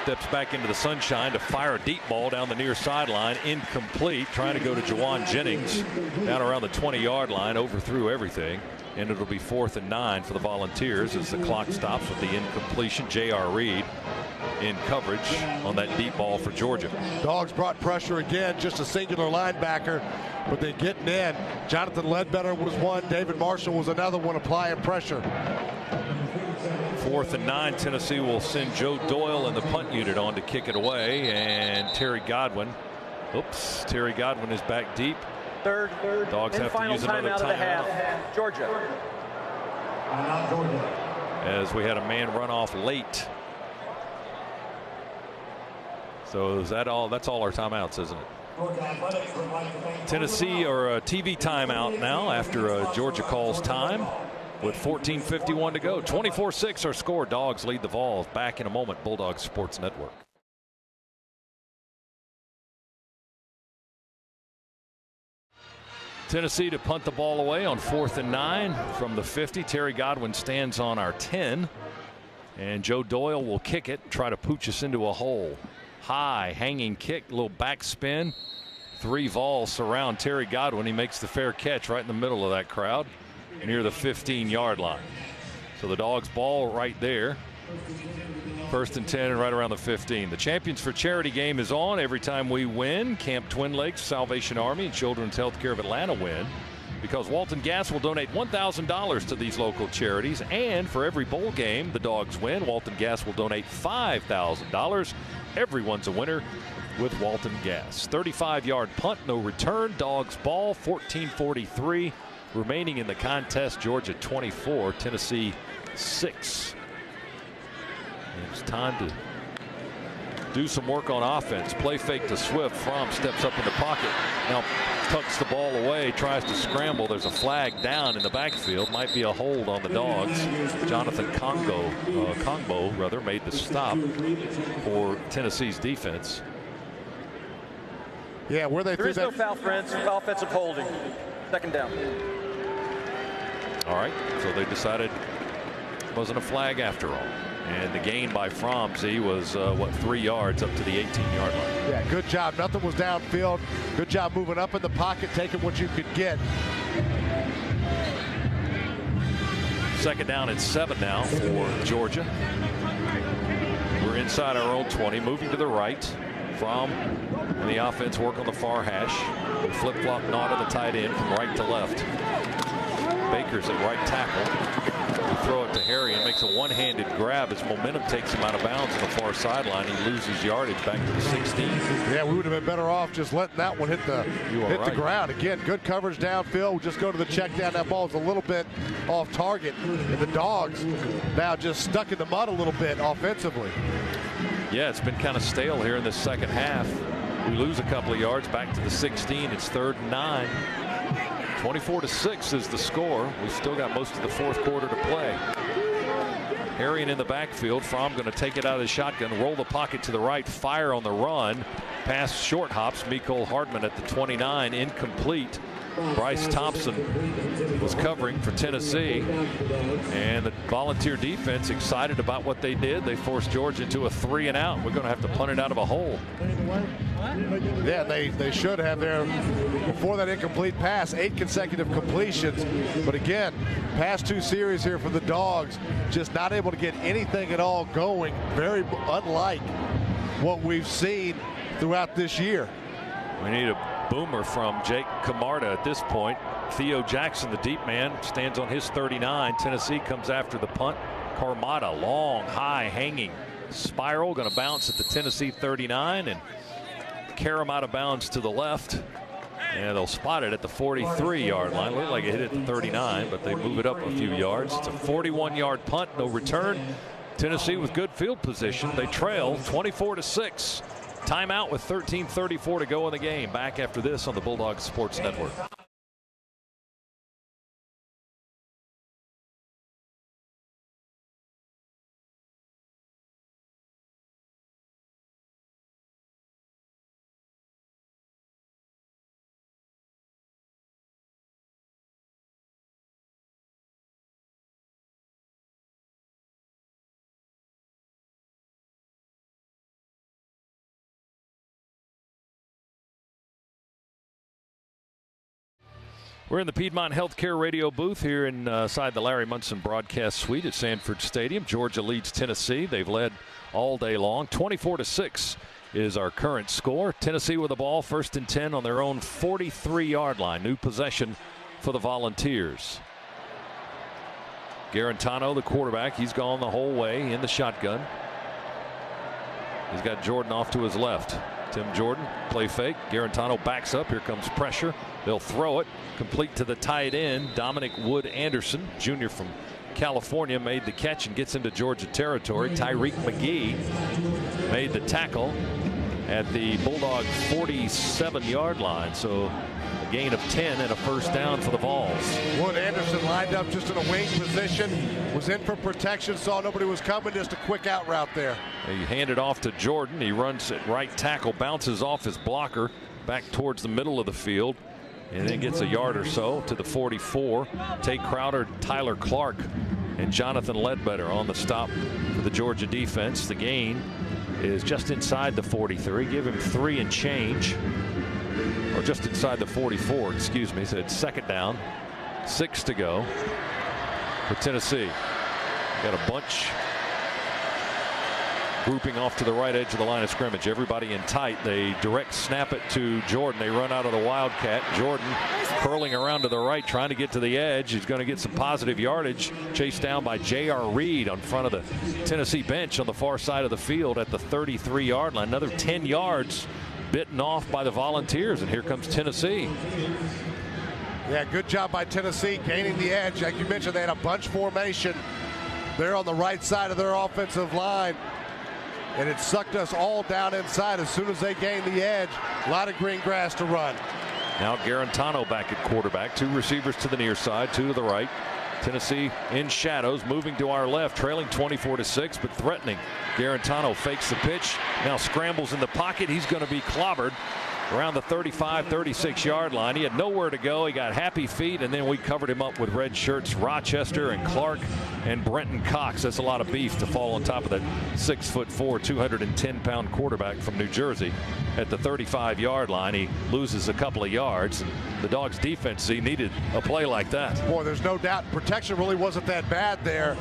Steps back into the sunshine to fire a deep ball down the near sideline. Incomplete. Trying to go to Juwan Jennings down around the 20-yard line. Overthrew everything. And it'll be 4th and 9 for the Volunteers as the clock stops with the incompletion. J.R. Reed in coverage on that deep ball for Georgia. Dogs brought pressure again, just a singular linebacker, but they're getting in. Jonathan Ledbetter was one. David Marshall was another one applying pressure. 4th and 9. Tennessee will send Joe Doyle and the punt unit on to kick it away. And Terry Godwin. Terry Godwin is back deep. Third. Dogs have to use another timeout. Georgia. As we had a man run off late. So is that all? That's all our timeouts, isn't it? Tennessee or a TV timeout now after Georgia calls time with 14:51 to go. 24-6 our score. Dogs lead the Vols. Back in a moment. Bulldogs Sports Network. Tennessee to punt the ball away on 4th and 9 from the 50. Terry Godwin stands on our 10. And Joe Doyle will kick it, try to pooch us into a hole. High hanging kick, little backspin. 3 Vols surround Terry Godwin. He makes the fair catch right in the middle of that crowd near the 15-yard line. So the Dogs ball right there. 1st and 10 and right around the 15. The Champions for Charity game is on every time we win. Camp Twin Lakes, Salvation Army, and Children's Healthcare of Atlanta win, because Walton Gas will donate $1,000 to these local charities. And for every bowl game the Dogs win, Walton Gas will donate $5,000. Everyone's a winner with Walton Gas. 35-yard punt, no return. Dogs ball, 14:43 remaining in the contest. Georgia 24, Tennessee 6. It's time to do some work on offense. Play fake to Swift. Fromm steps up in the pocket. Now tucks the ball away, tries to scramble. There's a flag down in the backfield. Might be a hold on the Dogs. Jonathan Kongbo made the stop for Tennessee's defense. Yeah, where they there is no foul, friends. Offensive holding. 2nd down. All right, so they decided it wasn't a flag after all. And the gain by Fromsey was 3 yards up to the 18-yard line. Yeah, good job. Nothing was downfield. Good job moving up in the pocket, taking what you could get. 2nd down and 7 now for Georgia. We're inside our own 20, moving to the right. Fromm and the offense work on the far hash. Flip-flop nod of the tight end from right to left. Baker's at right tackle. Throw it to Harry and makes a one-handed grab as momentum takes him out of bounds on the far sideline. He loses yardage back to the 16. Yeah, we would have been better off just letting that one hit the ground. Again, good coverage downfield. We'll just go to the check down. That ball is a little bit off target. And the Dogs now just stuck in the mud a little bit offensively. Yeah, it's been kind of stale here in the second half. We lose a couple of yards back to the 16. It's 3rd and 9. 24-6 is the score. We've still got most of the 4th quarter to play. Harrion in the backfield. Fromm going to take it out of the shotgun, roll the pocket to the right, fire on the run. Pass short hops. Mecole Hardman at the 29, incomplete. Bryce Thompson was covering for Tennessee, and the Volunteer defense excited about what they did. They forced Georgia into a 3 and out. We're going to have to punt it out of a hole. Yeah, they should have there before that incomplete pass. 8 consecutive completions, but again, past 2 series here for the Dogs, just not able to get anything at all going. Very unlike what we've seen throughout this year. We need a boomer from Jake Camarda at this point. Theo Jackson, the deep man, stands on his 39. Tennessee comes after the punt. Camarda, long, high, hanging spiral, going to bounce at the Tennessee 39 and carry him out of bounds to the left. And they'll spot it at the 43-yard line. Looked like it hit at the 39, but they move it up a few yards. It's a 41-yard punt, no return. Tennessee with good field position. They trail 24-6. Timeout with 13:34 to go in the game. Back after this on the Bulldogs Sports Network. We're in the Piedmont Healthcare radio booth here inside the Larry Munson broadcast suite at Sanford Stadium. Georgia leads Tennessee. They've led all day long. 24-6 is our current score. Tennessee with the ball, 1st and 10 on their own 43-yard line. New possession for the Volunteers. Garantano, the quarterback, he's gone the whole way in the shotgun. He's got Jordan off to his left. Tim Jordan, play fake. Garantano backs up. Here comes pressure. They'll throw it. Complete to the tight end. Dominic Wood Anderson, junior from California, made the catch and gets into Georgia territory. Tyreek McGee made the tackle at the Bulldogs 47-yard line. So a gain of 10 and a first down for the Vols. Wood Anderson lined up just in a wing position, was in for protection, saw nobody was coming, just a quick out route there. He handed off to Jordan. He runs at right tackle, bounces off his blocker back towards the middle of the field, and then gets a yard or so to the 44. Tate Crowder, Tyler Clark, and Jonathan Ledbetter on the stop for the Georgia defense. The gain is just inside the 43. Give him 3 and change. Or just inside the 44, excuse me. So it's 2nd down. 6 to go for Tennessee. Got a bunch grouping off to the right edge of the line of scrimmage. Everybody in tight. They direct snap it to Jordan. They run out of the Wildcat. Jordan curling around to the right, trying to get to the edge. He's going to get some positive yardage. Chased down by J.R. Reed on front of the Tennessee bench on the far side of the field at the 33-yard line. Another 10 yards bitten off by the Volunteers, and here comes Tennessee. Yeah, good job by Tennessee gaining the edge. Like you mentioned, they had a bunch formation there on the right side of their offensive line, and it sucked us all down inside as soon as they gained the edge. A lot of green grass to run. Now Garantano back at quarterback. 2 receivers to the near side, 2 to the right. Tennessee in shadows, moving to our left, trailing 24-6, but threatening. Garantano fakes the pitch, now scrambles in the pocket. He's going to be clobbered around the 35-36-yard line. He had nowhere to go. He got happy feet, and then we covered him up with red shirts. Rochester and Clark and Brenton Cox. That's a lot of beef to fall on top of that 6'4", 210-pound quarterback from New Jersey. At the 35-yard line, he loses a couple of yards. And the Dogs' defense, he needed a play like that. Boy, there's no doubt protection really wasn't that bad there.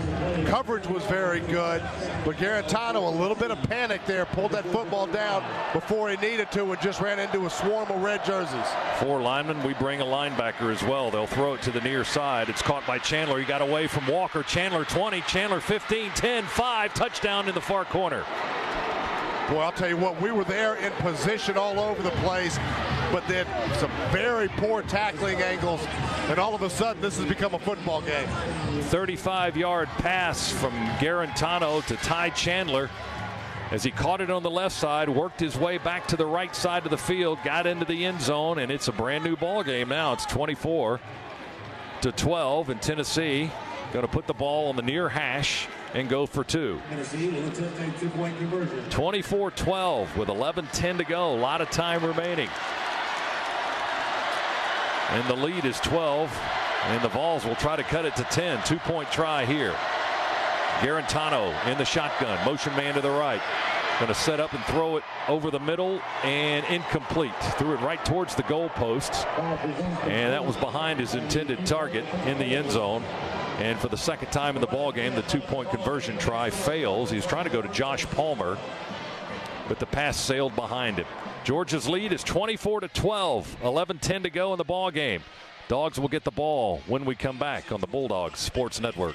Coverage was very good, but Garantano, a little bit of panic there, pulled that football down before he needed to and just ran into a swarm of red jerseys. 4 linemen. We bring a linebacker as well. They'll throw it to the near side. It's caught by Chandler. He got away from Walker. Chandler 20, Chandler 15, 10, 5. Touchdown in the far corner. Boy, I'll tell you what, we were there in position all over the place, but then some very poor tackling angles, and all of a sudden this has become a football game. 35-yard pass from Garantano to Ty Chandler as he caught it on the left side, worked his way back to the right side of the field, got into the end zone, and it's a brand new ball game now. It's 24-12, and Tennessee going to put the ball on the near hash and go for 2. 24-12 with 11:10 to go. A lot of time remaining. And the lead is 12. And the Vols will try to cut it to 10. 2-point try here. Garantano in the shotgun. Motion man to the right. Going to set up and throw it over the middle, and incomplete. Threw it right towards the goalposts. And that was behind his intended target in the end zone. And for the 2nd time in the ball game, the 2-point conversion try fails. He's trying to go to Josh Palmer, but the pass sailed behind him. Georgia's lead is 24-12. 11:10 to go in the ball game. Dogs will get the ball when we come back on the Bulldogs Sports Network.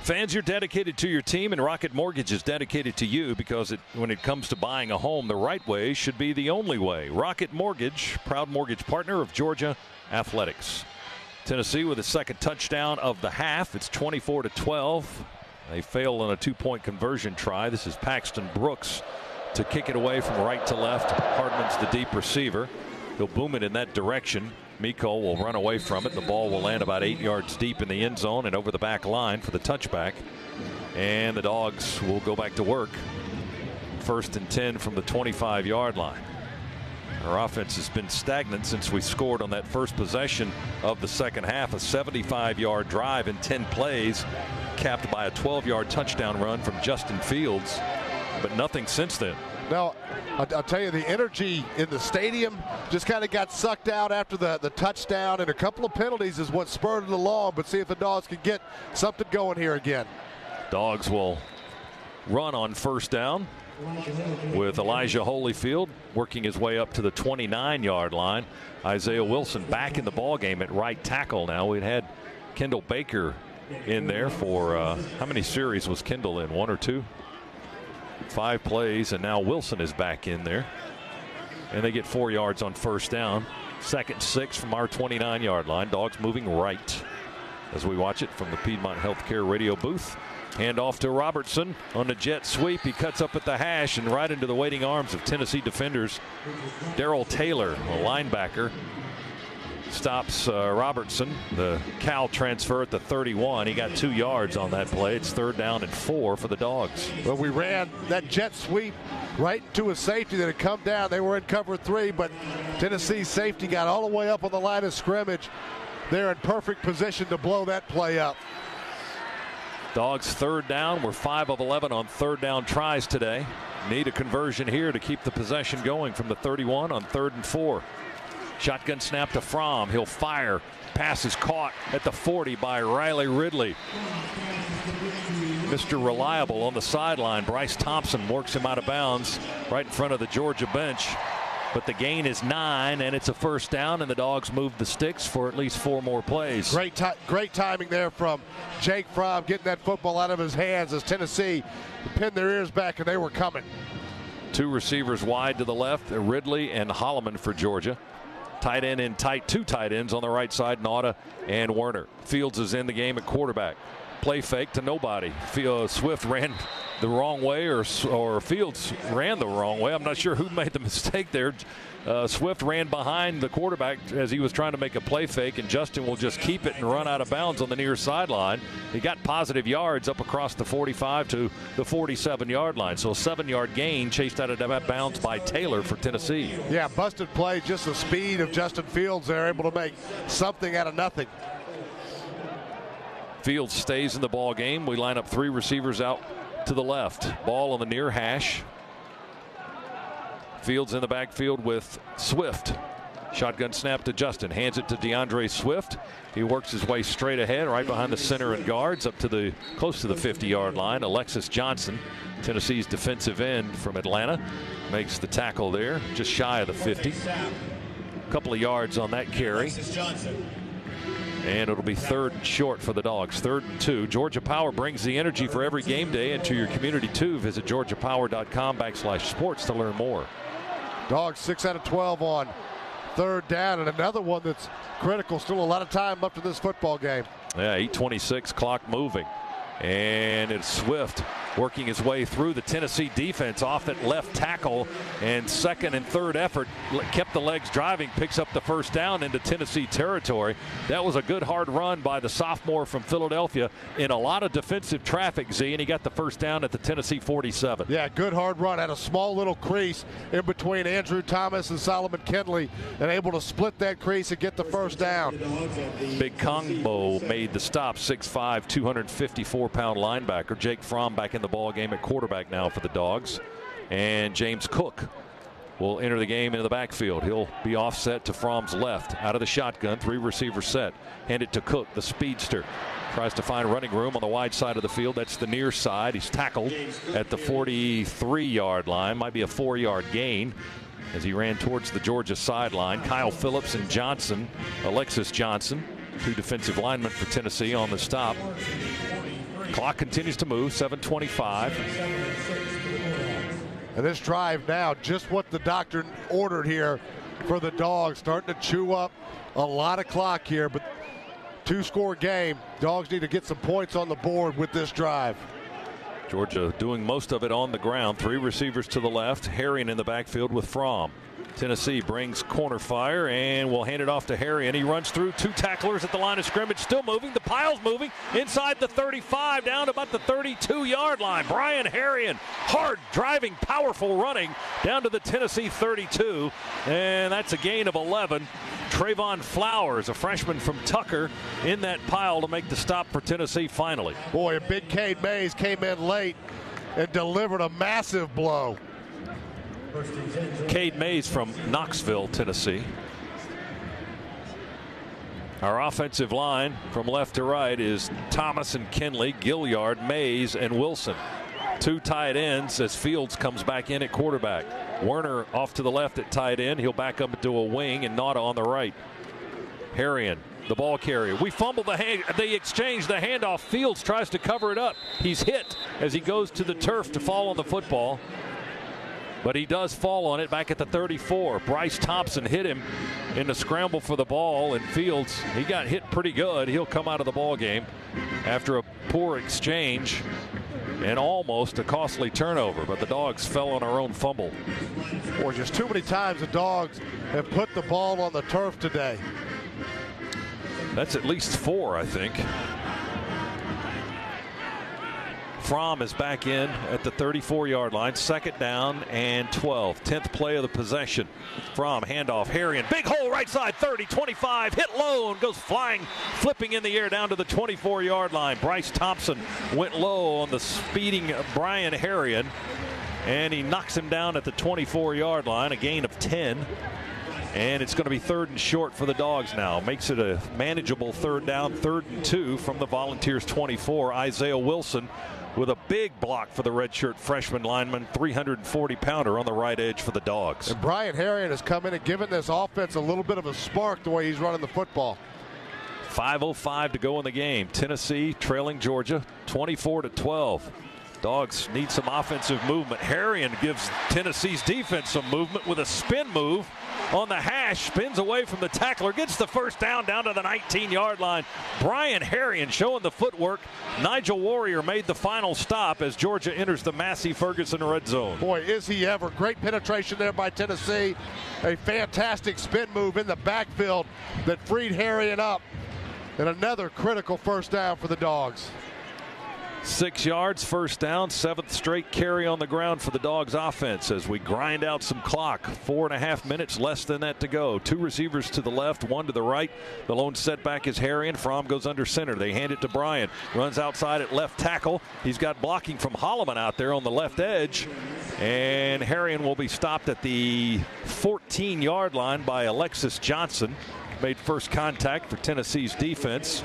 Fans, you're dedicated to your team, and Rocket Mortgage is dedicated to you because when it comes to buying a home, the right way should be the only way. Rocket Mortgage, proud mortgage partner of Georgia Athletics. Tennessee with a 2nd touchdown of the half. It's 24-12. They fail on a 2-point conversion try. This is Paxton Brooks to kick it away from right to left. Hardman's the deep receiver. He'll boom it in that direction. Miko will run away from it. The ball will land about 8 yards deep in the end zone and over the back line for the touchback. And the Dogs will go back to work. 1st and 10 from the 25-yard line. Our offense has been stagnant since we scored on that first possession of the second half. A 75-yard drive in 10 plays, capped by a 12-yard touchdown run from Justin Fields, but nothing since then. No, I'll tell you, the energy in the stadium just kind of got sucked out after the touchdown, and a couple of penalties is what spurred it along. But see if the Dogs can get something going here again. Dogs will run on first down with Elijah Holyfield working his way up to the 29-yard line. Isaiah Wilson back in the ball game at right tackle now. We'd had Kendall Baker in there for how many series was Kendall in? 1 or 2? 5 plays, and now Wilson is back in there. And they get 4 yards on first down. 2nd and 6 from our 29-yard line. Dogs moving right as we watch it from the Piedmont Healthcare radio booth. Hand off to Robertson on the jet sweep. He cuts up at the hash and right into the waiting arms of Tennessee defenders. Darrell Taylor, a linebacker, stops Robertson. The Cal transfer at the 31. He got 2 yards on that play. It's 3rd down and 4 for the Dogs. Well, we ran that jet sweep right to a safety that had come down. They were in cover 3, but Tennessee's safety got all the way up on the line of scrimmage. They're in perfect position to blow that play up. Dogs 3rd down. We're 5 of 11 on 3rd down tries today. Need a conversion here to keep the possession going from the 31 on 3rd and 4. Shotgun snap to Fromm. He'll fire. Pass is caught at the 40 by Riley Ridley. Mr. Reliable on the sideline. Bryce Thompson works him out of bounds right in front of the Georgia bench. But the gain is 9, and it's a first down, and the Dogs move the sticks for at least 4 more plays. Great timing there from Jake Fromm, getting that football out of his hands as Tennessee pinned their ears back, and they were coming. 2 receivers wide to the left, Ridley and Holloman for Georgia. Tight end in tight, 2 tight ends on the right side, Nauta and Werner. Fields is in the game at quarterback. Play fake to nobody. Swift ran the wrong way, or Fields ran the wrong way. I'm not sure who made the mistake there. Swift ran behind the quarterback as he was trying to make a play fake, and Justin will just keep it and run out of bounds on the near sideline. He got positive yards up across the 45 to the 47-yard line. So a 7-yard gain chased out of bounds by Taylor for Tennessee. Yeah, busted play, just the speed of Justin Fields there, able to make something out of nothing. Fields stays in the ball game. We line up 3 receivers out to the left. Ball on the near hash. Fields in the backfield with Swift. Shotgun snap to Justin. Hands it to DeAndre Swift. He works his way straight ahead, right behind the center and guards, up to close to the 50-yard line. Alexis Johnson, Tennessee's defensive end from Atlanta, makes the tackle there, just shy of the 50. A couple of yards on that carry. And it'll be 3rd and short for the Dogs. 3rd and 2. Georgia Power brings the energy for every game day into your community too. Visit georgiapower.com/sports to learn more. Dogs 6 out of 12 on 3rd down, and another one that's critical. Still a lot of time left in this football game. Yeah, 8:26, clock moving. And it's Swift working his way through the Tennessee defense off at left tackle, and 2nd and 3rd effort kept the legs driving, picks up the first down into Tennessee territory. That was a good hard run by the sophomore from Philadelphia in a lot of defensive traffic, Z, and he got the first down at the Tennessee 47. Yeah, good hard run. Had a small little crease in between Andrew Thomas and Solomon Kinley, and able to split that crease and get the first down. Big Kongbo made the stop. 6'5", 254-pound linebacker. Jake Fromm back in the ball game at quarterback now for the Dogs. And James Cook will enter the game into the backfield. He'll be offset to Fromm's left. Out of the shotgun, 3 receiver set. Hand it to Cook, the speedster. Tries to find running room on the wide side of the field. That's the near side. He's tackled at the 43-yard line. Might be a 4-yard gain as he ran towards the Georgia sideline. Kyle Phillips and Johnson, Alexis Johnson, 2 defensive linemen for Tennessee on the stop. Clock continues to move, 7:25. And this drive now, just what the doctor ordered here for the Dogs. Starting to chew up a lot of clock here, but 2-score game. Dogs need to get some points on the board with this drive. Georgia doing most of it on the ground. 3 receivers to the left. Herring in the backfield with Fromm. Tennessee brings corner fire and will hand it off to Harry, and he runs through 2 tacklers at the line of scrimmage, still moving. The pile's moving inside the 35, down to about the 32-yard line. Brian Harrion, hard driving, powerful running down to the Tennessee 32, and that's a gain of 11. Trayvon Flowers, a freshman from Tucker, in that pile to make the stop for Tennessee finally. Boy, a big Cade Mays came in late and delivered a massive blow. Cade Mays from Knoxville, Tennessee. Our offensive line from left to right is Thomas and Kinley, Gilliard, Mays, and Wilson. 2 tight ends as Fields comes back in at quarterback. Werner off to the left at tight end. He'll back up into a wing, and Nauta on the right. Harrion, the ball carrier. We fumble they exchange the handoff. Fields tries to cover it up. He's hit as he goes to the turf to fall on the football. But he does fall on it back at the 34. Bryce Thompson hit him in the scramble for the ball, and Fields, he got hit pretty good. He'll come out of the ball game after a poor exchange and almost a costly turnover, but the Dogs fell on our own fumble. Boy, just too many times the Dogs have put the ball on the turf today. That's at least 4, I think. Fromm is back in at the 34-yard line. 2nd down and 12. 10th play of the possession. Fromm, handoff. Harrion, big hole right side, 30, 25. Hit low and goes flying, flipping in the air down to the 24-yard line. Bryce Thompson went low on the speeding Brian Harrion, and he knocks him down at the 24-yard line, a gain of 10. And it's going to be 3rd and short for the Dogs now. Makes it a manageable 3rd down, 3rd and 2 from the Volunteers 24. Isaiah Wilson with a big block for the redshirt freshman lineman, 340-pounder on the right edge for the Dogs. And Brian Harrion has come in and given this offense a little bit of a spark the way he's running the football. 5:05 to go in the game. Tennessee trailing Georgia 24-12. Dogs need some offensive movement. Harrion gives Tennessee's defense some movement with a spin move on the hash, spins away from the tackler, gets the 1st down to the 19-yard line. Brian Harrion showing the footwork. Nigel Warrior made the final stop as Georgia enters the Massey-Ferguson red zone. Boy, is he ever. Great penetration there by Tennessee. A fantastic spin move in the backfield that freed Harrion up. And another critical 1st down for the Dogs. 6 yards, 1st down, 7th straight carry on the ground for the Dogs offense as we grind out some clock. 4.5 minutes, less than that to go. 2 receivers to the left, 1 to the right. The lone setback is Harrion. Fromm goes under center. They hand it to Bryant. Runs outside at left tackle. He's got blocking from Holloman out there on the left edge. And Harrion will be stopped at the 14-yard line by Alexis Johnson. Made first contact for Tennessee's defense.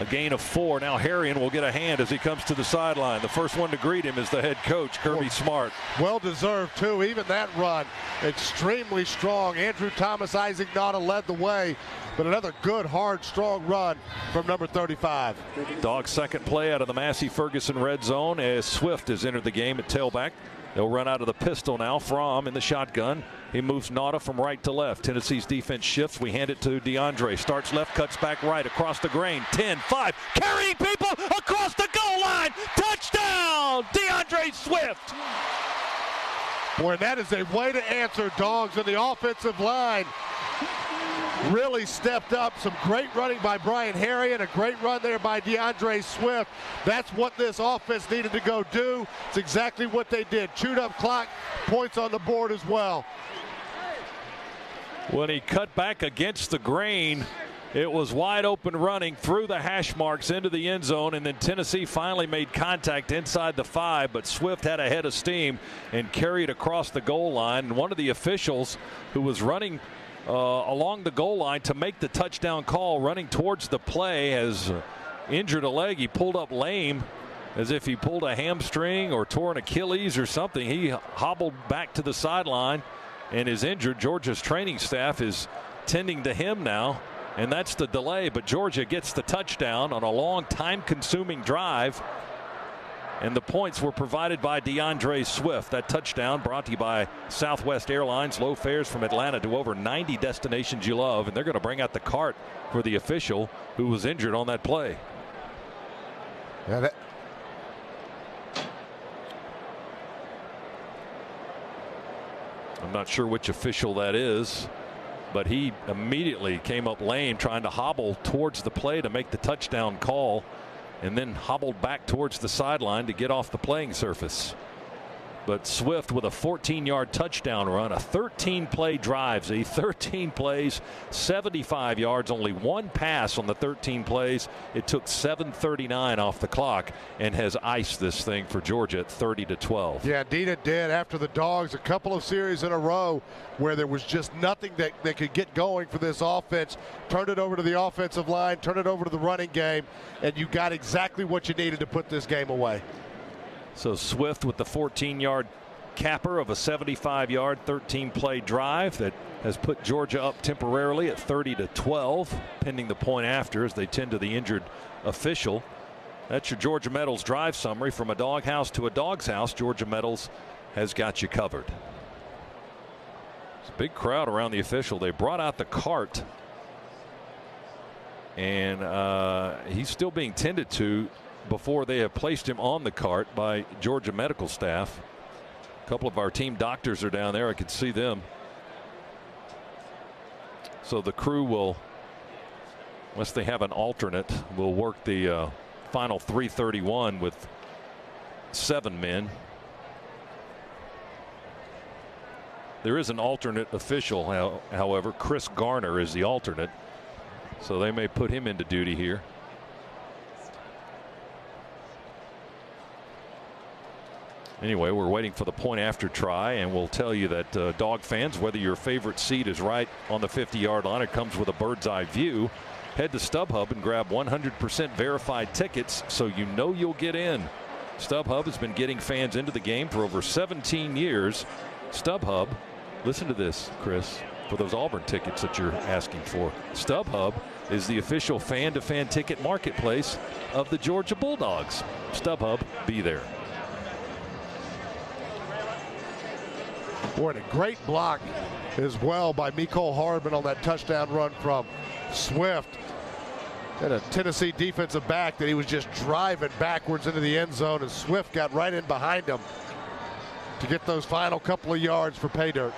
A gain of 4. Now Harrion will get a hand as he comes to the sideline. The first one to greet him is the head coach, Kirby Smart. Well deserved, too. Even that run, extremely strong. Andrew Thomas, Isaac Nauta led the way, but another good, hard, strong run from number 35. Dogs' 2nd play out of the Massey-Ferguson red zone as Swift has entered the game at tailback. They'll run out of the pistol now. Fromm in the shotgun. He moves Nauta from right to left. Tennessee's defense shifts. We hand it to DeAndre. Starts left, cuts back right across the grain. 10-5. Carrying people across the goal line. Touchdown! DeAndre Swift. Boy, that is a way to answer. Dogs on the offensive line really stepped up. Some great running by Brian Harrion, a great run there by DeAndre Swift. That's what this offense needed to go do. It's exactly what they did. Chewed up clock, points on the board as well. When he cut back against the grain, it was wide open running through the hash marks into the end zone, and then Tennessee finally made contact inside the 5, but Swift had a head of steam and carried across the goal line. And one of the officials who was running along the goal line to make the touchdown call, running towards the play, has injured a leg. He pulled up lame as if he pulled a hamstring or tore an Achilles or something. He hobbled back to the sideline and is injured. Georgia's training staff is tending to him now, and that's the delay. But Georgia gets the touchdown on a long, time-consuming drive. And the points were provided by DeAndre Swift. That touchdown brought to you by Southwest Airlines. Low fares from Atlanta to over 90 destinations you love. And they're going to bring out the cart for the official who was injured on that play. Yeah, I'm not sure which official that is, but he immediately came up lame trying to hobble towards the play to make the touchdown call, and then hobbled back towards the sideline to get off the playing surface. But Swift with a 14-yard touchdown run, a 13-play drive. 13 plays, 75 yards, only one pass on the 13 plays. It took 7:39 off the clock and has iced this thing for Georgia at 30-12. Yeah, indeed it did. After the Dogs, a couple of series in a row where there was just nothing that could get going for this offense. Turned it over to the offensive line, turned it over to the running game, and you got exactly what you needed to put this game away. So Swift with the 14-yard capper of a 75-yard 13-play drive that has put Georgia up temporarily at 30-12, pending the point after as they tend to the injured official. That's your Georgia Metals drive summary. From a doghouse to a dog's house, Georgia Metals has got you covered. It's a big crowd around the official. They brought out the cart, and he's still being tended to before they have placed him on the cart by Georgia medical staff. A couple of our team doctors are down there. I can see them. So the crew will, unless they have an alternate, will work the final 3:31 with 7 men. There is an alternate official, however. Chris Garner is the alternate, so they may put him into duty here. Anyway, we're waiting for the point after try, and we'll tell you that Dog fans, whether your favorite seat is right on the 50-yard line or comes with a bird's eye view, head to StubHub and grab 100% verified tickets so you know you'll get in. StubHub has been getting fans into the game for over 17 years. StubHub, listen to this, Chris, for those Auburn tickets that you're asking for. StubHub is the official fan-to-fan ticket marketplace of the Georgia Bulldogs. StubHub, be there. Boy, and a great block as well by Mecole Hardman on that touchdown run from Swift. And a Tennessee defensive back that he was just driving backwards into the end zone, and Swift got right in behind him to get those final couple of yards for pay dirt.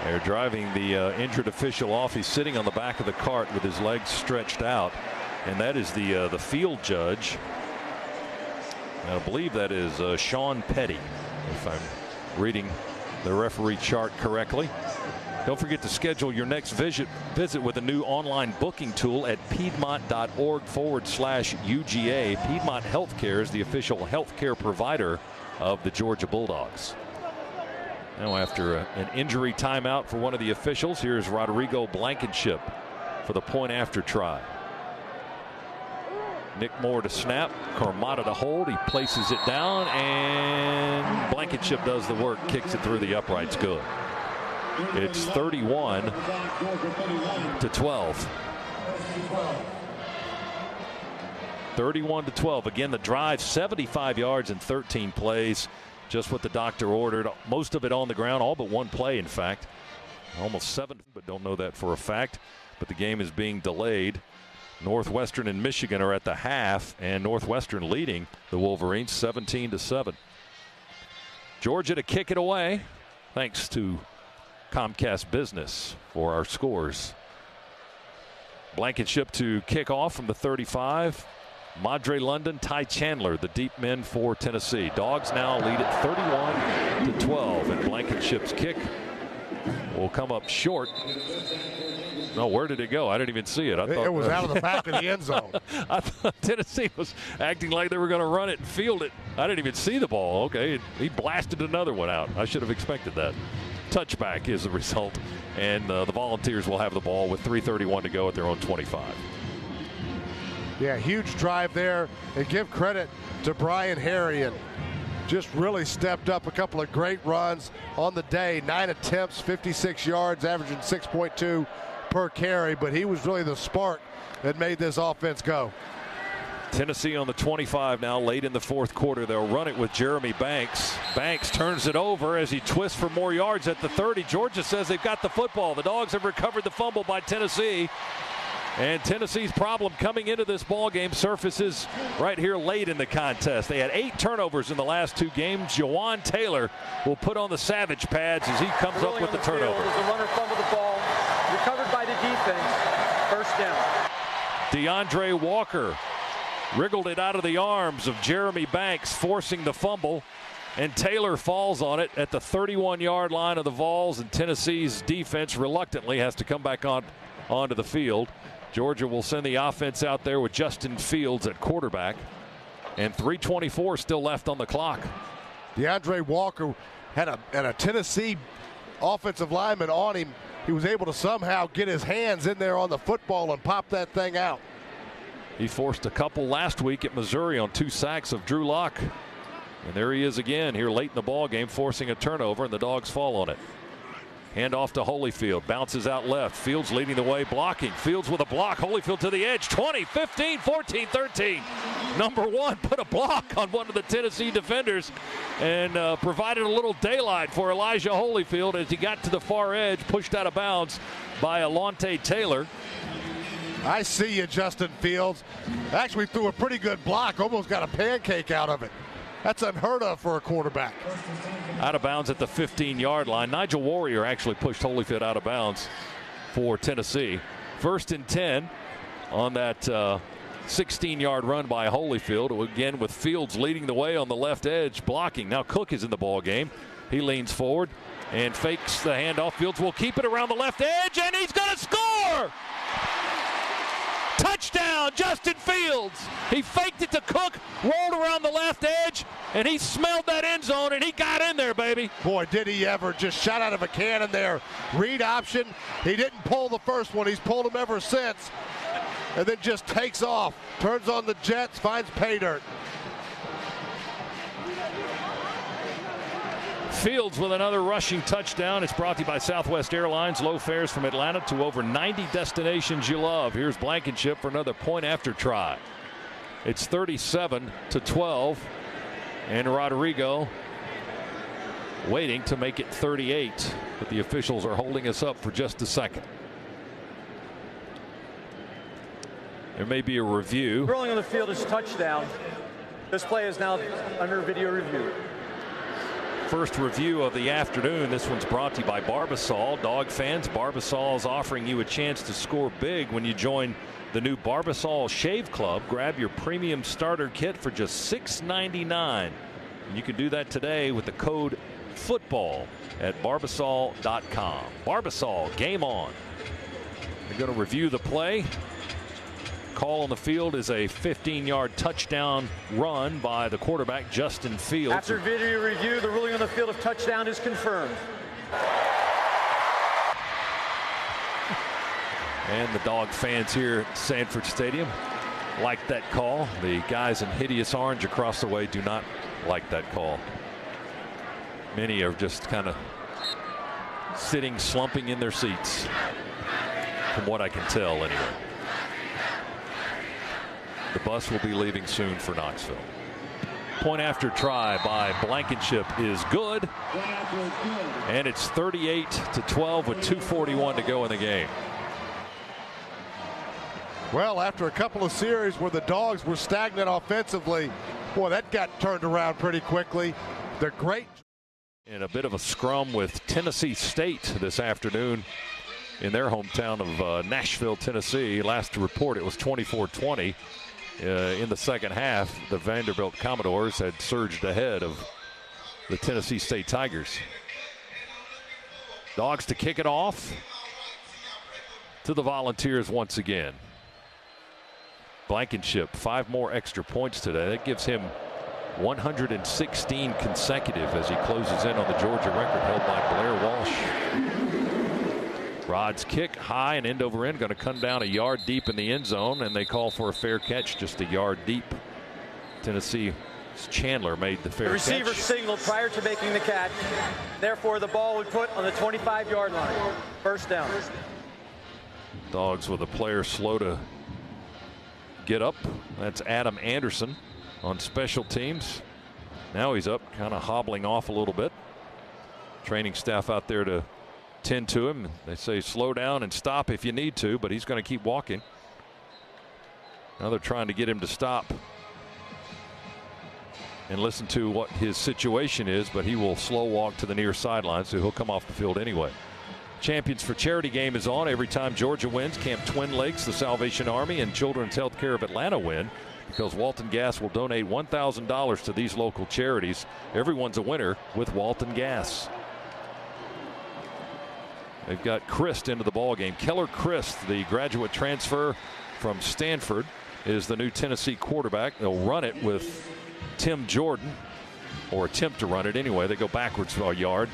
They're driving the injured official off. He's sitting on the back of the cart with his legs stretched out, and that is the field judge. I believe that is Sean Petty, if I'm reading the referee chart correctly. Don't forget to schedule your next visit with a new online booking tool at piedmont.org/UGA. Piedmont Healthcare is the official healthcare provider of the Georgia Bulldogs. Now, after an injury timeout for one of the officials, here's Rodrigo Blankenship for the point after try. Nick Moore to snap, Carmada to hold. He places it down, and Blankenship does the work, kicks it through the uprights. Good. It's 31-12. 31-12. Again, the drive, 75 yards and 13 plays. Just what the doctor ordered. Most of it on the ground, all but one play, in fact. Almost 7, but don't know that for a fact. But the game is being delayed. Northwestern and Michigan are at the half, and Northwestern leading the Wolverines 17-7. Georgia to kick it away, thanks to Comcast Business for our scores. Blankenship to kick off from the 35. Madre London, Ty Chandler, the deep men for Tennessee. Dogs now lead at 31-12, and Blankenship's kick will come up short. No, where did it go? I didn't even see it. I thought it was out of the back of the end zone. I thought Tennessee was acting like they were going to run it and field it. I didn't even see the ball. Okay, he blasted another one out. I should have expected that. Touchback is the result, and the Volunteers will have the ball with 3:31 to go at their own 25. Yeah, huge drive there, and give credit to Brian Harrion. Just really stepped up, a couple of great runs on the day. 9 attempts, 56 yards, averaging 6.2 per carry, but he was really the spark that made this offense go. Tennessee on the 25 now, late in the fourth quarter. They'll run it with Jeremy Banks. Banks turns it over as he twists for more yards at the 30. Georgia says they've got the football. The Dogs have recovered the fumble by Tennessee. And Tennessee's problem coming into this ball game surfaces right here late in the contest. They had 8 turnovers in the last 2 games. Jawan Taylor will put on the savage pads as he comes up with the turnover. The runner fumbled the ball, recovered by the defense. First down. DeAndre Walker wriggled it out of the arms of Jeremy Banks, forcing the fumble. And Taylor falls on it at the 31-yard line of the Vols, and Tennessee's defense reluctantly has to come back onto the field. Georgia will send the offense out there with Justin Fields at quarterback, and 3:24 still left on the clock. DeAndre Walker had a Tennessee offensive lineman on him. He was able to somehow get his hands in there on the football and pop that thing out. He forced a couple last week at Missouri on 2 sacks of Drew Lock. And there he is again here late in the ball game, forcing a turnover, and the Dogs fall on it. Hand off to Holyfield, bounces out left. Fields leading the way, blocking. Fields with a block. Holyfield to the edge. 20, 15, 14, 13. Number 1 put a block on one of the Tennessee defenders and provided a little daylight for Elijah Holyfield as he got to the far edge, pushed out of bounds by Alontae Taylor. I see you, Justin Fields. Actually threw a pretty good block, almost got a pancake out of it. That's unheard of for a quarterback. Out of bounds at the 15-yard line. Nigel Warrior actually pushed Holyfield out of bounds for Tennessee. 1st and 10 on that 16-yard run by Holyfield. Again, with Fields leading the way on the left edge, blocking. Now Cook is in the ball game. He leans forward and fakes the handoff. Fields will keep it around the left edge, and he's going to score! Touchdown, Justin Fields. He faked it to Cook, rolled around the left edge, and he smelled that end zone, and he got in there, baby. Boy, did he ever. Just shot out of a cannon there. Read option. He didn't pull the first one. He's pulled them ever since. And then just takes off. Turns on the jets, finds pay dirt. Fields with another rushing touchdown. It's brought to you by Southwest Airlines. Low fares from Atlanta to over 90 destinations you love. Here's Blankenship for another point after try. It's 37-12, and Rodrigo waiting to make it 38, but the officials are holding us up for just a second. There may be a review. Rolling on the field is touchdown. This play is now under video review. First review of the afternoon. This one's brought to you by Barbasol. Dog fans, Barbasol is offering you a chance to score big when you join the new Barbasol Shave Club. Grab your premium starter kit for just $6.99. And you can do that today with the code FOOTBALL at Barbasol.com. Barbasol, game on. They're going to review the play. Call on the field is a 15-yard touchdown run by the quarterback, Justin Fields. After video review, the ruling on the field of touchdown is confirmed. And the Dog fans here at Sanford Stadium like that call. The guys in hideous orange across the way do not like that call. Many are just kind of sitting, slumping in their seats, from what I can tell anyway. The bus will be leaving soon for Knoxville. Point after try by Blankenship is good. And it's 38-12 with 2:41 to go in the game. Well, after a couple of series where the Dogs were stagnant offensively, boy, that got turned around pretty quickly. They're great. In a bit of a scrum with Tennessee State this afternoon in their hometown of Nashville, Tennessee. Last report, it was 24-20. In the second half, the Vanderbilt Commodores had surged ahead of the Tennessee State Tigers. Dogs to kick it off to the Volunteers once again. Blankenship, 5 more extra points today. That gives him 116 consecutive as he closes in on the Georgia record held by Blair Walsh. Rod's kick high and end over end, going to come down a yard deep in the end zone, and they call for a fair catch just a yard deep. Tennessee's Chandler made the fair catch. The receiver signaled prior to making the catch. Therefore, the ball would put on the 25-yard line. First down. Dogs with a player slow to get up. That's Adam Anderson on special teams. Now he's up, kind of hobbling off a little bit. Training staff out there to tend to him. They say slow down and stop if you need to, but he's going to keep walking. Now they're trying to get him to stop and listen to what his situation is, but he will slow walk to the near sideline, so he'll come off the field anyway. Champions for Charity game is on. Every time Georgia wins, Camp Twin Lakes, the Salvation Army, and Children's Healthcare of Atlanta win, because Walton Gas will donate $1,000 to these local charities. Everyone's a winner with Walton Gas. They've got Christ into the ball game. Keller Christ, the graduate transfer from Stanford, is the new Tennessee quarterback. They'll run it with Tim Jordan, or attempt to run it anyway. They go backwards a yard,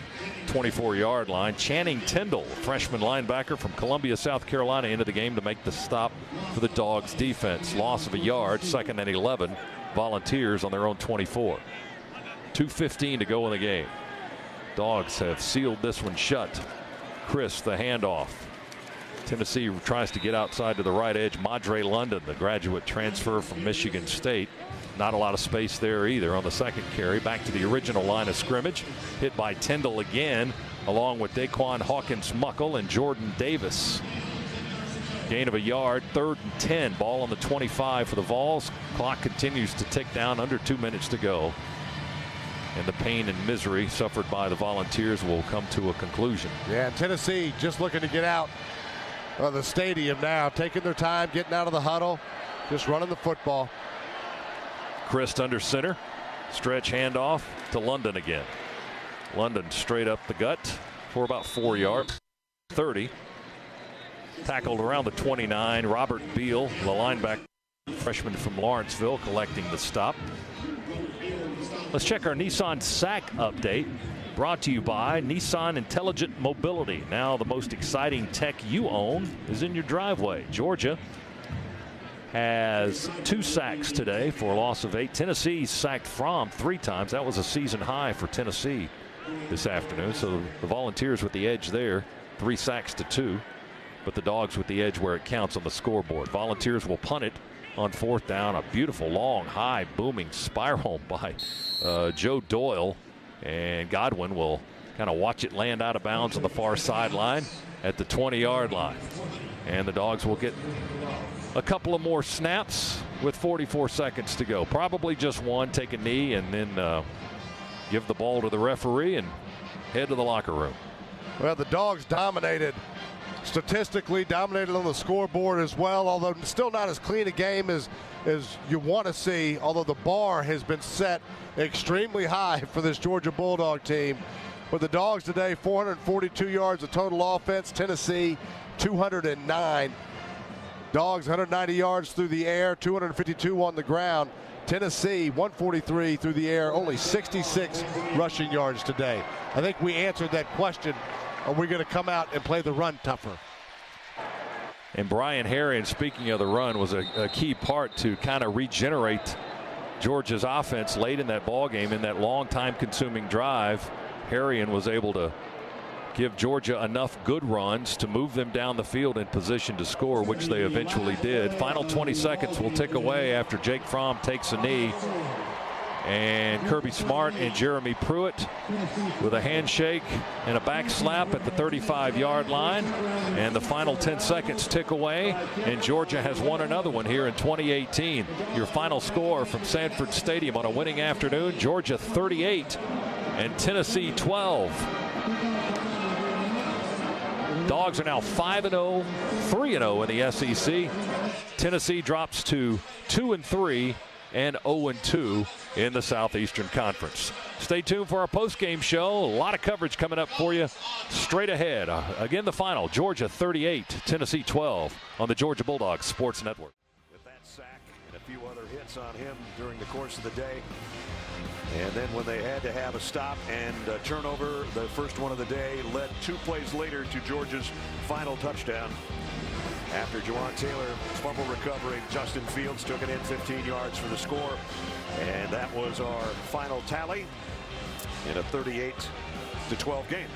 24-yard line. Channing Tindall, freshman linebacker from Columbia, South Carolina, into the game to make the stop for the Dogs defense. Loss of a yard, 2nd and 11. Volunteers on their own 24. 2:15 to go in the game. Dogs have sealed this one shut. Chris, the handoff. Tennessee tries to get outside to the right edge. Madre London, the graduate transfer from Michigan State. Not a lot of space there either on the second carry. Back to the original line of scrimmage. Hit by Tindall again, along with Daquan Hawkins-Muckle and Jordan Davis. Gain of a yard, 3rd and 10. Ball on the 25 for the Vols. Clock continues to tick down, under 2 minutes to go. And the pain and misery suffered by the Volunteers will come to a conclusion. Yeah, Tennessee just looking to get out of the stadium now, taking their time, getting out of the huddle, just running the football. Christ under center. Stretch handoff to London again. London straight up the gut for about 4 yards. 30. Tackled around the 29. Robert Beal, the linebacker, freshman from Lawrenceville, collecting the stop. Let's check our Nissan SAC update. Brought to you by Nissan Intelligent Mobility. Now the most exciting tech you own is in your driveway. Georgia has 2 sacks today for a loss of 8. Tennessee sacked Fromm 3 times. That was a season high for Tennessee this afternoon. So the Volunteers with the edge there, 3 sacks to 2. But the Dogs with the edge where it counts on the scoreboard. Volunteers will punt it on 4th down. A beautiful, long, high, booming spiral by Joe Doyle. And Godwin will kind of watch it land out of bounds on the far sideline at the 20-yard line. And the Dogs will get a couple of more snaps with 44 seconds to go. Probably just one, take a knee, and then give the ball to the referee and head to the locker room. Well, the Dogs dominated, statistically dominated on the scoreboard as well, although still not as clean a game as you want to see, although the bar has been set extremely high for this Georgia Bulldog team. But the Dogs today, 442 yards of total offense. Tennessee, 209. Dogs, 190 yards through the air, 252 on the ground. Tennessee, 143 through the air, only 66 rushing yards today. I think we answered that question. Are we going to come out and play the run tougher? And Brian Herring, speaking of the run, was a key part to kind of regenerate Georgia's offense late in that ball game. In that long time consuming drive, Herring was able to give Georgia enough good runs to move them down the field in position to score, which they eventually did. Final 20 seconds will tick away after Jake Fromm takes a knee. And Kirby Smart and Jeremy Pruitt with a handshake and a back slap at the 35-yard line. And the final 10 seconds tick away, and Georgia has won another one here in 2018. Your final score from Sanford Stadium on a winning afternoon: Georgia 38 and Tennessee 12. Dogs are now 5-0, 3-0 in the SEC. Tennessee drops to 2-3 and 0-2 in the Southeastern Conference. Stay tuned for our post-game show. A lot of coverage coming up for you straight ahead. Again, the final: Georgia 38, Tennessee 12 on the Georgia Bulldogs Sports Network. With that sack and a few other hits on him during the course of the day. And then when they had to have a stop and a turnover, the first one of the day led 2 plays later to Georgia's final touchdown. After Juwan Taylor's fumble recovery, Justin Fields took it in 15 yards for the score. And that was our final tally in a 38-12 game.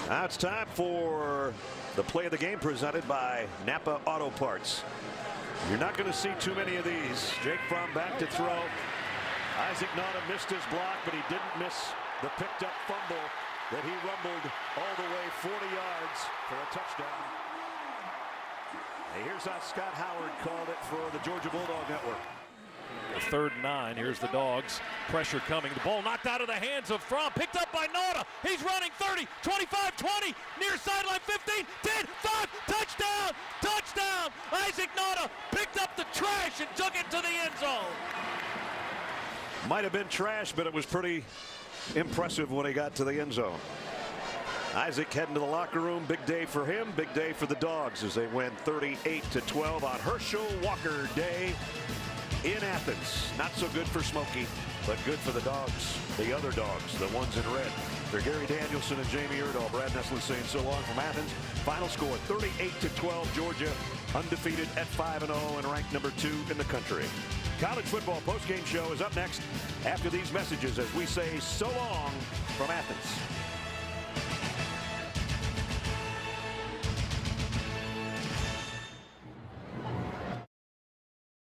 Now it's time for the play of the game presented by Napa Auto Parts. You're not going to see too many of these. Jake Fromm back to throw. Isaac Nauta missed his block, but he didn't miss the picked up fumble that he rumbled all the way 40 yards for a touchdown. And here's how Scott Howard called it for the Georgia Bulldog Network. 3rd and 9. Here's the Dogs. Pressure coming. The ball knocked out of the hands of Fromm. Picked up by Nauta. He's running 30, 25, 20. Near sideline 15, 10, 5. Touchdown! Touchdown! Isaac Nauta picked up the trash and took it to the end zone. Might have been trash, but it was pretty impressive when he got to the end zone. Isaac heading to the locker room. Big day for him. Big day for the Dogs as they win 38-12 on Herschel Walker Day in Athens. Not so good for Smokey, but good for the Dogs, the other Dogs, the ones in red. For Gary Danielson and Jamie Erdahl, Brad Nessler saying so long from Athens. Final score 38-12. Georgia undefeated at 5-0 and ranked number 2 in the country. College football postgame show is up next after these messages as we say so long from Athens.